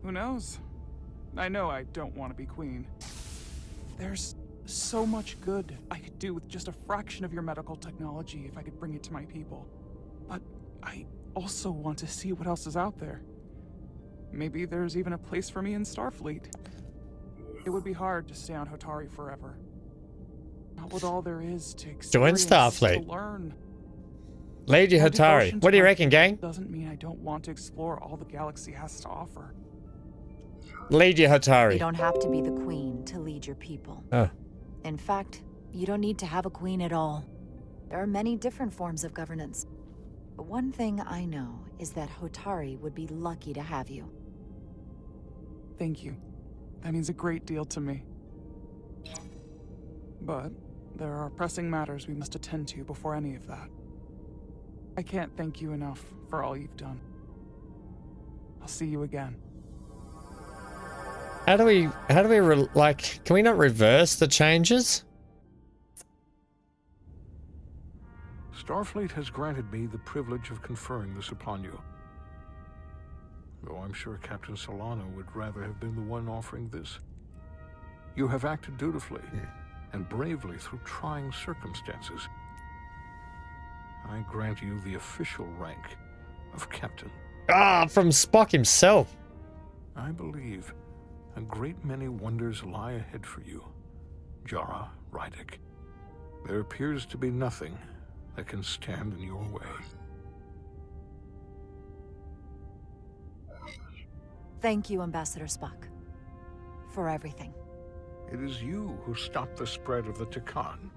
Who knows? I know I don't want to be queen. There's so much good I could do with just a fraction of your medical technology if I could bring it to my people. But I also want to see what else is out there. Maybe there's even a place for me in Starfleet. It would be hard to stay on Hotari forever. Not with all there is to experience, Join Starfleet. to learn. Lady My Hotari. devotion What do you to my reckon, gang? Doesn't mean I don't want to explore all the galaxy has to offer. Lady Hotari. You don't have to be the queen to lead your people. Oh. In fact, you don't need to have a queen at all. There are many different forms of governance. But one thing I know is that Hotari would be lucky to have you. Thank you. That means a great deal to me. But there are pressing matters we must attend to before any of that. I can't thank you enough for all you've done. I'll see you again. How do we like, can we not reverse the changes? Starfleet has granted me the privilege of conferring this upon you. Though I'm sure Captain Solano would rather have been the one offering this. You have acted dutifully and bravely through trying circumstances. I grant you the official rank of Captain. Ah, from Spock himself. I believe a great many wonders lie ahead for you, Jara Rydick. There appears to be nothing that can stand in your way. Thank you, Ambassador Spock, for everything. It is you who stopped the spread of the Takan.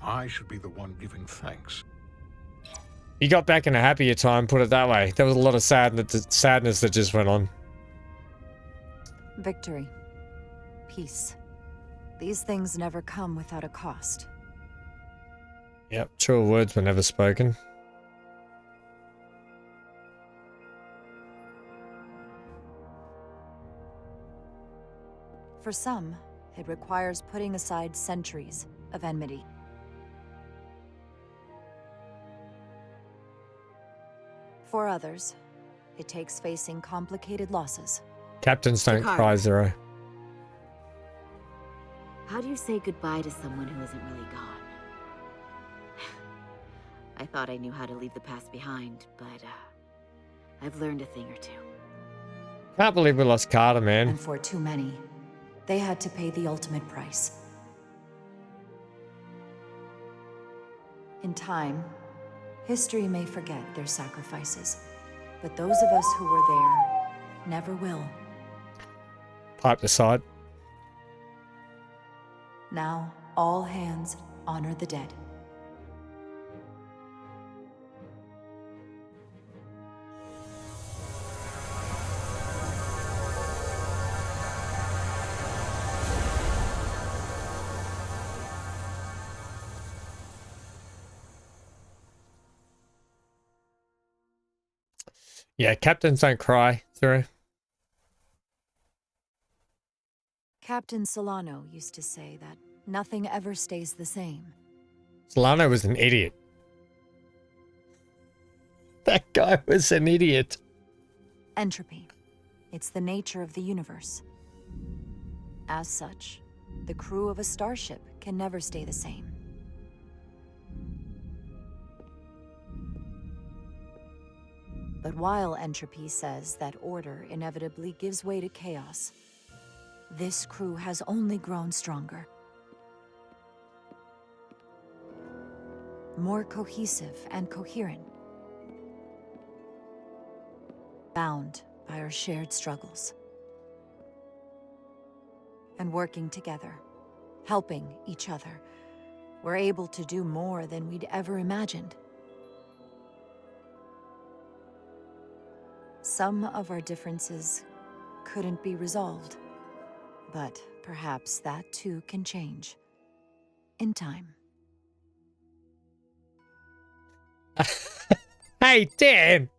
I should be the one giving thanks. You got back in a happier time, put it that way. There was a lot of sadness that just went on. Victory. Peace. These things never come without a cost. Yep, truer words were never spoken. For some, it requires putting aside centuries of enmity. For others, it takes facing complicated losses. Captains don't Picard. cry, Zero. How do you say goodbye to someone who isn't really gone? I thought I knew how to leave the past behind, but I've learned a thing or two. Can't believe we lost Carter, man. And for too many, they had to pay the ultimate price. In time, history may forget their sacrifices, but those of us who were there never will. Piped aside. Now, all hands honor the dead. Yeah, captains don't cry, Zero. Captain Solano used to say that nothing ever stays the same. Solano was an idiot. That guy was an idiot. Entropy. It's the nature of the universe. As such, the crew of a starship can never stay the same. But while entropy says that order inevitably gives way to chaos, this crew has only grown stronger. More cohesive and coherent. Bound by our shared struggles. And working together, helping each other, we're able to do more than we'd ever imagined. Some of our differences couldn't be resolved, but perhaps that too can change in time. Hey, damn!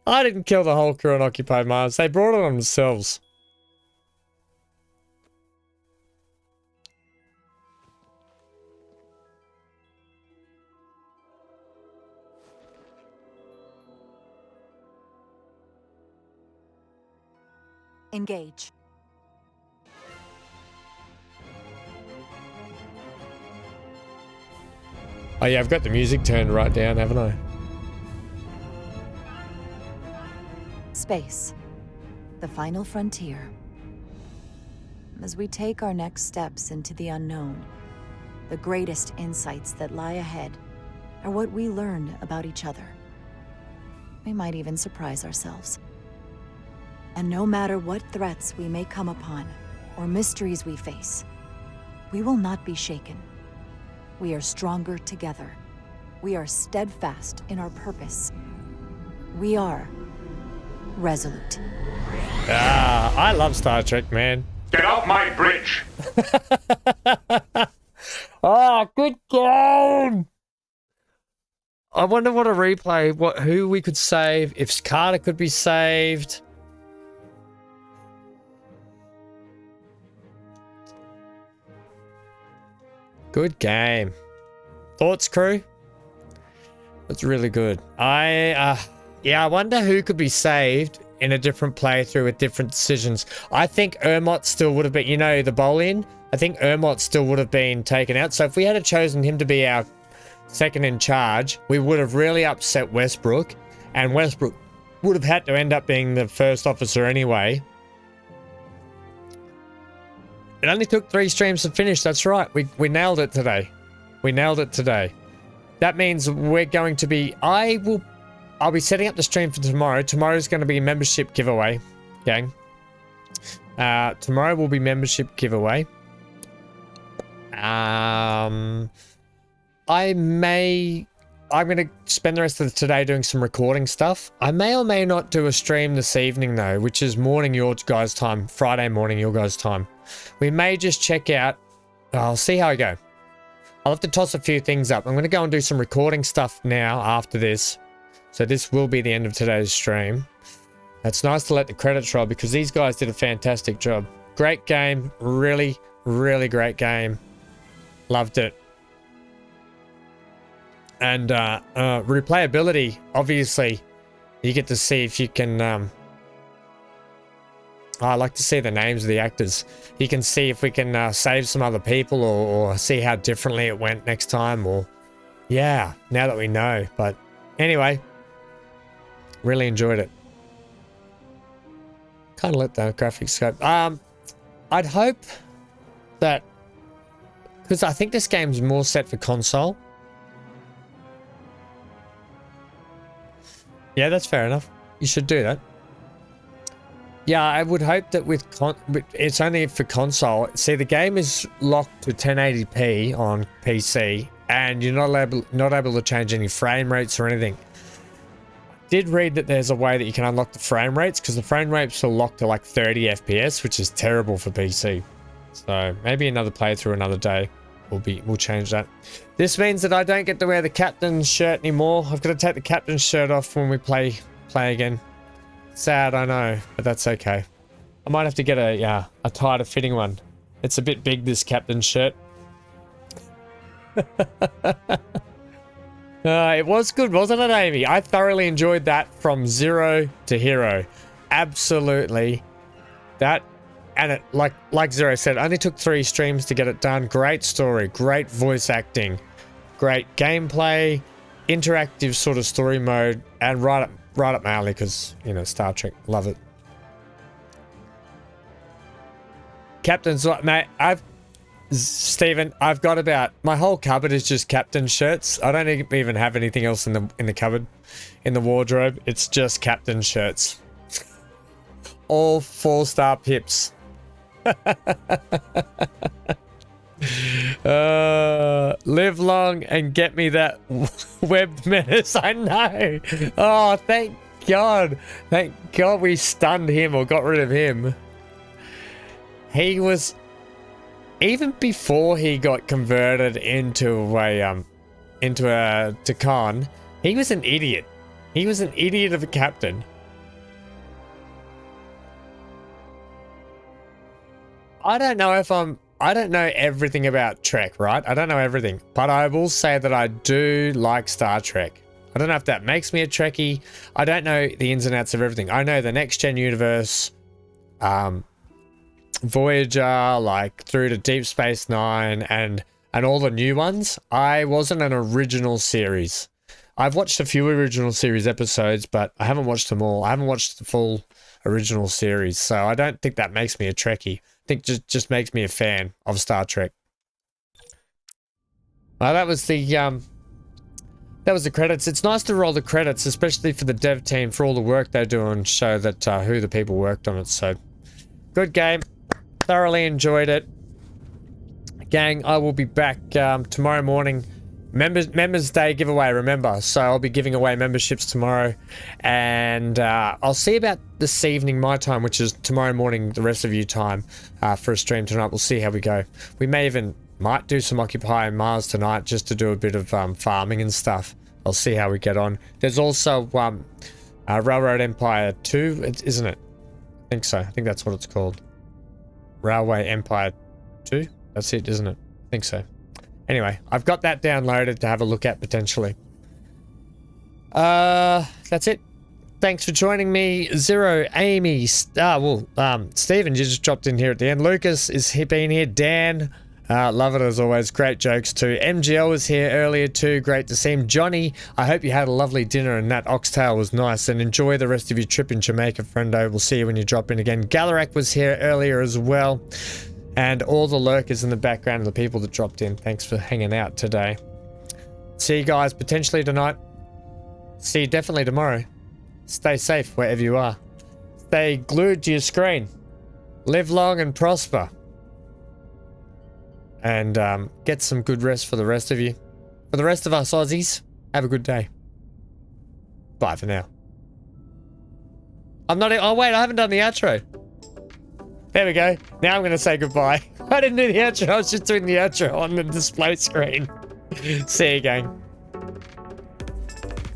I didn't kill the whole crew on Occupied Mars. They brought it on themselves. Engage. Oh yeah, I've got the music turned right down, haven't I? Space. The final frontier. As we take our next steps into the unknown, the greatest insights that lie ahead are what we learn about each other. We might even surprise ourselves. And no matter what threats we may come upon, or mysteries we face, we will not be shaken. We are stronger together. We are steadfast in our purpose. We are resolute. Ah, I love Star Trek, man. off my bridge. Oh, good game. I wonder what a replay, who we could save, if Carter could be saved. Good game. Thoughts, crew? That's really good. Yeah, I wonder who could be saved in a different playthrough with different decisions. I think Ermot still would have been, you know, the Bolian. I think Ermot still would have been taken out. So if we had chosen him to be our second in charge, we would have really upset Westbrook, and Westbrook would have had to end up being the first officer anyway. It only took 3 streams to finish. That's right. We nailed it today. We nailed it today. That means we're going to be... I'll be setting up the stream for tomorrow. Tomorrow's going to be a membership giveaway, gang. Tomorrow will be membership giveaway. I'm going to spend the rest of today doing some recording stuff. I may or may not do a stream this evening though, which is morning your guys' time, Friday morning your guys' time. We may just check out, I'll see how I go. I'll have to toss a few things up. I'm going to go and do some recording stuff now after this. So this will be the end of today's stream. It's nice to let the credits roll because these guys did a fantastic job. Great game. Really, really great game. Loved it. And replayability, obviously, you get to see if you can... I like to see the names of the actors. You can see if we can save some other people or see how differently it went next time. Or yeah, now that we know. But anyway, really enjoyed it. Kind of let the graphics go. I'd hope that... because I think this game's more set for console. Yeah, that's fair enough. You should do that. Yeah, I would hope that with it's only for console. See, the game is locked to 1080p on PC, and you're not able to change any frame rates or anything. I did read that there's a way that you can unlock the frame rates, because the frame rates are locked to like 30 FPS, which is terrible for PC. So maybe another playthrough another day. We'll change that. This means that I don't get to wear the captain's shirt anymore. I've got to take the captain's shirt off when we play again. Sad, I know, but that's okay. I might have to get a tighter fitting one. It's a bit big, this captain's shirt. It was good, wasn't it, Amy? I thoroughly enjoyed that from zero to hero. Absolutely. That, and it, like Zero said, only took 3 streams to get it done. Great story, great voice acting, great gameplay, interactive sort of story mode, and right up my alley because, you know, Star Trek. Love it. Captain's, mate, Steven, I've got about... my whole cupboard is just captain shirts. I don't even have anything else in the cupboard, in the wardrobe. It's just captain shirts. All 4-star pips. Live long and get me that webbed menace. I know. Oh, thank God. Thank God we stunned him or got rid of him. He was, even before he got converted into a Takan, he was an idiot. He was an idiot of a captain. I don't know everything about Trek, right? I don't know everything, but I will say that I do like Star Trek. I don't know if that makes me a Trekkie. I don't know the ins and outs of everything. I know the Next Gen universe, Voyager, like through to Deep Space Nine and all the new ones. I wasn't an original series. I've watched a few original series episodes, but I haven't watched them all. I haven't watched the full original series, so I don't think that makes me a Trekkie. I think just makes me a fan of Star Trek. Well, that was the credits. It's nice to roll the credits, especially for the dev team for all the work they do and show that who the people worked on it. So, good game. Thoroughly enjoyed it. Gang, I will be back tomorrow morning, Members Day giveaway, remember. So I'll be giving away memberships tomorrow. And I'll see about this evening my time, which is tomorrow morning, the rest of you time, for a stream tonight. We'll see how we go. We might do some Occupy Mars tonight just to do a bit of farming and stuff. I'll see how we get on. There's also Railroad Empire 2, isn't it? I think so. I think that's what it's called. Railway Empire 2? That's it, isn't it? I think so. Anyway, I've got that downloaded to have a look at potentially. That's it. Thanks for joining me. Zero, Amy, Steven, you just dropped in here at the end. Lucas is been here. Dan, love it as always. Great jokes too. MGL was here earlier too. Great to see him. Johnny, I hope you had a lovely dinner and that oxtail was nice. And enjoy the rest of your trip in Jamaica, friendo. We'll see you when you drop in again. Galarak was here earlier as well. And all the lurkers in the background and the people that dropped in. Thanks for hanging out today. See you guys potentially tonight. See you definitely tomorrow. Stay safe wherever you are. Stay glued to your screen. Live long and prosper. And get some good rest for the rest of you. For the rest of us Aussies, have a good day. Bye for now. Oh wait, I haven't done the outro. There we go. Now I'm going to say goodbye. I didn't do the outro. I was just doing the outro on the display screen. See you, gang.